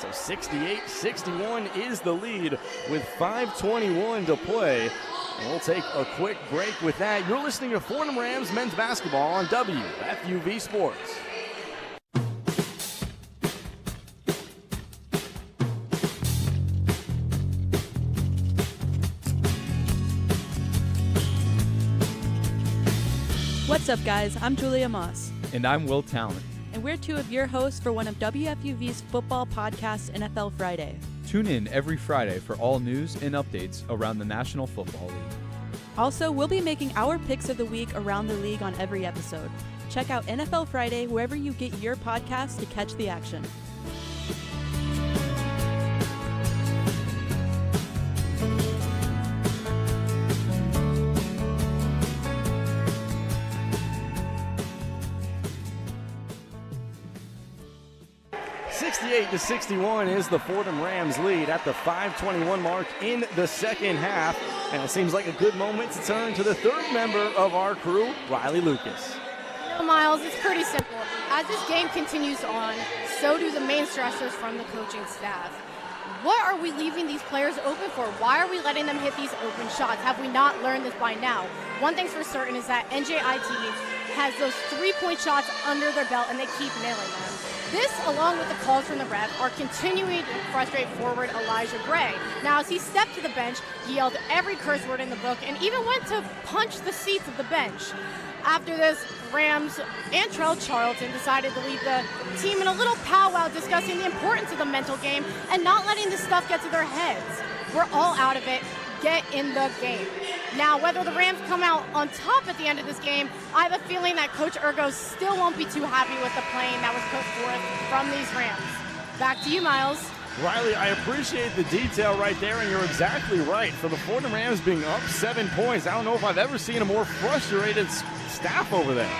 So 68-61 is the lead with 5:21 to play. And we'll take a quick break with that. You're listening to Fordham Rams men's basketball on WFUV Sports. What's up, guys? I'm Julia Moss. And I'm Will Talent. And we're 2 of your hosts for one of WFUV's football podcasts, NFL Friday. Tune in every Friday for all news and updates around the National Football League. Also, we'll be making our picks of the week around the league on every episode. Check out NFL Friday wherever you get your podcasts to catch the action. To 61 is the Fordham Rams lead at the 5:21 mark in the second half. And it seems like a good moment to turn to the 3rd member of our crew, Riley Lucas. Well, Miles, it's pretty simple. As this game continues on, so do the main stressors from the coaching staff. What are we leaving these players open for? Why are we letting them hit these open shots? Have we not learned this by now? One thing's for certain is that NJIT has those 3-point shots under their belt, and they keep nailing them. This, along with the calls from the ref, are continuing to frustrate forward Elijah Gray. Now, as he stepped to the bench, he yelled every curse word in the book and even went to punch the seats of the bench. After this, Rams and Trell Charlton decided to lead the team in a little powwow discussing the importance of the mental game and not letting this stuff get to their heads. We're all out of it. Get in the game. Now, whether the Rams come out on top at the end of this game, I have a feeling that Coach Ergo still won't be too happy with the playing that was put forth from these Rams. Back to you, Miles. Riley, I appreciate the detail right there, and you're exactly right. For the Fordham Rams being up 7 points, I don't know if I've ever seen a more frustrated staff over there.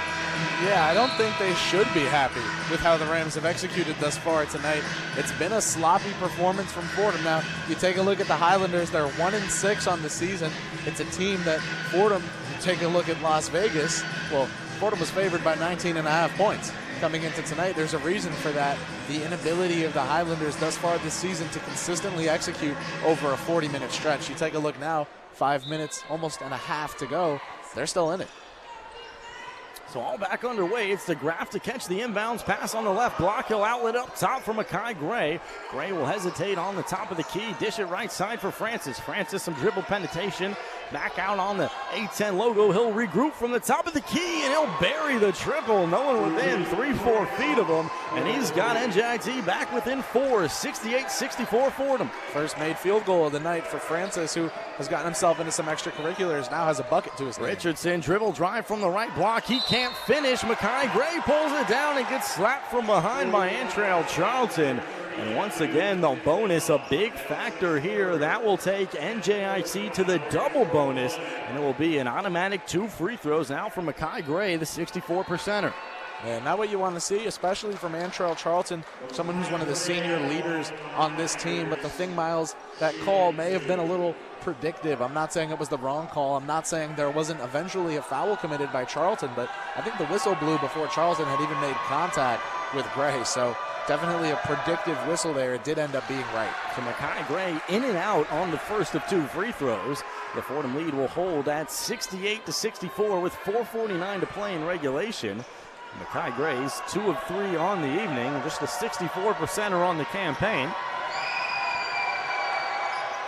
Yeah, I don't think they should be happy with how the Rams have executed thus far tonight. It's been a sloppy performance from Fordham. Now, you take a look at the Highlanders, they're 1-6 on the season. It's a team that Fordham, you take a look at Las Vegas, well, Fordham was favored by 19.5 points coming into tonight. There's a reason for that. The inability of the Highlanders thus far this season to consistently execute over a 40-minute stretch. You take a look now, 5 minutes, almost and a half to go. They're still in it. So all back underway. It's DeGraff to catch the inbounds pass on the left block. He'll outlet up top for Makai Gray. Gray will hesitate on the top of the key. Dish it right side for Francis. Francis some dribble penetration. Back out on the A10 logo. He'll regroup from the top of the key, and he'll bury the triple. No one within 3-4 feet of him. And he's got NJIT back within 4. 68-64 Fordham. First made field goal of the night for Francis, who has gotten himself into some extracurriculars. Now has a bucket to his name. Richardson dribble drive from the right block. He can't finish. Makai Gray pulls it down and gets slapped from behind by Antrell Charlton. And once again, the bonus, a big factor here. That will take NJIT to the double bonus, and it will be an automatic 2 free throws now from Makai Gray, the 64%er. And not what you want to see, especially from Antrell Charlton, someone who's one of the senior leaders on this team. But the thing, Miles, that call may have been a little predictive. I'm not saying it was the wrong call. I'm not saying there wasn't eventually a foul committed by Charlton, but I think the whistle blew before Charlton had even made contact with Gray. So definitely a predictive whistle there. It did end up being right. So Makai Gray in and out on the first of 2 free throws. The Fordham lead will hold at 68-64 with 4:49 to play in regulation. Makai Gray's 2 of 3 on the evening, just a 64%er on the campaign.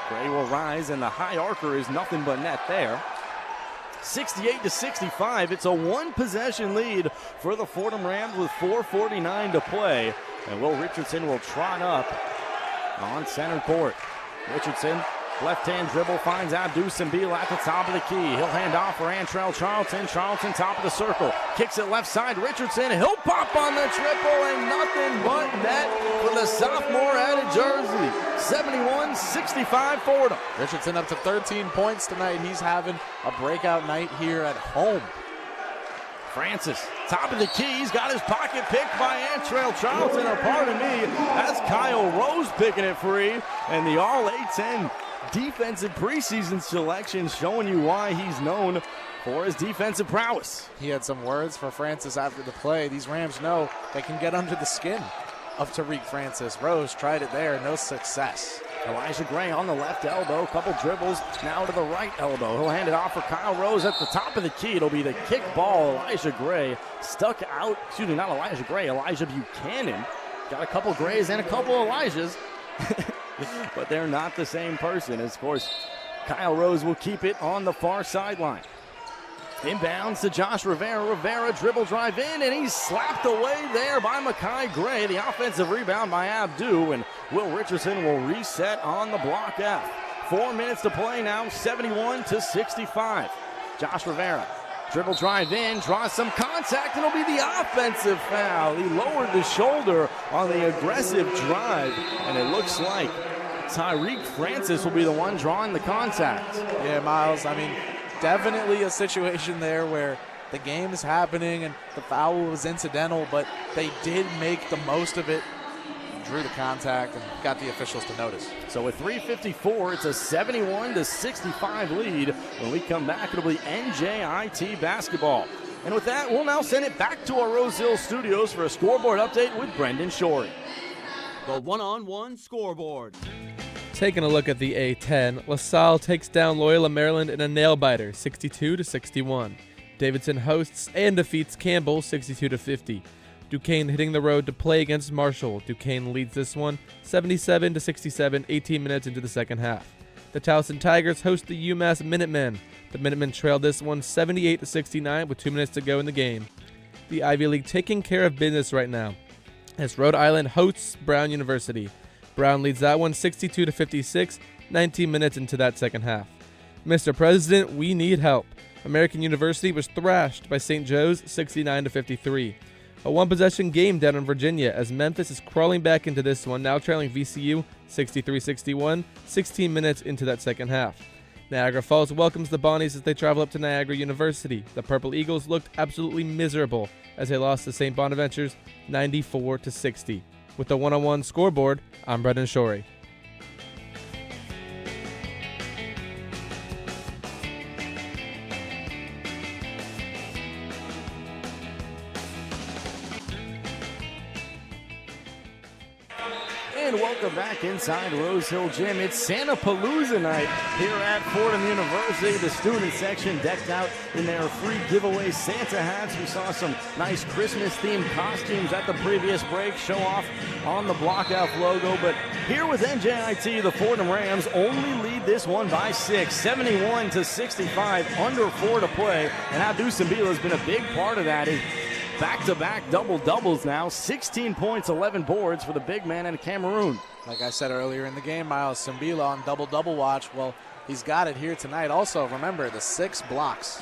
Gray will rise, and the high archer is nothing but net there. 68-65. It's a 1-possession lead for the Fordham Rams with 4:49 to play. And Will Richardson will trot up on center court. Richardson, left-hand dribble, finds Abdou Sambil at the top of the key. He'll hand off for Antrell Charlton. Charlton, top of the circle. Kicks it left side. Richardson, he'll pop on the triple, and nothing but net for the sophomore out of Jersey. 71-65 Fordham. Richardson up to 13 points tonight. He's having a breakout night here at home. Francis, top of the key. He's got his pocket picked by Antrell Charlton, or pardon me, that's Kyle Rose picking it free. And the All-A-10 defensive preseason selection showing you why he's known for his defensive prowess. He had some words for Francis after the play. These Rams know they can get under the skin of Tariq Francis. Rose tried it there, no success. Elijah Gray on the left elbow, couple dribbles, now to the right elbow. He'll hand it off for Kyle Rose at the top of the key. It'll be the kick ball. Elijah Gray stuck out, excuse me, not Elijah Gray, Elijah Buchanan. Got a couple Grays and a couple Elijahs, but they're not the same person. Of course, Kyle Rose will keep it on the far sideline. Inbounds to Josh Rivera. Rivera dribble drive in, and he's slapped away there by Makai Gray. The offensive rebound by Abdou, and Will Richardson will reset on the block F. 4 minutes to play now, 71-65. Josh Rivera, dribble drive in, draws some contact, and it'll be the offensive foul. He lowered the shoulder on the aggressive drive, and it looks like Tariq Francis will be the one drawing the contact. Yeah, Miles, I mean, definitely a situation there where the game is happening and the foul was incidental, but they did make the most of it, drew the contact, and got the officials to notice. So with 3:54, it's a 71-65 lead. When we come back, it'll be NJIT basketball. And with that, we'll now send it back to our Rose Hill studios for a scoreboard update with Brendan Shorey. The one-on-one scoreboard. Taking a look at the A10, LaSalle takes down Loyola Maryland in a nail-biter, 62-61. Davidson hosts and defeats Campbell, 62-50. Duquesne hitting the road to play against Marshall. Duquesne leads this one, 77-67, 18 minutes into the second half. The Towson Tigers host the UMass Minutemen. The Minutemen trailed this one, 78-69, with 2 minutes to go in the game. The Ivy League taking care of business right now, as Rhode Island hosts Brown University. Brown leads that one 62-56, 19 minutes into that second half. Mr. President, we need help. American University was thrashed by St. Joe's 69-53. A one-possession game down in Virginia as Memphis is crawling back into this one, now trailing VCU 63-61, 16 minutes into that second half. Niagara Falls welcomes the Bonnies as they travel up to Niagara University. The Purple Eagles looked absolutely miserable as they lost to St. Bonaventures 94-60. With the one-on-one scoreboard, I'm Brendan Shorey. And welcome back inside Rose Hill Gym. It's Santa Palooza night here at Fordham University. The student section decked out in their free giveaway Santa hats. We saw some nice Christmas-themed costumes at the previous break show off on the Blockout logo. But here with NJIT, the Fordham Rams only lead this one by 6, 71-65, under 4 to play. And Abdu Simbila has been a big part of that. Back-to-back double-doubles now, 16 points, 11 boards for the big man in Cameroon. Like I said earlier in the game, Miles Simbila on double-double watch. Well, he's got it here tonight. Also, remember, the 6 blocks.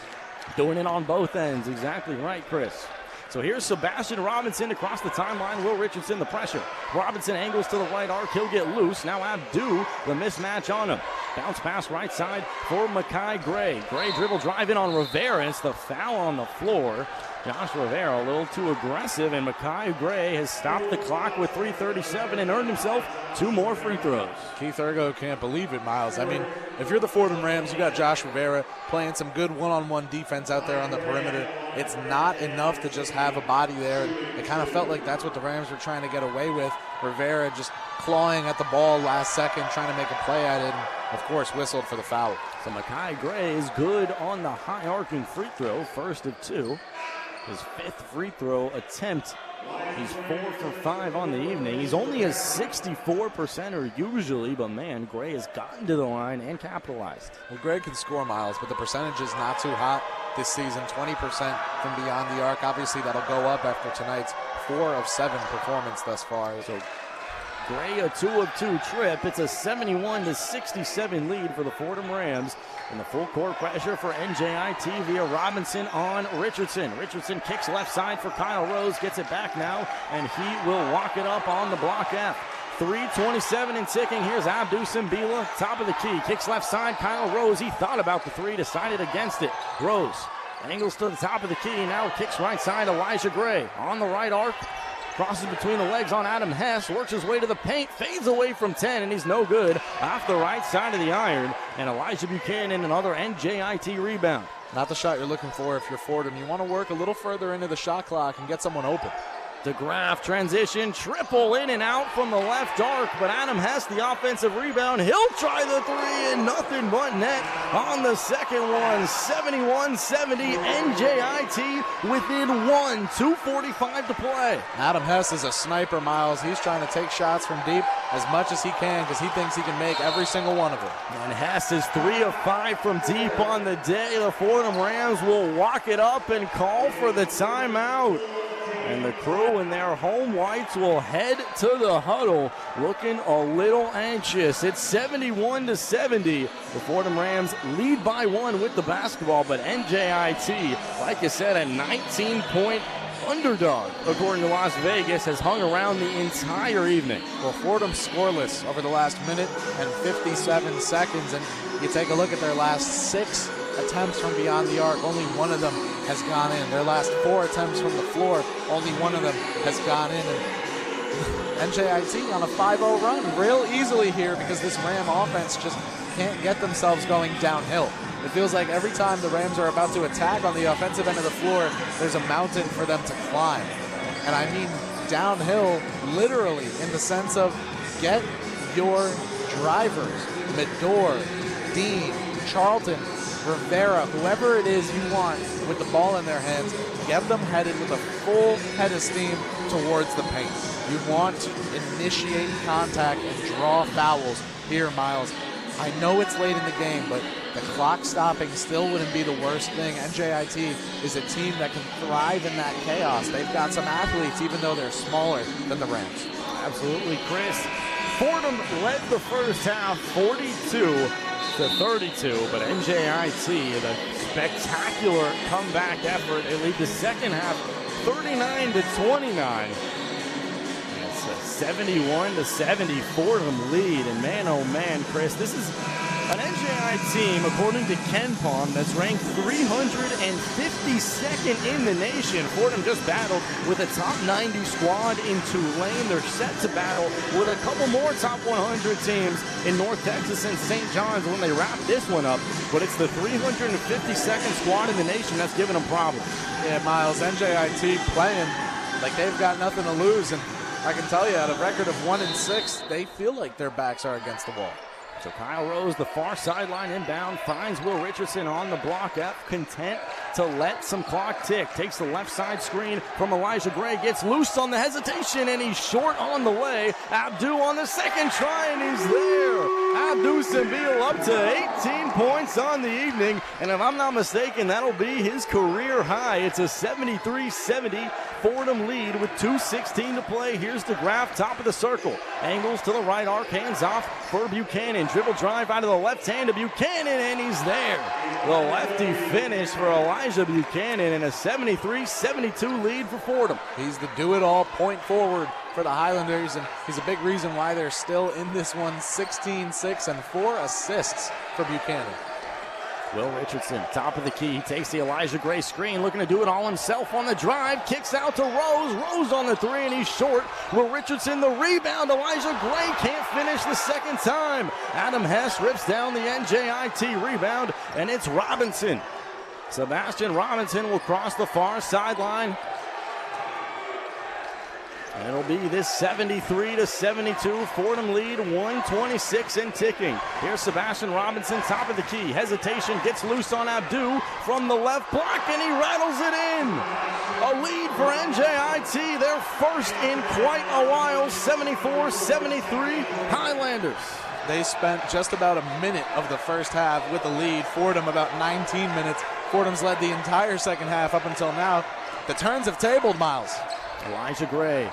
Doing it on both ends. Exactly right, Kris. So here's Sebastian Robinson across the timeline. Will Richardson the pressure. Robinson angles to the right arc. He'll get loose. Now Abdu, the mismatch on him. Bounce pass right side for Makai Gray. Gray dribble drive in on Rivera. It's the foul on the floor. Josh Rivera a little too aggressive, and Makai Gray has stopped the clock with 3:37 and earned himself 2 more free throws. Keith Ergo can't believe it, Miles. I mean, if you're the Fordham Rams, you got Josh Rivera playing some good one-on-one defense out there on the perimeter. It's not enough to just have a body there. It kind of felt like that's what the Rams were trying to get away with. Rivera just clawing at the ball last second, trying to make a play at it, and of course whistled for the foul. So Makai Gray is good on the high arcing free throw, first of 2. His 5th free throw attempt. He's 4 for 5 on the evening. He's only a 64%er usually, but man, Gray has gotten to the line and capitalized. Well, Gray can score, Miles, but the percentage is not too hot this season. 20% from beyond the arc. Obviously, that'll go up after tonight's 4 of 7 performance thus far. So Gray a 2 of 2 trip. It's a 71-67 lead for the Fordham Rams. And the full court pressure for NJIT via Robinson on Richardson. Richardson kicks left side for Kyle Rose. Gets it back now, and he will walk it up on the block F. 3:27 and ticking. Here's Abdu Simbila, top of the key. Kicks left side, Kyle Rose. He thought about the 3, decided against it. Rose angles to the top of the key. Now kicks right side, Elijah Gray. On the right arc. Crosses between the legs on Adam Hess, works his way to the paint, fades away from 10, and he's no good. Off the right side of the iron, and Elijah Buchanan, another NJIT rebound. Not the shot you're looking for if you're Fordham. You want to work a little further into the shot clock and get someone open. DeGraff transition, triple in and out from the left arc, but Adam Hess, the offensive rebound, he'll try the 3 and nothing but net on the second one. 71-70, NJIT within 1, 2:45 to play. Adam Hess is a sniper, Miles. He's trying to take shots from deep as much as he can because he thinks he can make every single one of them. And Hess is 3 of 5 from deep on the day. The Fordham Rams will walk it up and call for the timeout. And the crew in their home whites will head to the huddle looking a little anxious. It's 71-70. The Fordham Rams lead by 1 with the basketball, but NJIT, like I said, a 19-point underdog, according to Las Vegas, has hung around the entire evening. Well, Fordham scoreless over the last minute and 57 seconds, and you take a look at their last 6 attempts from beyond the arc, only 1 of them has gone in. Their last 4 attempts from the floor, only 1 of them has gone in. And NJIT on a 5-0 run real easily here because this Ram offense just can't get themselves going downhill. It feels like every time the Rams are about to attack on the offensive end of the floor, there's a mountain for them to climb. And I mean downhill literally in the sense of get your drivers, Medor, Dean, Charlton, Rivera, whoever it is you want with the ball in their hands, get them headed with a full head of steam towards the paint. You want to initiate contact and draw fouls here, Miles. I know it's late in the game, but the clock stopping still wouldn't be the worst thing. NJIT is a team that can thrive in that chaos. They've got some athletes, even though they're smaller than the Rams. Absolutely, Kris. Fordham led the first half 42-32, but NJIT, the spectacular comeback effort, they lead the second half 39-29. It's a 71-70 Fordham lead, and man, oh man, Kris, this is An NJI team, according to Ken Palm, that's ranked 352nd in the nation. Fordham just battled with a top 90 squad in Tulane. They're set to battle with a couple more top 100 teams in North Texas and St. John's when they wrap this one up. But it's the 352nd squad in the nation that's giving them problems. Yeah, Miles, NJIT playing like they've got nothing to lose. And I can tell you, at a record of 1-6, they feel like their backs are against the wall. So Kyle Rose, the far sideline inbound, finds Will Richardson on the block up, content to let some clock tick. Takes the left side screen from Elijah Gray, gets loose on the hesitation, and he's short on the way. Abdu on the second try, and he's there. Abdu Sambil up to 18 points on the evening, and if I'm not mistaken, that'll be his career high. It's a 73-70 Fordham lead with 2:16 to play. Here's DeGraff, top of the circle. Angles to the right arc, hands off for Buchanan. Dribble drive out of the left hand to Buchanan, and he's there. The lefty finish for Elijah Buchanan, and a 73-72 lead for Fordham. He's the do-it-all point forward for the Highlanders, and he's a big reason why they're still in this one. 16-6 and 4 assists for Buchanan. Will Richardson, top of the key. He takes the Elijah Gray screen, looking to do it all himself on the drive. Kicks out to Rose. Rose on the three, and he's short. Will Richardson, the rebound. Elijah Gray can't finish the second time. Adam Hess rips down the NJIT rebound, and it's Robinson. Sebastian Robinson will cross the far sideline. And it'll be this 73-72 Fordham lead, 1:26 and ticking. Here's Sebastian Robinson, top of the key. Hesitation, gets loose on Abdu from the left block, and he rattles it in. A lead for NJIT, their first in quite a while, 74-73 Highlanders. They spent just about a minute of the first half with the lead. Fordham about 19 minutes. Fordham's led the entire second half up until now. The turns have tabled, Miles. Elijah Gray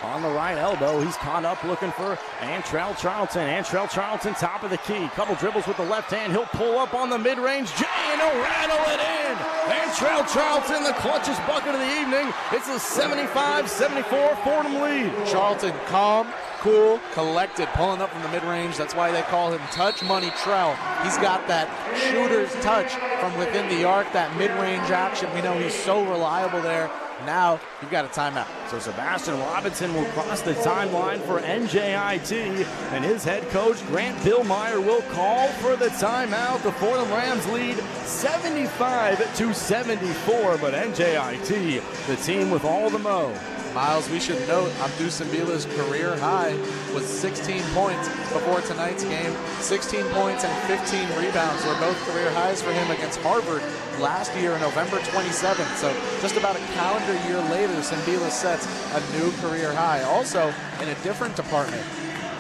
on the right elbow. He's caught up looking for Antrell Charlton. Antrell Charlton, top of the key. Couple dribbles with the left hand. He'll pull up on the mid-range. Jay, and he'll rattle it in. Antrell Charlton, the clutchest bucket of the evening. It's a 75-74 Fordham lead. Charlton, calm, cool, collected, pulling up from the mid-range. That's why they call him Touch Money Trell. He's got that shooter's touch from within the arc, that mid-range action. We know he's so reliable there. Now you've got a timeout. So Sebastian Robinson will cross the timeline for NJIT, and his head coach, Grant Billmeyer, will call for the timeout. The Fordham Rams lead 75-74, but NJIT, the team with all the mo. Miles, we should note Abdu Sambila's career high was 16 points before tonight's game. 16 points and 15 rebounds were both career highs for him against Harvard last year, November 27th. So just about a calendar year later, Sambila sets a new career high. Also, in a different department,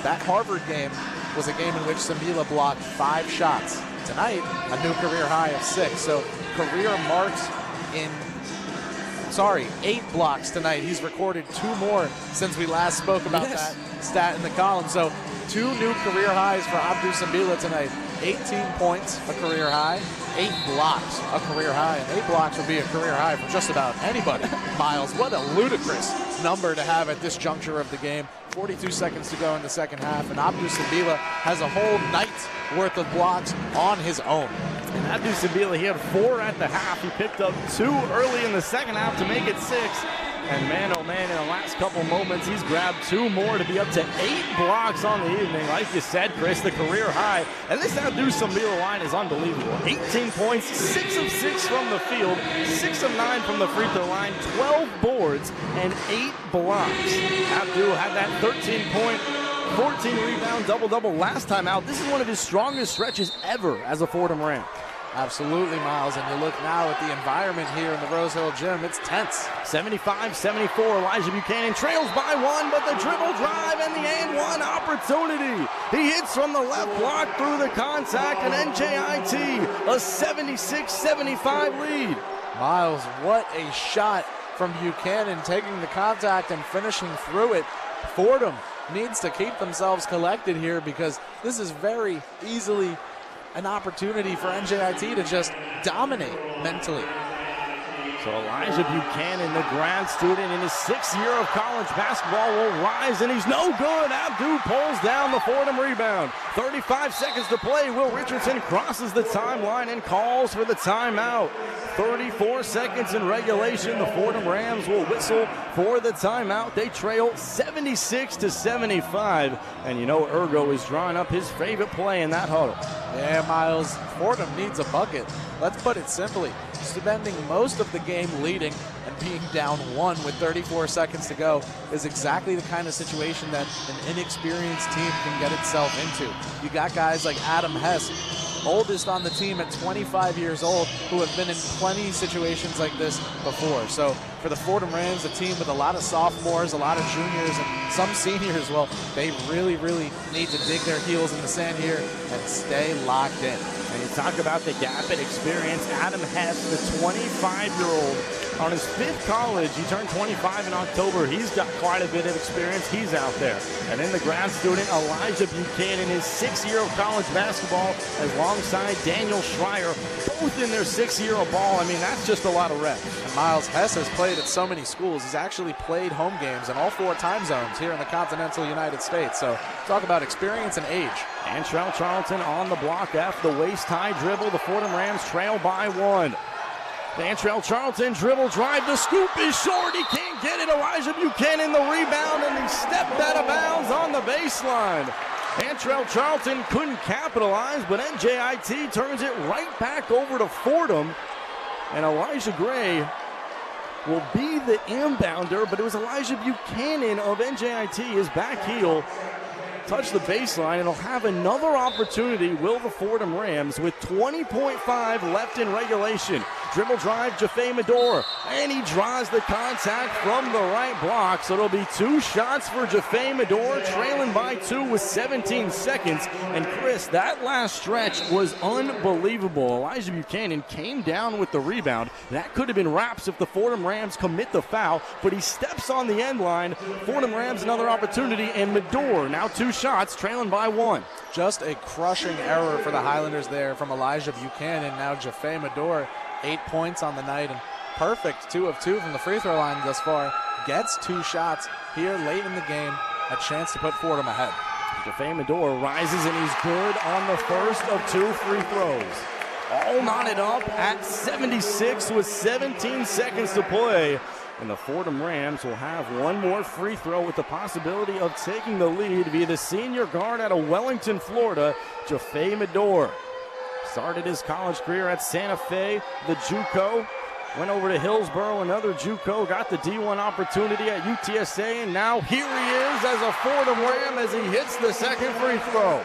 that Harvard game was a game in which Sambila blocked 5 shots. Tonight, a new career high of 6. So career marks in 8 blocks tonight. He's recorded 2 more since we last spoke about that stat in the column. So 2 new career highs for Abdu Sambila tonight. 18 points, a career high. 8 blocks, a career high. And 8 blocks would be a career high for just about anybody. Miles, what a ludicrous number to have at this juncture of the game. 42 seconds to go in the second half, and Abdu Sambila has a whole night's worth of blocks on his own. And Abdu Sambila, he had 4 at the half. He picked up 2 early in the second half to make it 6. And man, oh man, in the last couple moments, he's grabbed 2 more to be up to 8 blocks on the evening. Like you said, Kris, the career high. And this Abdu Sambila line is unbelievable. 18 points, 6 of 6 from the field, 6 of 9 from the free throw line, 12 boards, and 8 blocks. Abdu had that 13-point, 14-rebound double-double last time out. This is one of his strongest stretches ever as a Fordham Ram. Absolutely, Miles, and you look now at the environment here in the Rose Hill Gym, it's tense. 75-74, Elijah Buchanan trails by 1, but the dribble drive and the and one opportunity. He hits from the left block through the contact, and NJIT, a 76-75 lead. Miles, what a shot from Buchanan, taking the contact and finishing through it. Fordham needs to keep themselves collected here, because this is very easily an opportunity for NJIT to just dominate mentally. So Elijah Buchanan, the grad student in his 6th year of college basketball, will rise, and he's no good. Abdu pulls down the Fordham rebound. 35 seconds to play. Will Richardson crosses the timeline and calls for the timeout. 34 seconds in regulation. The Fordham Rams will whistle for the timeout. They trail 76-75. And you know Ergo is drawing up his favorite play in that huddle. Yeah, Miles, Fordham needs a bucket. Let's put it simply. Spending most of the game leading and being down 1 with 34 seconds to go is exactly the kind of situation that an inexperienced team can get itself into. You got guys like Adam Hess, oldest on the team at 25 years old, who have been in plenty of situations like this before. So for the Fordham Rams, a team with a lot of sophomores, a lot of juniors, and some seniors, well, they really, really need to dig their heels in the sand here and stay locked in. And you talk about the gap in experience. Adam Hess, the 25-year-old, on his 5th college. He turned 25 in October. He's got quite a bit of experience. He's out there. And then the grad student, Elijah Buchanan, his 6th year of college basketball, alongside Daniel Schreier, both in their 6th year of ball. I mean, that's just a lot of reps. And Miles Hess has played at so many schools. He's actually played home games in all 4 time zones here in the continental United States. So talk about experience and age. Antrell Charlton on the block after the waist-high dribble. The Fordham Rams trail by 1. Antrell Charlton dribble drive. The scoop is short. He can't get it. Elijah Buchanan the rebound, and he stepped out of bounds on the baseline. Antrell Charlton couldn't capitalize, but NJIT turns it right back over to Fordham. And Elijah Gray will be the inbounder, but it was Elijah Buchanan of NJIT, his back heel, touch the baseline, and he'll have another opportunity, will the Fordham Rams, with 20.5 left in regulation. Dribble drive, Jaffe Medor, and he draws the contact from the right block, so it'll be 2 shots for Jaffe Medor, trailing by 2 with 17 seconds. And Kris, that last stretch was unbelievable. Elijah Buchanan came down with the rebound. That could have been wraps if the Fordham Rams commit the foul, but he steps on the end line. Fordham Rams another opportunity, and Medor now 2 shots, trailing by 1. Just a crushing error for the Highlanders there from Elijah Buchanan. Now Jaffe Medor, 8 points on the night, and perfect 2 of 2 from the free throw line thus far. Gets 2 shots here late in the game, a chance to put Fordham ahead. Jaffe Medor rises, and he's good on the first of 2 free throws. All knotted up at 76 with 17 seconds to play. And the Fordham Rams will have 1 more free throw with the possibility of taking the lead via the senior guard out of Wellington, Florida, Jaffe Medor. Started his college career at Santa Fe, the JUCO. Went over to Hillsborough, another JUCO. Got the D1 opportunity at UTSA, and now here he is as a Fordham Ram as he hits the second free throw.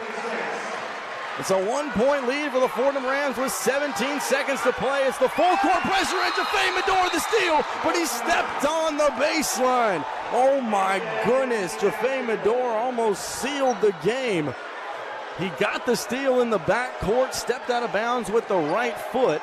It's a 1-point lead for the Fordham Rams with 17 seconds to play. It's the full court pressure, and Jaffe Medor the steal, but he stepped on the baseline. Oh my goodness, Jaffe Medor almost sealed the game. He got the steal in the backcourt, stepped out of bounds with the right foot.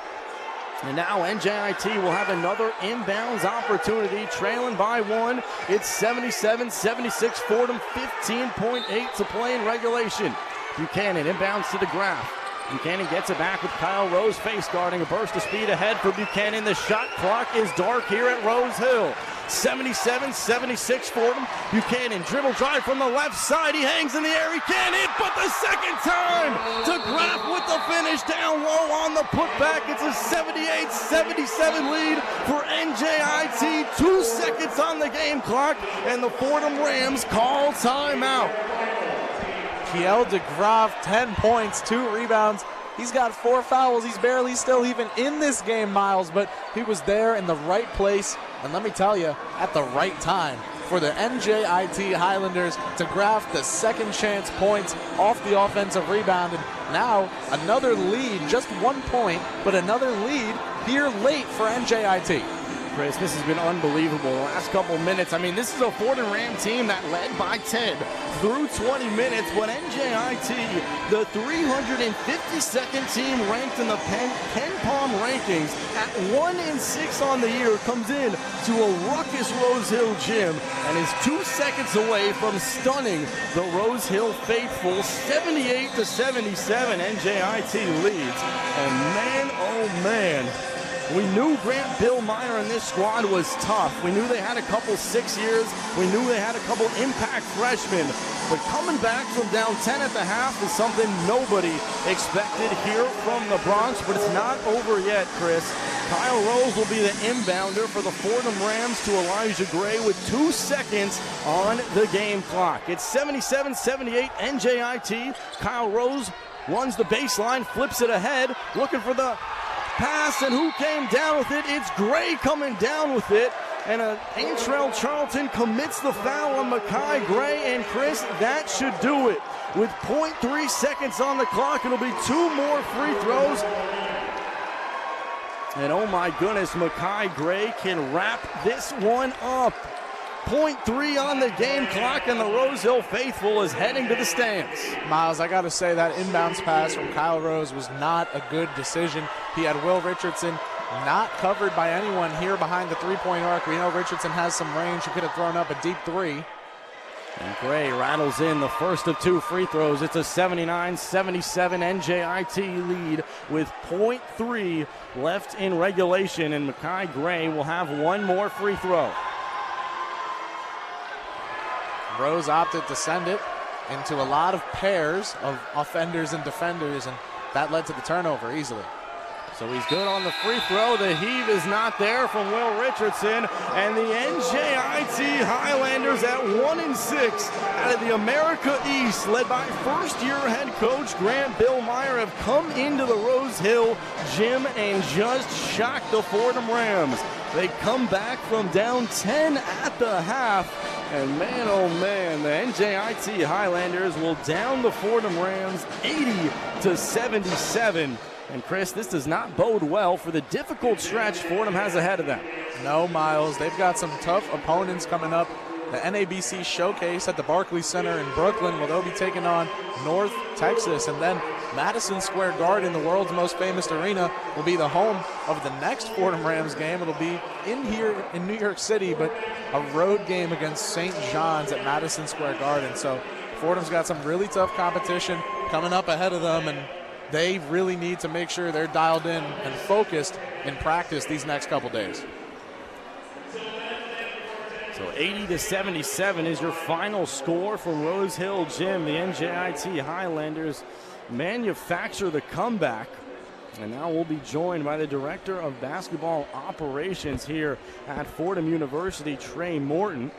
And now NJIT will have another inbounds opportunity, trailing by 1. It's 77-76 Fordham, 15.8 to play in regulation. Buchanan inbounds to the graph. Buchanan gets it back with Kyle Rose face guarding, a burst of speed ahead for Buchanan. The shot clock is dark here at Rose Hill. 77-76 Fordham. Buchanan dribble drive from the left side. He hangs in the air. He can't hit, but the second time to Graff with the finish down low on the putback. It's a 78-77 lead for NJIT. 2 seconds on the game clock, and the Fordham Rams call timeout. Kiel DeGraaf, 10 points, 2 rebounds. He's got 4 fouls. He's barely still even in this game, Miles, but he was there in the right place, and let me tell you, at the right time for the NJIT Highlanders to graft the second chance points off the offensive rebound. And now another lead, just 1 point, but another lead here late for NJIT. Kris, this has been unbelievable the last couple minutes. I mean, this is a Fordham Ram team that led by 10 through 20 minutes, but NJIT, the 352nd team ranked in the KenPom rankings at 1-6 on the year, comes in to a ruckus Rose Hill gym and is 2 seconds away from stunning the Rose Hill faithful. 78-77, NJIT leads. And man, oh man, We knew Grant Bill Meyer and this squad was tough. We knew they had a couple 6 years. We knew they had a couple impact freshmen. But coming back from down 10 at the half is something nobody expected here from the Bronx. But it's not over yet, Kris. Kyle Rose will be the inbounder for the Fordham Rams to Elijah Gray with 2 seconds on the game clock. It's 77-78 NJIT. Kyle Rose runs the baseline, flips it ahead, looking for the pass, and who came down with it? It's Gray coming down with it. And Aintrell Charlton commits the foul on Makai Gray, and Kris, that should do it. With 0.3 seconds on the clock, it'll be 2 more free throws. And oh my goodness, Makai Gray can wrap this one up. 0.3 on the game clock, and the Rose Hill faithful is heading to the stands. Miles, I got to say that inbounds pass from Kyle Rose was not a good decision. He had Will Richardson not covered by anyone here behind the three-point arc. We know Richardson has some range. He could have thrown up a deep 3. And Gray rattles in the first of 2 free throws. It's a 79-77 NJIT lead with 0.3 left in regulation, and Makai Gray will have 1 more free throw. Rose opted to send it into a lot of pairs of offenders and defenders, and that led to the turnover easily. So he's good on the free throw. The heave is not there from Will Richardson, and the NJIT Highlanders at 1-6 out of the America East, led by first-year head coach Grant Bill Meyer, have come into the Rose Hill Gym and just shocked the Fordham Rams. They come back from down 10 at the half, and man, oh man, the NJIT Highlanders will down the Fordham Rams 80-77. And Kris, this does not bode well for the difficult stretch Fordham has ahead of them. No, Miles. They've got some tough opponents coming up. The NABC Showcase at the Barclays Center in Brooklyn, where they'll be taking on North Texas. And then Madison Square Garden, the world's most famous arena, will be the home of the next Fordham Rams game. It'll be in here in New York City, but a road game against St. John's at Madison Square Garden. So Fordham's got some really tough competition coming up ahead of them, and they really need to make sure they're dialed in and focused in practice these next couple days. So 80-77 is your final score for Rose Hill Gym. The NJIT Highlanders manufacture the comeback. And now we'll be joined by the Director of Basketball Operations here at Fordham University, Trey Morton.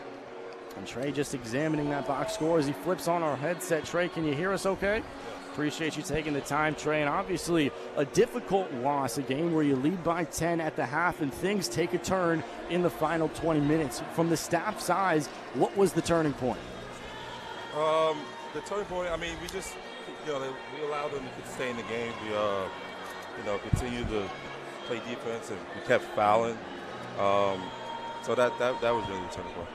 And Trey just examining that box score as he flips on our headset. Trey, can you hear us okay? Appreciate you taking the time, Trey. And obviously a difficult loss, a game where you lead by 10 at the half and things take a turn in the final 20 minutes. From the staff size, what was the turning point? The turning point, I mean, we just, we allowed them to stay in the game. We, continued to play defense, and we kept fouling. So that was really the turning point.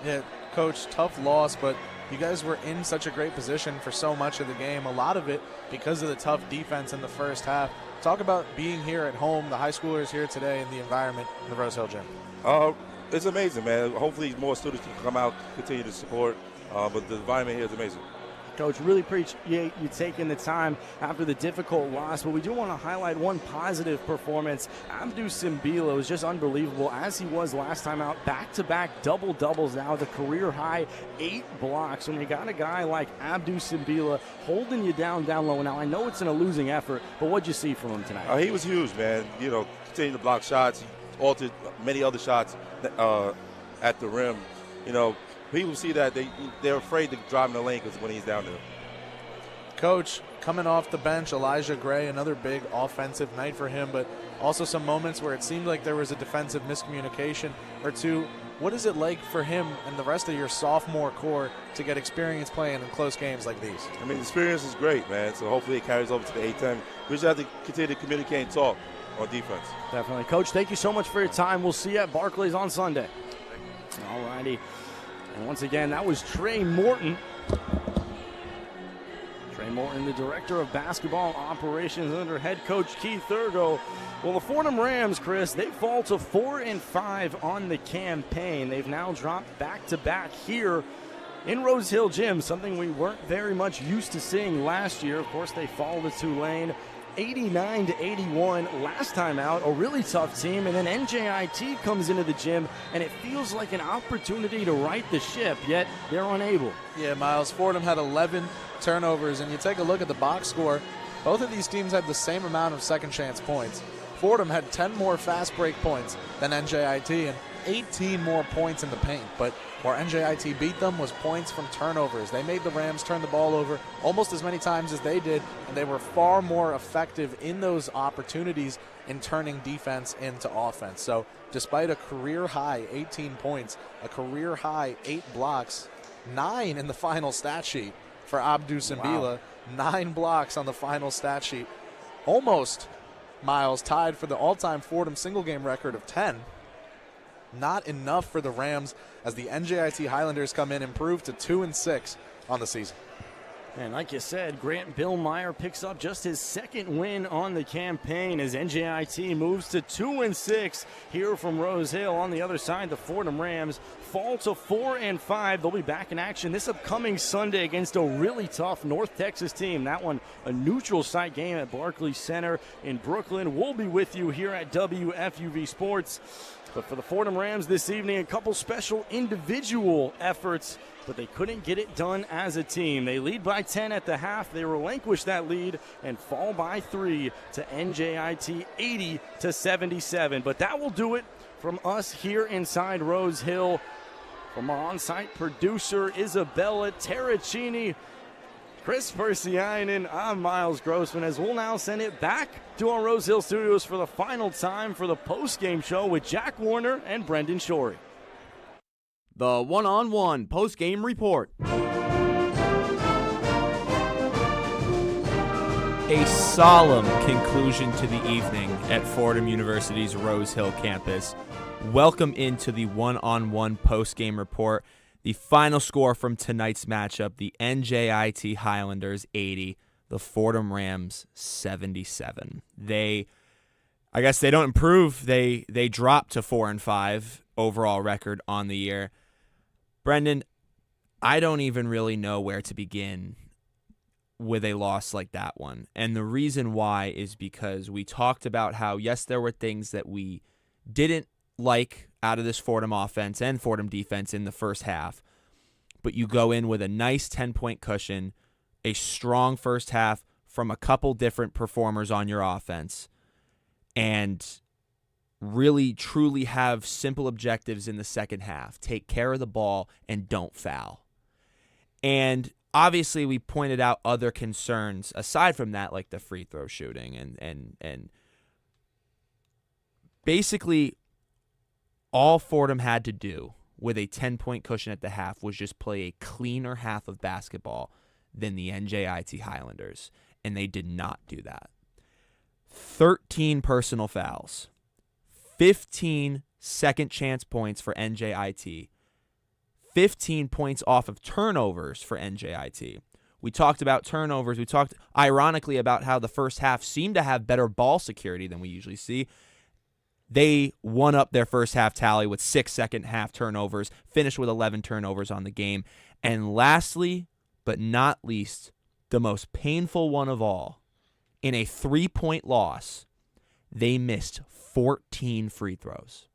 Yeah, Coach, tough loss, but you guys were in such a great position for so much of the game, a lot of it because of the tough defense in the first half. Talk about being here at home, the high schoolers here today, and the environment in the Rose Hill Gym. It's amazing, man. Hopefully more students can come out, continue to support, but the environment here is amazing. Coach, really appreciate you taking the time after the difficult loss, but we do want to highlight one positive performance. Abdou Simbila was just unbelievable, as he was last time out. Back-to-back double-doubles now, the career-high 8 blocks. When you got a guy like Abdou Simbila holding you down low. Now, I know it's in a losing effort, but what'd you see from him tonight? He was huge, man. Continue to block shots. He altered many other shots at the rim. People see that they're afraid to drive in the lane because when he's down there. Coach, coming off the bench, Elijah Gray, another big offensive night for him, but also some moments where it seemed like there was a defensive miscommunication or two. What is it like for him and the rest of your sophomore core to get experience playing in close games like these? I mean, the experience is great, man, so hopefully it carries over to the A-10. We just have to continue to communicate and talk on defense. Definitely. Coach, thank you so much for your time. We'll see you at Barclays on Sunday. All righty. And once again, that was Trey Morton. Trey Morton, the Director of Basketball Operations under head coach Keith Thurgo. Well, the Fordham Rams, Kris, they fall to 4-5 on the campaign. They've now dropped back-to-back here in Rose Hill Gym, something we weren't very much used to seeing last year. Of course, they fall to Tulane 89-81 last time out, a really tough team, and then NJIT comes into the gym, and it feels like an opportunity to right the ship, yet they're unable. Yeah, Miles, Fordham had 11 turnovers, and you take a look at the box score, both of these teams had the same amount of second chance points. Fordham had 10 more fast break points than NJIT, and 18 more points in the paint, but where NJIT beat them was points from turnovers. They made the Rams turn the ball over almost as many times as they did, and they were far more effective in those opportunities in turning defense into offense. So despite a career-high 18 points, a career-high 8 blocks, 9 in the final stat sheet for Abdou Simbila, 9 blocks on the final stat sheet, almost, Miles, tied for the all-time Fordham single-game record of 10. Not enough for the Rams as the NJIT Highlanders come in improved to 2-6 on the season. And like you said, Grant Billmeyer picks up just his second win on the campaign as NJIT moves to 2-6 here from Rose Hill. On the other side, the Fordham Rams fall to 4-5. They'll be back in action this upcoming Sunday against a really tough North Texas team. That one, a neutral site game at Barclays Center in Brooklyn. We'll be with you here at WFUV Sports. But for the Fordham Rams this evening, a couple special individual efforts, but they couldn't get it done as a team. They lead by 10 at the half. They relinquish that lead and fall by 3 to NJIT 80-77. But that will do it from us here inside Rose Hill. From our on-site producer, Isabella Terracini, Kris Pursiainen, I'm Miles Grossman, as we'll now send it back to our Rose Hill studios for the final time for the post-game show with Jack Warner and Brendan Shorey. The one-on-one post-game report. A solemn conclusion to the evening at Fordham University's Rose Hill campus. Welcome into the one-on-one post-game report. The final score from tonight's matchup, the NJIT Highlanders 80, the Fordham Rams 77. I guess they don't improve. They drop to 4-5 overall record on the year. Brendan, I don't even really know where to begin with a loss like that one. And the reason why is because we talked about how, yes, there were things that we didn't like out of this Fordham offense and Fordham defense in the first half, but you go in with a nice 10-point cushion, a strong first half from a couple different performers on your offense, and really truly have simple objectives in the second half. Take care of the ball and don't foul. And obviously we pointed out other concerns aside from that, like the free throw shooting and basically all Fordham had to do with a 10-point cushion at the half was just play a cleaner half of basketball than the NJIT Highlanders, and they did not do that. 13 personal fouls, 15 second chance points for NJIT, 15 points off of turnovers for NJIT. We talked about turnovers. We talked ironically about how the first half seemed to have better ball security than we usually see. They won up their first half tally with 6 second half turnovers, finished with 11 turnovers on the game. And lastly, but not least, the most painful one of all, in a 3-point loss, they missed 14 free throws.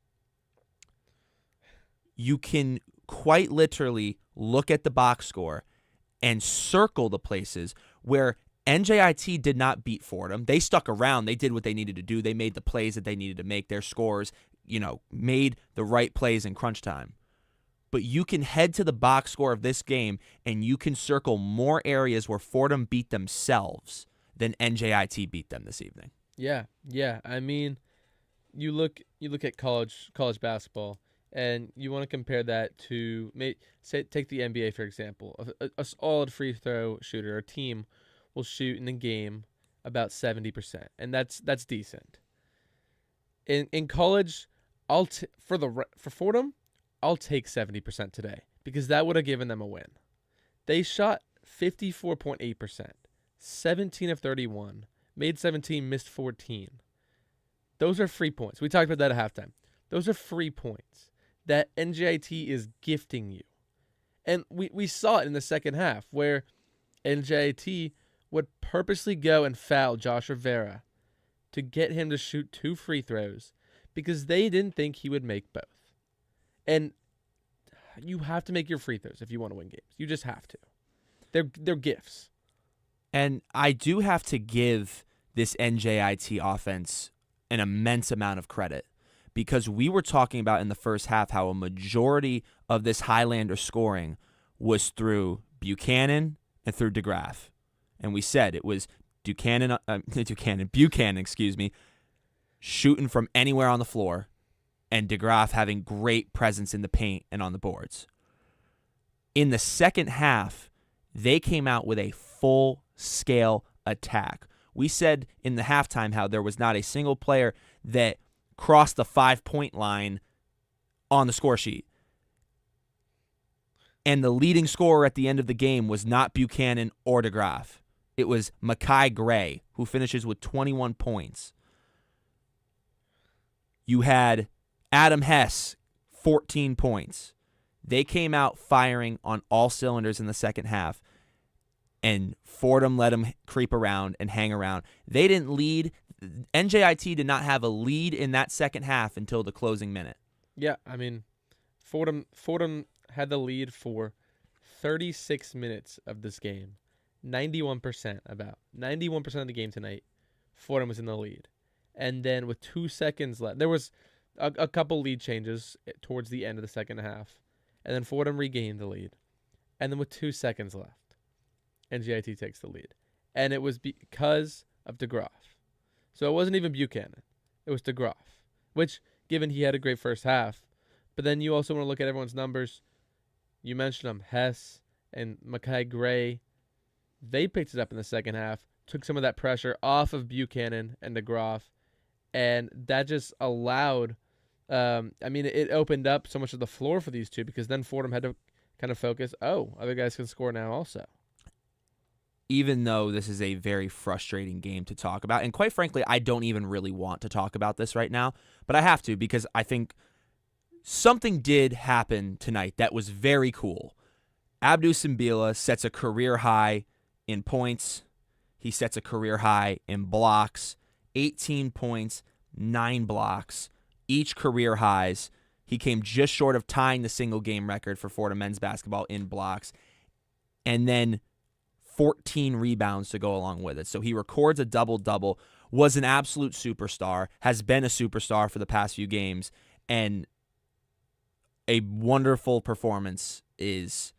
You can quite literally look at the box score and circle the places where NJIT did not beat Fordham. They stuck around. They did what they needed to do. They made the plays that they needed to make. Their scores, made the right plays in crunch time. But you can head to the box score of this game and you can circle more areas where Fordham beat themselves than NJIT beat them this evening. Yeah. I mean, you look at college basketball, and you want to compare that to, take the NBA for example. A solid free throw shooter, a team will shoot in a game about 70%, and that's decent. In college, for Fordham, I'll take 70% today because that would have given them a win. They shot 54.8%, 17 of 31, made 17, missed 14. Those are free points. We talked about that at halftime. Those are free points that NJIT is gifting you. And we saw it in the second half where NJIT would purposely go and foul Josh Rivera to get him to shoot 2 free throws because they didn't think he would make both. And you have to make your free throws if you want to win games. You just have to. They're gifts. And I do have to give this NJIT offense an immense amount of credit because we were talking about in the first half how a majority of this Highlander scoring was through Buchanan and through DeGraff. And we said it was Buchanan, shooting from anywhere on the floor, and DeGraff having great presence in the paint and on the boards. In the second half, they came out with a full-scale attack. We said in the halftime how there was not a single player that crossed the 5-point line on the score sheet. And the leading scorer at the end of the game was not Buchanan or DeGraff. It was Makai Gray, who finishes with 21 points. You had Adam Hess, 14 points. They came out firing on all cylinders in the second half, and Fordham let them creep around and hang around. They didn't lead. NJIT did not have a lead in that second half until the closing minute. Yeah, I mean, Fordham had the lead for 36 minutes of this game. 91% of the game tonight, Fordham was in the lead. And then with 2 seconds left, there was a couple lead changes towards the end of the second half. And then Fordham regained the lead. And then with 2 seconds left, NJIT takes the lead. And it was because of DeGraff. So it wasn't even Buchanan. It was DeGraff, which, given he had a great first half. But then you also want to look at everyone's numbers. You mentioned them, Hess and Makai Gray. They picked it up in the second half, took some of that pressure off of Buchanan and DeGraff, and that just allowed, it opened up so much of the floor for these two because then Fordham had to kind of focus, other guys can score now also. Even though this is a very frustrating game to talk about, and quite frankly, I don't even really want to talk about this right now, but I have to because I think something did happen tonight that was very cool. Abdou Simbila sets a career high in points. He sets a career high in blocks. 18 points, 9 blocks, each career highs. He came just short of tying the single game record for Fordham men's basketball in blocks. And then 14 rebounds to go along with it. So he records a double-double, was an absolute superstar, has been a superstar for the past few games, and a wonderful performance is,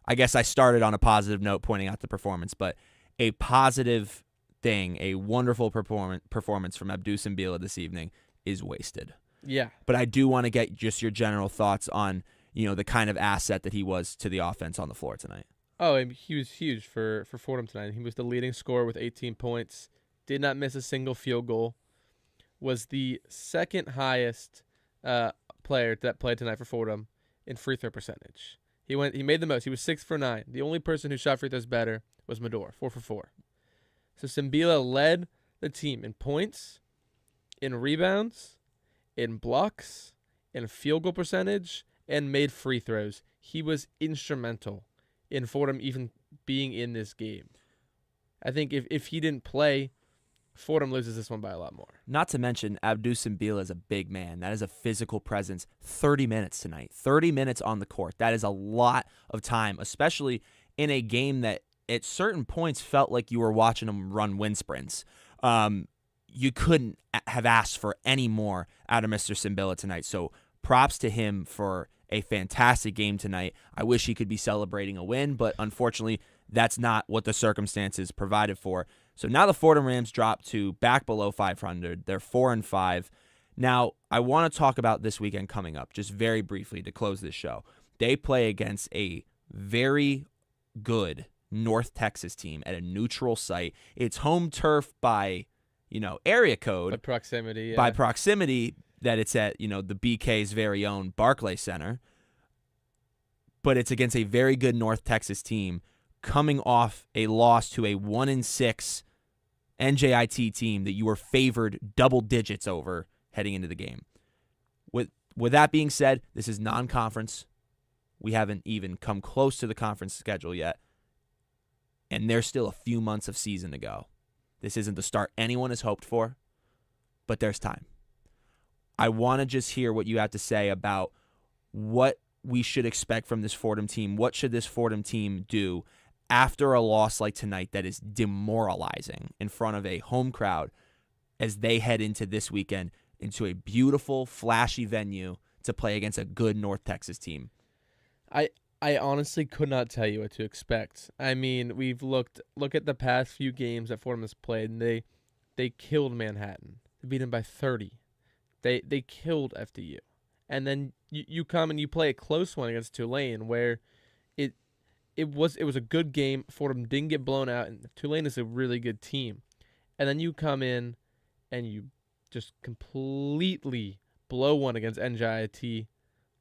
I guess I started on a positive note pointing out the performance, but a positive thing, a wonderful performance from Abdou Simbila this evening is wasted. Yeah. But I do want to get just your general thoughts on, the kind of asset that he was to the offense on the floor tonight. Oh, and he was huge for Fordham tonight. He was the leading scorer with 18 points, did not miss a single field goal, was the second highest player that played tonight for Fordham in free throw percentage. He made the most. He was 6 for 9. The only person who shot free throws better was Medor, 4 for 4. So Simbila led the team in points, in rebounds, in blocks, in field goal percentage, and made free throws. He was instrumental in Fordham even being in this game. I think if he didn't play, Fordham loses this one by a lot more. Not to mention, Abdou Simbila is a big man. That is a physical presence. 30 minutes tonight. 30 minutes on the court. That is a lot of time, especially in a game that at certain points felt like you were watching him run wind sprints. You couldn't have asked for any more out of Mr. Simbila tonight. So props to him for a fantastic game tonight. I wish he could be celebrating a win, but unfortunately, that's not what the circumstances provided for. So now the Fordham Rams drop to back below 500. They're 4-5. Now, I want to talk about this weekend coming up, just very briefly to close this show. They play against a very good North Texas team at a neutral site. It's home turf by, area code. By proximity, yeah. By proximity that it's at, the BK's very own Barclays Center. But it's against a very good North Texas team coming off a loss to a 1-6 NJIT team that you were favored double digits over heading into the game. With that being said, this is non-conference. We haven't even come close to the conference schedule yet. and there's still a few months of season to go. This isn't the start anyone has hoped for, but there's time. I want to just hear what you have to say about what we should expect from this Fordham team. What should this Fordham team do after a loss like tonight that is demoralizing in front of a home crowd as they head into this weekend into a beautiful, flashy venue to play against a good North Texas team? I honestly could not tell you what to expect. I mean, look at the past few games that Fordham has played, and they killed Manhattan. They beat them by 30. They killed FDU. And then you come and you play a close one against Tulane where it was a good game. Fordham didn't get blown out, and Tulane is a really good team. And then you come in and you just completely blow one against NJIT,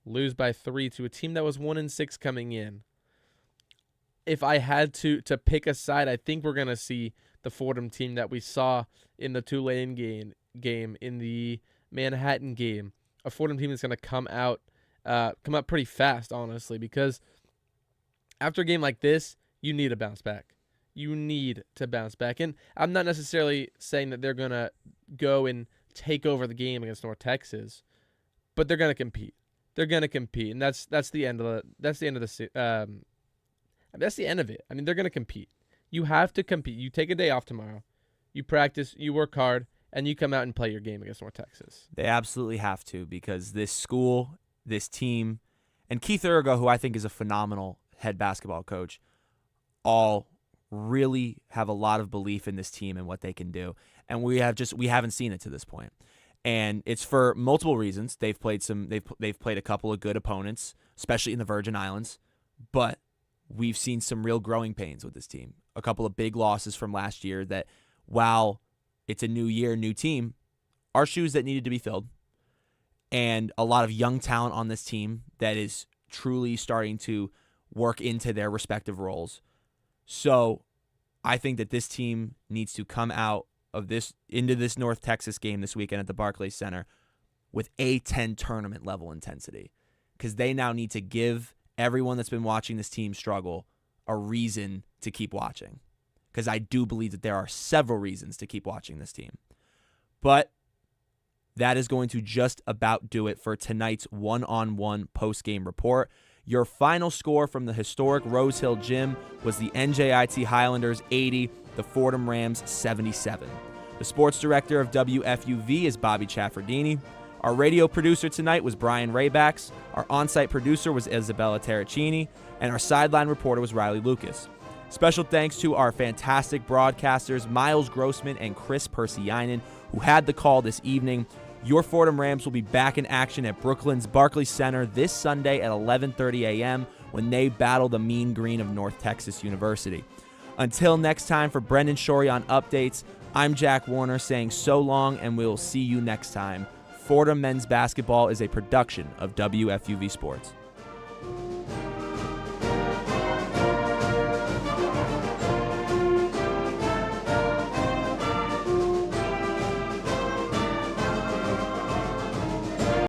lose by 3 to a team that was 1-6 coming in. If I had to pick a side, I think we're going to see the Fordham team that we saw in the Tulane game, in the Manhattan game. A Fordham team that's going to come out pretty fast, honestly, because after a game like this, you need to bounce back. You need to bounce back. And I'm not necessarily saying that they're going to go and take over the game against North Texas, but they're going to compete. They're going to compete, and that's the end of that's the end of it. I mean, they're going to compete. You have to compete. You take a day off tomorrow. You practice, you work hard, and you come out and play your game against North Texas. They absolutely have to, because this school, this team, and Keith Urgo, who I think is a phenomenal head basketball coach, all really have a lot of belief in this team and what they can do. And we haven't seen it to this point. And it's for multiple reasons. They've played a couple of good opponents, especially in the Virgin Islands, but we've seen some real growing pains with this team. A couple of big losses from last year that, while it's a new year, new team, are shoes that needed to be filled. And a lot of young talent on this team that is truly starting to work into their respective roles. So I think that this team needs to come out of this into this North Texas game this weekend at the Barclays Center with A10 tournament level intensity, because they now need to give everyone that's been watching this team struggle a reason to keep watching, because I do believe that there are several reasons to keep watching this team. But that is going to just about do it for tonight's one-on-one post-game report. Your final score from the historic Rose Hill Gym was the NJIT Highlanders 80, the Fordham Rams 77. The sports director of WFUV is Bobby Chaffardini. Our radio producer tonight was Brian Raybacks. Our on-site producer was Isabella Terracini. And our sideline reporter was Riley Lucas. Special thanks to our fantastic broadcasters, Miles Grossman and Kris Pursiainen, who had the call this evening. Your Fordham Rams will be back in action at Brooklyn's Barclays Center this Sunday at 11:30 a.m. when they battle the Mean Green of North Texas University. Until next time, for Brendan Shorey on Updates, I'm Jack Warner saying so long, and we'll see you next time. Fordham men's basketball is a production of WFUV Sports.